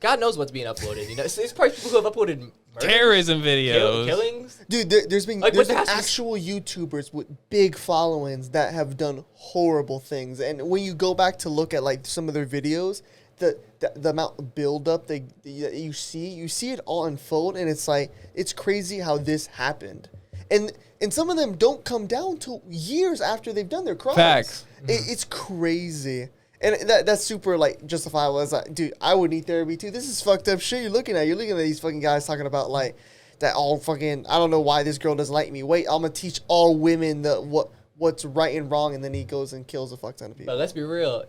God knows what's being uploaded, you know? So there's probably people who have uploaded murders, terrorism videos. Killings. Dude, there's been actual YouTubers with big followings that have done horrible things. And when you go back to look at, like, some of their videos... The amount of buildup you see it all unfold, and it's like it's crazy how this happened, and some of them don't come down till years after they've done their crimes. Facts. It's crazy, and that's super like justifiable. It's like, dude, I would need therapy too. This is fucked up shit. You're looking at these fucking guys talking about like that all fucking. I don't know why this girl doesn't like me. Wait, I'm gonna teach all women what's right and wrong, and then he goes and kills a fuck ton of people. But let's be real.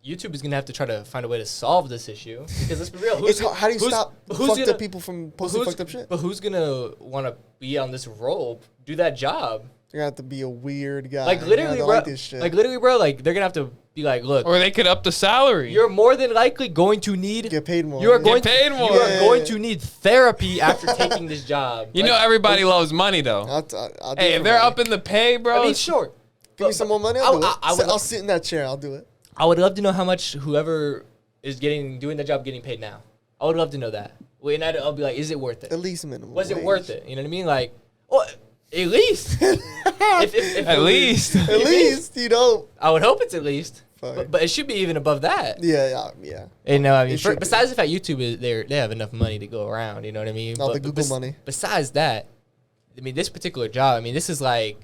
YouTube is going to have to try to find a way to solve this issue. Because let's be real. How do you stop fucked up people from posting fucked up shit? But who's going to want to be on this role, do that job? You're gonna have to be a weird guy. Like literally, bro. Like, this shit. Like literally, bro. Like they're gonna have to be like, look. Or they could up the salary. You're more than likely going to need get paid more. You are going get paid more. You are going to need therapy after taking this job. You know, everybody loves money though. I'll hey, if they're up in the pay, bro. I mean, sure. Give me some more money. I'll do it. I'll sit in that chair. I'll do it. I would love to know how much whoever is doing the job getting paid now. I would love to know that. And I'll be like, is it worth it? At least minimum. Was it wage. worth it? You know what I mean? Like, well, at least. if at least. At least, you know. I would hope it's at least. But it should be even above that. Yeah. And I mean, besides the fact YouTube is they have enough money to go around. You know what I mean? All the Google money. Besides that, I mean, this particular job. I mean, this is like.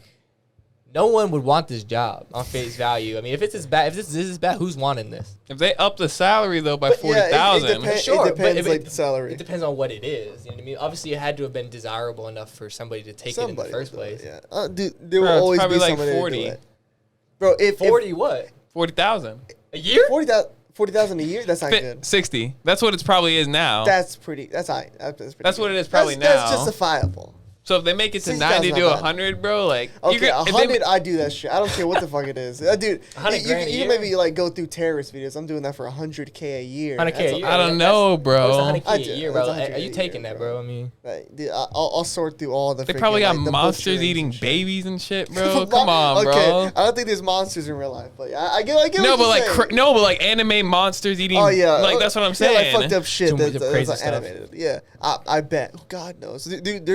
No one would want this job on face value. I mean, if it's as bad, if this is bad, who's wanting this? If they up the salary though by 40,000, sure, it depends like the salary. It depends on what it is. You know what I mean? Obviously, it had to have been desirable enough for somebody to take it in the first place. Yeah, dude, there will always be like somebody 40. to do it. Bro, if 40 what? 40,000 a year? 40,000 a year. That's not good. 60. That's what it probably is now. That's pretty. That's high. That's what it is probably now. That's justifiable. So if they make it to 90 to 100, bro, like okay, 100, I do that shit. I don't care what the fuck it is, dude. 100 grand a year? You maybe like go through terrorist videos. I'm doing that for 100K a year. 100K a year. I don't know, bro. What's 100K a year, bro? Are you taking that, bro? I mean, dude, I'll sort through all the. They probably got like, monsters eating babies and shit, bro. Come on, bro. Okay, I don't think there's monsters in real life, but I get. No, but like anime monsters eating. Oh yeah, like that's what I'm saying. Yeah, like fucked up shit that's like animated. Yeah, I bet. Oh, God knows, dude.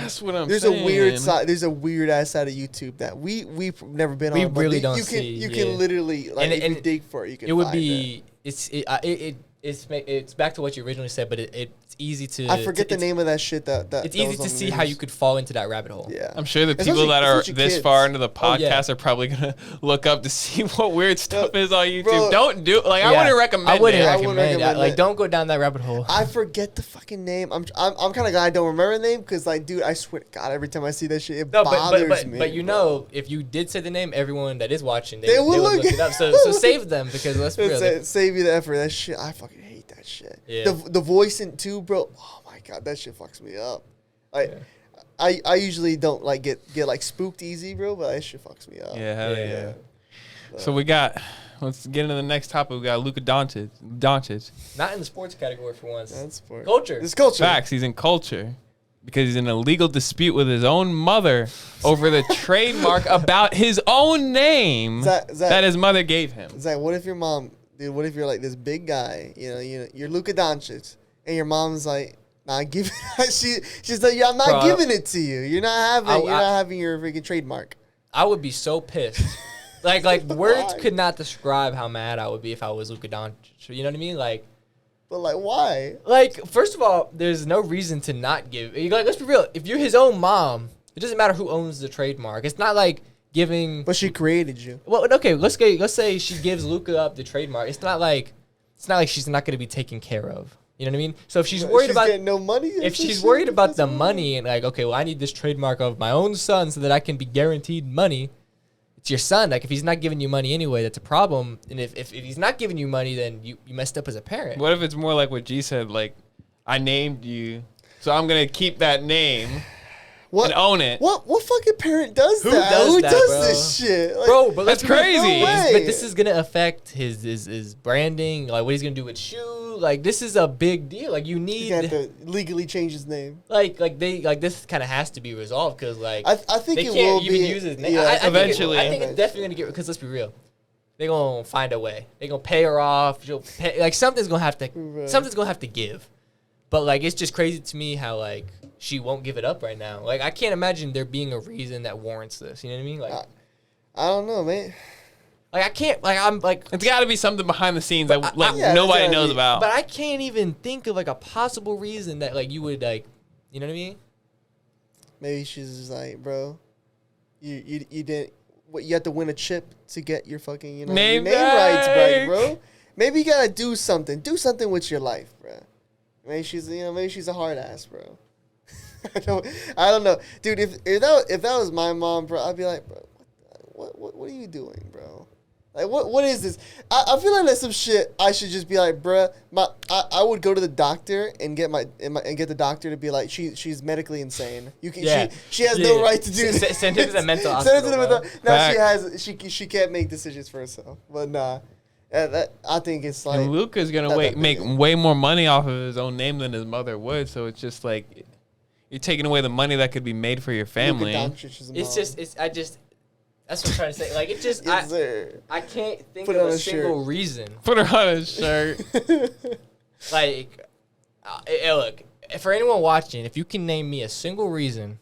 That's what I'm saying. There's a weird side. There's a weird ass side of YouTube that we've never been on. We really don't you see. You can literally like if you dig for it, you can. It would be. It's back to what you originally said, but it's easy to. I forget the name of that shit. It's easy to see how you could fall into that rabbit hole. Yeah, I'm sure the people that are this far into the podcast are probably gonna look up to see what weird stuff is on YouTube. Bro, don't do like I wouldn't recommend. I wouldn't recommend it. Like don't go down that rabbit hole. I forget the fucking name. I'm kind of glad I don't remember the name because like, dude, I swear to God, every time I see that shit, it bothers me. But you know, if you did say the name, everyone that is watching, they will look it up. So save them because let's be real. Save you the effort. That shit, I fucking hate that shit. Yeah. The voice in too, bro. Oh my God, that shit fucks me up. Like, I usually don't like get like spooked easy, bro, but that shit fucks me up. Yeah, hell yeah. So let's get into the next topic. We got Luka Doncic. Not in the sports category for once. That's sports. Culture. It's culture. Facts. He's in culture because he's in a legal dispute with his own mother over the trademark about his own name that his mother gave him. Zach, what if your mom, dude? What if you're like this big guy? You know, you're Luka Doncic, and your mom's like, "Not giving." She's like, "Yeah, I'm not giving it to you. You're not having your freaking trademark." I would be so pissed. like words could not describe how mad I would be if I was Luka Doncic. You know what I mean? Like, but like, why? Like, first of all, there's no reason to not give. Like, let's be real. If you're his own mom, it doesn't matter who owns the trademark. It's not like giving. But she created you. Well, okay. Let's say she gives Luka up the trademark. It's not like she's not going to be taken care of. You know what I mean? So if she's worried about getting no money, if she's worried about the money and like, okay, well, I need this trademark of my own son so that I can be guaranteed money. It's your son. Like, if he's not giving you money anyway, that's a problem. And if he's not giving you money, then you messed up as a parent. What if it's more like what G said? Like, I named you, so I'm gonna keep that name. And own it. What fucking parent does that? Who does this shit? Like, bro, but that's crazy. But this is gonna affect his branding, like what he's gonna do with shoe. Like, this is a big deal. Like, you need to legally change his name. Like this kind of has to be resolved because like I think they it can't will even be, use his name. Yeah, eventually. I think it's definitely gonna get, because let's be real, they're gonna find a way. They're gonna pay her off. She'll pay, like something's gonna have to give. But like, it's just crazy to me how like she won't give it up right now. Like, I can't imagine there being a reason that warrants this. You know what I mean? Like, I don't know, man. Like, I can't. Like, I'm like, it's got to be something behind the scenes that nobody knows about. But I can't even think of like a possible reason that like you would like, you know what I mean? Maybe she's just like, bro, you didn't. What, you have to win a chip to get your fucking name rights back, bro. Maybe you gotta do something. Do something with your life, bro. Maybe she's a hard ass, bro. I don't know, dude. If that was my mom, bro, I'd be like, bro, what are you doing, bro? Like, what is this? I feel like that's some shit I should just be like, bruh, I would go to the doctor and get the doctor to be like, she's medically insane. You can, she has no right to do this. Send her to the mental hospital. No, she can't make decisions for herself. But nah, I think it's like. And Luka's gonna make way more money off of his own name than his mother would. So it's just like you're taking away the money that could be made for your family. That's what I'm trying to say. Like, it just, I can't think of a single reason. Put her on a shirt. Like, look, for anyone watching, if you can name me a single reason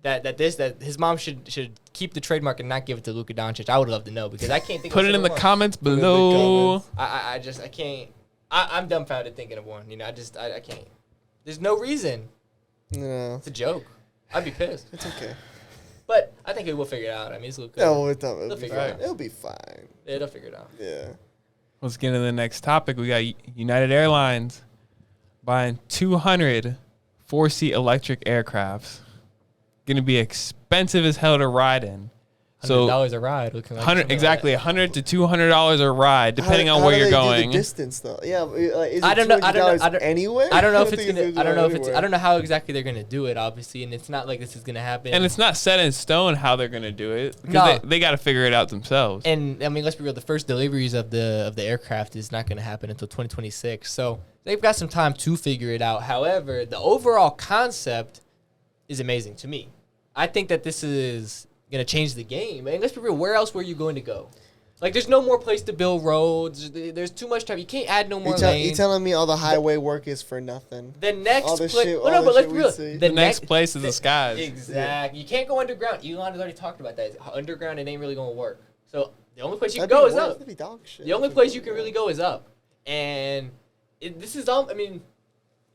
that his mom should keep the trademark and not give it to Luka Doncic, I would love to know, because I can't think of Put it in the comments below. I can't. I'm dumbfounded thinking of one. You know, I can't. There's no reason. No. It's a joke. I'd be pissed. It's okay. But I think we'll figure it out. I mean, it's Luka. No, it'll be fine. Yeah, they'll figure it out. Yeah. Let's get into the next topic. We got United Airlines buying 200 4-seat electric aircrafts. Going to be expensive as hell to ride in. So $100 a ride. Looking like $100 to $200 a ride, depending on where you're going. The distance though, yeah. Is it I don't know. Anywhere? I don't know if it's gonna. I don't know how exactly they're gonna do it. Obviously, and it's not like this is gonna happen. And it's not set in stone how they're gonna do it, because they got to figure it out themselves. And I mean, let's be real. The first deliveries of the aircraft is not gonna happen until 2026. So they've got some time to figure it out. However, the overall concept is amazing to me. I think that this is gonna change the game. And let's be real, where else were you going to go? Like, there's no more place to build roads. There's too much time. You can't add no more lanes. You telling me all the highway work is for nothing? The next place. But let's be real. The next place is the skies. Exactly. You can't go underground. Elon has already talked about that. Underground, it ain't really gonna work. So the only place you can go is up. That'd be dog shit. The only place you can really go is up. And this is all. I mean,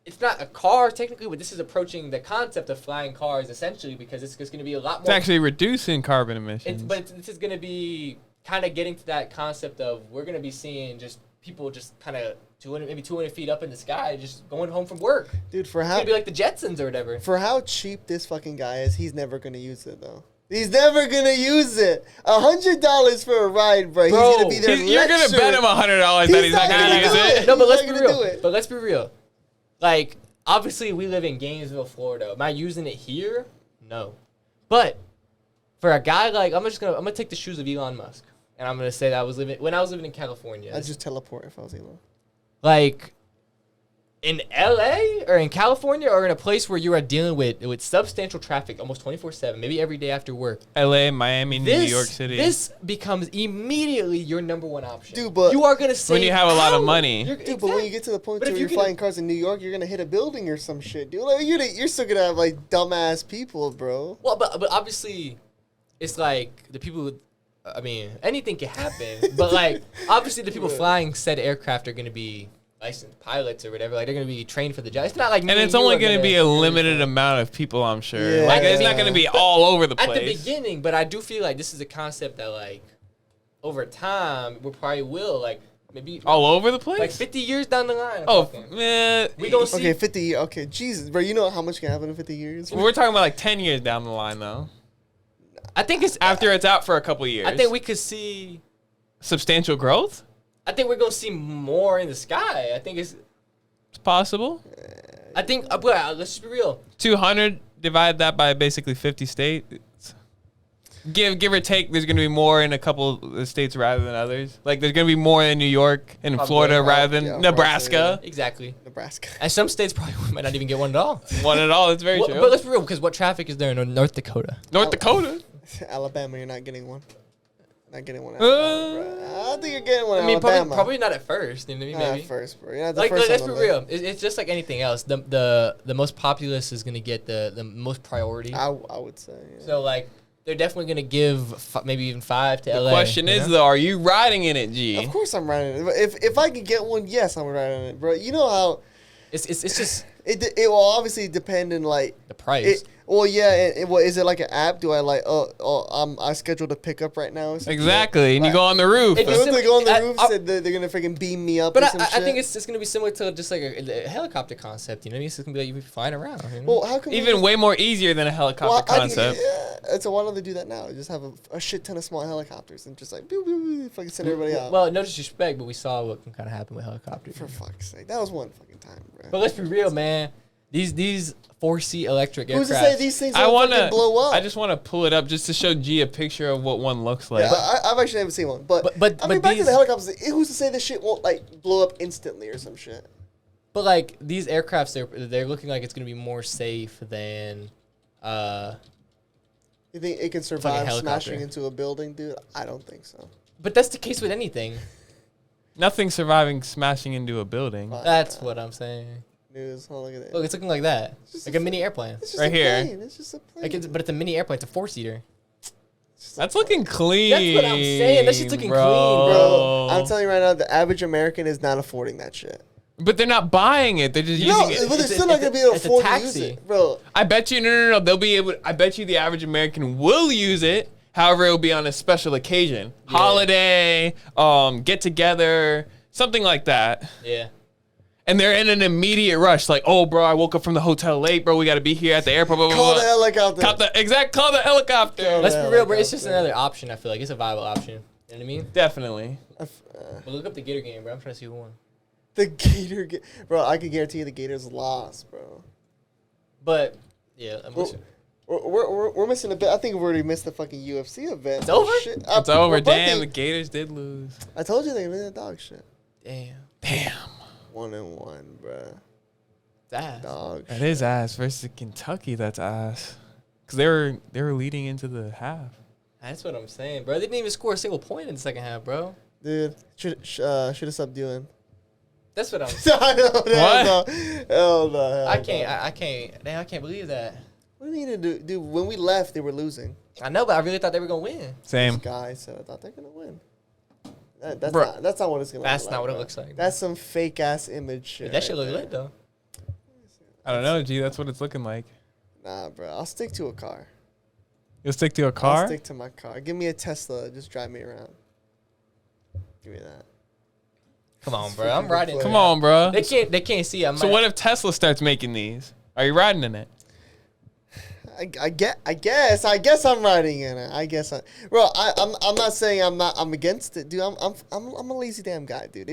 it's not a car technically, but this is approaching the concept of flying cars essentially, because it's just going to be a lot more. It's actually reducing carbon emissions. This is going to be kind of getting to that concept of we're going to be seeing just people just kind of 200 feet up in the sky, just going home from work. Dude, it's going to be like the Jetsons or whatever. For how cheap this fucking guy is, he's never going to use it though. He's never gonna use it. $100 for a ride, bro. He's gonna be there. You're gonna bet him $100 that he's not gonna use it. No, but let's be real. Like, obviously, we live in Gainesville, Florida. Am I using it here? No. But for a guy like, I'm gonna take the shoes of Elon Musk, and I'm gonna say that when I was living in California. I'd just teleport if I was Elon. Like, in LA or in California or in a place where you are dealing with substantial traffic almost 24/7, maybe every day after work. LA, Miami, New York City. This becomes immediately your number one option. Dude, but you are gonna save when you have a lot of money. But when you get to the point where you're flying cars in New York, you're gonna hit a building or some shit, dude. Like, you're still gonna have like dumbass people, bro. Well, but obviously, it's like the people. I mean, anything can happen. But like, obviously, the people flying said aircraft are gonna be licensed pilots or whatever. Like, they're gonna be trained for the job. It's not like and it's only gonna be a limited amount of people, I'm sure. Yeah. Like, it's not gonna be all over the place at the beginning. But I do feel like this is a concept that, like, over time, we probably will, like, maybe all over the place. Like 50 years down the line. Man, we gonna see. Okay, 50. Okay, Jesus, bro. You know how much can happen in 50 years? We're talking about like 10 years down the line, though. I think it's after it's out for a couple years. I think we could see substantial growth. I think we're gonna see more in the sky. I think it's possible. I think, let's just be real. 200, divide that by basically 50 states. Give or take, there's gonna be more in a couple of states rather than others. Like, there's gonna be more in New York and in Florida rather than Nebraska. Yeah. Exactly. Nebraska. And some states probably might not even get one at all. One at all. That's very true. But let's be real, because what traffic is there in North Dakota? North Dakota. Alabama, you're not getting one. Not getting one. I think you're getting one. I mean, probably not at first. You know, maybe. Not at first, bro. You're not the like, first let's be real. It's just like anything else. The most populous is gonna get the most priority. I would say. Yeah. So, like, they're definitely gonna give maybe even 5 to LA. The question is though, are you riding in it, G? Of course I'm riding it. If I could get one, yes, I'm riding it, bro. You know how it's just it will obviously depend on like the price. Well, yeah. What is it like an app? Do I like? I scheduled a pickup right now. Exactly, and you go on the roof. They go on the roof. Said they're gonna freaking beam me up. But I think it's gonna be similar to just like a helicopter concept. You know what I mean? It's gonna be like you be flying around. You know? Well, how come even way more easier than a helicopter concept? So why don't they do that now? Just have a shit ton of small helicopters and just like fucking send everybody out. Well, no disrespect, but we saw what can kind of happen with helicopters. For fuck's sake, that was one fucking time, bro. But let's be real, man. These 4-seat electric aircraft. Who's to say these things don't fucking blow up? I just want to pull it up just to show G a picture of what one looks like. Yeah, I've actually never seen one. But I mean, back to the helicopters. Who's to say this shit won't like blow up instantly or some shit? But like these aircrafts, they're looking like it's gonna be more safe than. You think it can survive smashing into a building, dude? I don't think so. But that's the case with anything. Nothing surviving smashing into a building. That's what I'm saying. News. Oh, look at it. Look, it's looking like that. It's like a mini airplane. It's just right here. here. It's just a plane. But it's a mini airplane. It's a 4-seater. That's looking clean. That's what I'm saying. That shit's looking clean, bro. I'm telling you right now, the average American is not affording that shit. But they're not buying it. They're just using it. But they're still not gonna be able to afford to use it, bro. I bet you no. They'll be able. I bet you the average American will use it. However, it will be on a special occasion, holiday, get together, something like that. Yeah. And they're in an immediate rush, like, oh, bro, I woke up from the hotel late, bro. We got to be here at the airport. Blah, blah, Call blah. the helicopter. Call the helicopter. Let's be real, bro. It's just another option. I feel like it's a viable option. You know what I mean? Definitely. Well, look up the Gator game, bro. I'm trying to see who won. The Gator, bro. I can guarantee you the Gators lost, bro. But yeah, we're missing a bit. I think we already missed the fucking UFC event. It's over. Shit. It's over. Damn, the Gators did lose. I told you they were the dog shit. Damn. 1-1, bro. That dog. That is ass versus Kentucky. That's ass. Cause they were leading into the half. That's what I'm saying, bro. They didn't even score a single point in the second half, bro. Dude, should have stopped doing. That's what I'm saying. Hell no. I can't. Damn, I can't believe that. What do you need to do? Dude, when we left, they were losing. I know, but I really thought they were gonna win. Same. This guy said I thought they're gonna win. That's not what it's gonna. That's look not like, what bro. it looks like. That's some fake ass image shit. That shit look lit though. I don't know, G. That's what it's looking like. Nah, bro. I'll stick to a car. You'll stick to a car? I'll stick to my car. Give me a Tesla. Just drive me around. Give me that. Come on, bro. I'm riding. Come on, bro. They can't see. So what if Tesla starts making these? Are you riding in it? I guess I'm riding in it. I'm not saying I'm against it, dude. I'm a lazy damn guy, dude.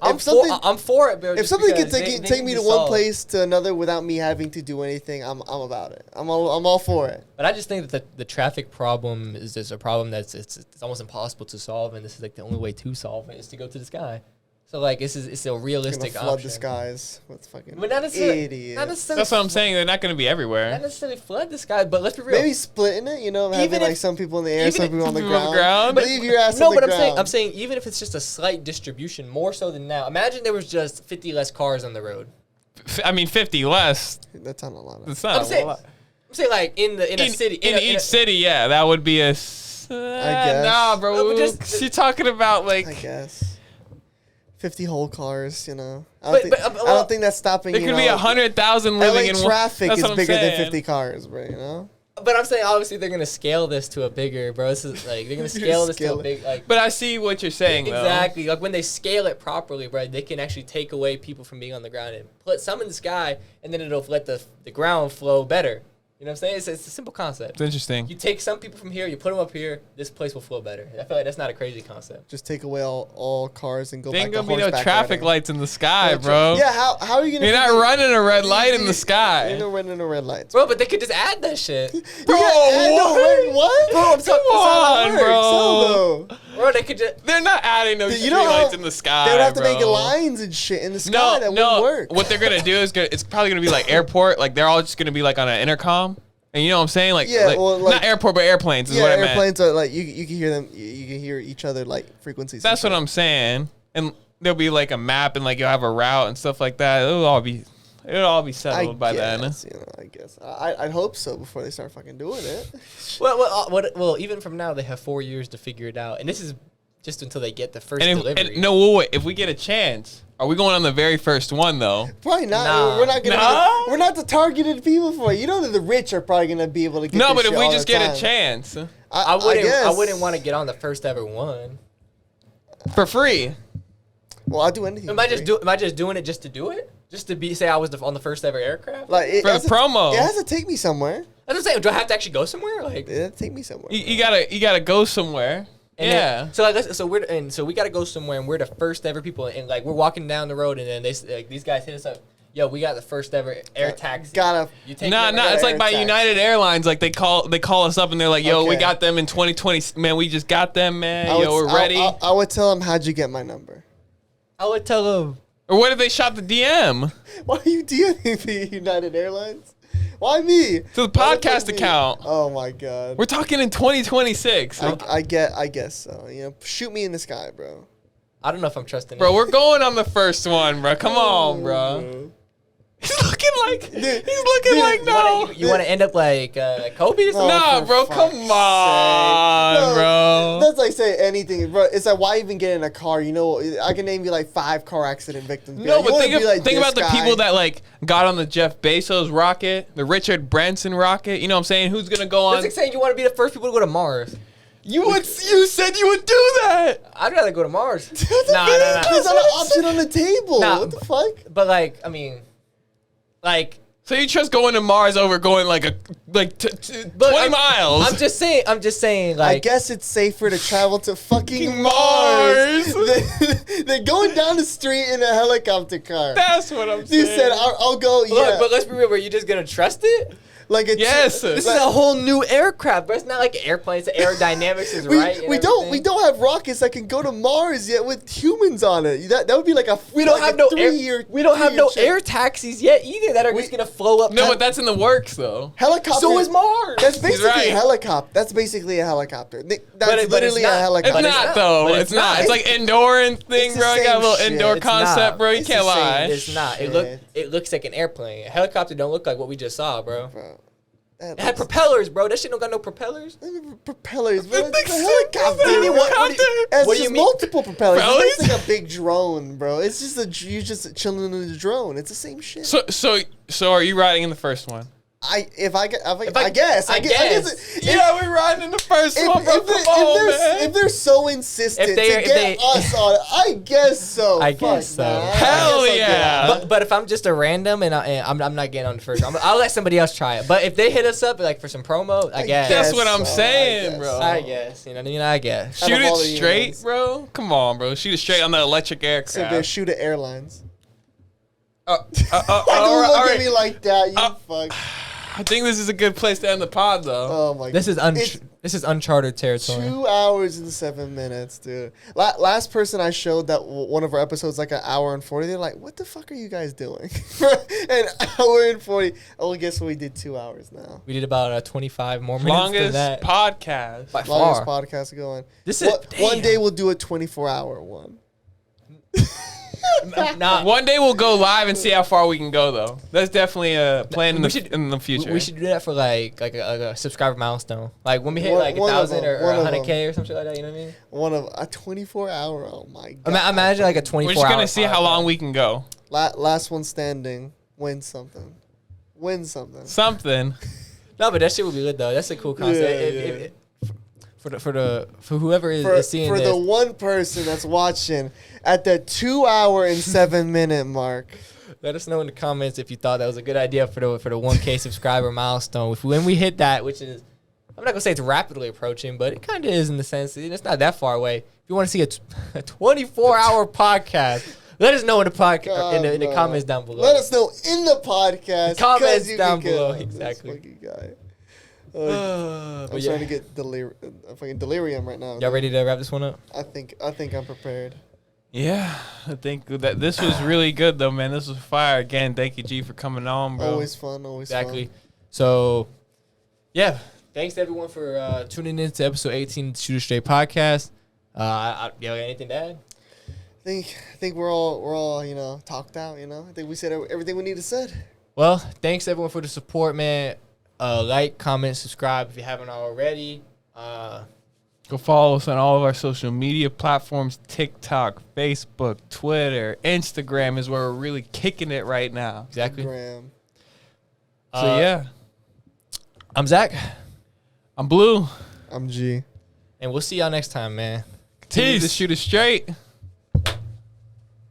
I'm for it, bro. If something can take me to one place to another without me having to do anything, I'm about it. I'm all for it. But I just think that the traffic problem is just a problem that's it's almost impossible to solve, and this is like the only way to solve it is to go to the sky. So like it's a realistic option. Flood the skies with fucking idiots. That's what I'm saying. They're not going to be everywhere. Not necessarily flood the sky, but let's be real. Maybe splitting it, having like some people in the air, some people on the ground. But leave your ass on the ground. I'm saying even if it's just a slight distribution, more so than now. Imagine there was just 50 less cars on the road. I mean, 50 less. That's not a lot. That's not a lot. I'm saying like in a city. In each city, yeah, that would be a. I guess. Nah, bro. You're talking about like. I guess. 50 whole cars, I don't think that's stopping. There could be 100,000 living in one. Traffic is bigger than 50 cars, bro. But I'm saying obviously they're gonna scale this to a bigger, bro. This is like they're gonna scale this to a big like. But I see what you're saying, exactly. though. Like when they scale it properly, bro, they can actually take away people from being on the ground and put some in the sky, and then it'll let the ground flow better. You know what I'm saying? It's a simple concept. It's interesting. You take some people from here, you put them up here, this place will flow better. I feel like that's not a crazy concept. Just take away all cars and go back to horseback horseback riding. There ain't gonna be no traffic lights in the sky, bro. Yeah, how are you gonna... You're not running a red light in the sky. You're not running a red light. Bro, but they could just add that shit. Bro, what? Bro, I'm Come on, bro. Bro, they could just... They're not adding no street lights in the sky, they would have to bro. make lines and shit in the sky. That wouldn't work. What they're gonna do is it's probably gonna be like airport. Like they're all just gonna be like on an intercom. And you know what I'm saying? Like, not airport, but airplanes is what I meant. Airplanes are like, you can hear them, you can hear each other, like, frequencies. That's what I'm saying. And there'll be, like, a map and, like, you'll have a route and stuff like that. It'll all be settled by then. I guess. I'd hope so before they start fucking doing it. Well, even from now, they have 4 years to figure it out. And this is just until they get the first delivery. Wait. If we get a chance, are we going on the very first one though? Probably not. Nah. We're not gonna. We're not the targeted people for it. You know that the rich are probably gonna be able to get. No, this but if shit we all just the get time. a chance I wouldn't want to get on the first ever one for free. Well, I'll do anything. Am I just doing it just to do it? Just to say I was on the first ever aircraft? Like For the promo. It has to take me somewhere. That's what I'm saying. Do I have to actually go somewhere? Like, It has to take me somewhere. You gotta go somewhere. and Yeah. then- so we gotta go somewhere, and we're the first ever people, and like we're walking down the road, and then these guys hit us up. Yo, we got the first ever air taxi. Gotta. You take Nah, it's like by taxi. United Airlines. Like they call us up and they're like, "Yo, we Okay. got them in 2020. Man, we just got them, man. I would- Yo, we're ready." I would tell him, how'd you get my number? I would tell them. Or what if they shot the DM Why are you DMing me, United Airlines? Why me? to the Why podcast me? account? Oh my god. We're talking in 2026, I guess so. You know, shoot me in the sky, bro. I don't know if I'm trusting bro. it. We're going on the first one, bro. Come on, bro. He's looking like no. You want to end up like Kobe or something? Nah, for bro. fuck's Come on, No, bro. That's like saying anything, bro. It's like, why even get in a car? You know, I can name you like 5 car accident victims. No, You but wanna think be like think this about the guy. people that like got on the Jeff Bezos rocket, the Richard Branson rocket. You know what I'm saying? Who's gonna go on? That's like saying you want to be the first people to go to Mars. You said you would do that. I'd rather go to Mars. There's Nah. not an option on the table. Nah, What the fuck? But like, I mean, like. So you trust going to Mars over going like 20 But miles? I'm just saying, like. I guess it's safer to travel to fucking Mars. Mars than going down the street in a helicopter car. That's what I'm saying. You said I'll go. Look, Yeah, but let's be real. Are you just gonna trust it? like it's Yes. This is a whole new aircraft, but it's not like airplanes. The aerodynamics is right. and We everything. don't have rockets that can go to Mars yet with humans on it. That would be like a We don't have no trip. air taxis yet either that are just gonna flow up. No, but that's in the works though. Helicopter. So is Mars. That's basically right. a helicopter. That's basically a helicopter. That's But it's literally a not. It's helicopter. But not not. though. But It's not. It's like indoor and thing, it's the bro. You got a same little shit. indoor It's concept, not. bro. You It's can't the same. lie. It's not. Shit. It looks like an airplane. A helicopter don't look like what we just saw, bro. Bro, It had propellers, bro. That shit don't got no propellers. propellers, bro. It's a It's helicopter. a helicopter. It's What do just you mean? multiple propellers. Propellers? It's like a big drone, bro. It's just you just chilling in the drone. It's the same shit. So are you riding in the first one? I I guess. Yeah, we're riding in the first one, bro. If they're so insistent If they- to if get they- us on it, I guess so. I Fuck, guess so. man. I Hell guess I'll get yeah. on it. But if I'm just a random and I'm not getting on the first, I'll let somebody else try it. But if they hit us up like for some promo, I guess. That's what I'm so, saying, I guess bro. I guess. You know what I mean? I guess. Shoot Out of all it the straight, humans. bro. Come on, bro. Shoot it straight on the electric So they're aircraft. shoot at airlines. All Don't look right. at me like that, you fuck. I think this is a good place to end the pod, though. Oh my god. This is uncharted territory. 2 hours and 7 minutes, dude. Last person I showed that one of our episodes like an hour and 40. They're like, "What the fuck are you guys doing?" An hour and 40. Oh, guess what? We did 2 hours now. We did about 25 more minutes than Longest that. podcast. By Longest far. podcast going. This is One day we'll do a 24-hour one. Nah, One day we'll go live and see how far we can go, though. That's definitely a plan in We the, should- in the future. we should do that for like a subscriber milestone. Like when we hit One- like one of 1,000 them, or one of 100K or something like that. You know what I mean? One of a 24-hour. Oh my god. Imagine like a 24. We're just hour gonna see how podcast. long we can go. Last one standing wins something. Win something. Something. No, but that shit would be lit though. That's a cool concept. Yeah, For whoever is seeing for this. the one person that's watching at the 2 hour and 7 minute mark. Let us know in the comments if you thought that was a good idea for the 1K subscriber milestone. When we hit that, which is, I'm not gonna say it's rapidly approaching, but it kind of is in the sense that it's not that far away. If you want to see a 24-hour podcast, let us know in the podcast in the comments down below. Let us know in the podcast. Comments 'cause you down can below, go. This exactly. fucking guy. But I'm yeah. starting to get fucking delirium right now. Y'all ready to wrap this one up? I think I'm prepared. Yeah, I think that this was really good, though, man. This was fire. Again, thank you, G, for coming on, bro. Always fun. Exactly. So, yeah. Thanks to everyone for tuning in to episode 18 of the Shoot It Straight podcast. Y'all got anything to add? I think we're all talked out. I think we said everything we need to said. Well, thanks everyone for the support, man. Like, comment, subscribe if you haven't already. Go follow us on all of our social media platforms: TikTok, Facebook, Twitter, Instagram is where we're really kicking it right now. Exactly. Instagram. So yeah, I'm Zach. I'm Blue. I'm G. And we'll see y'all next time, man. Continue to shoot it straight.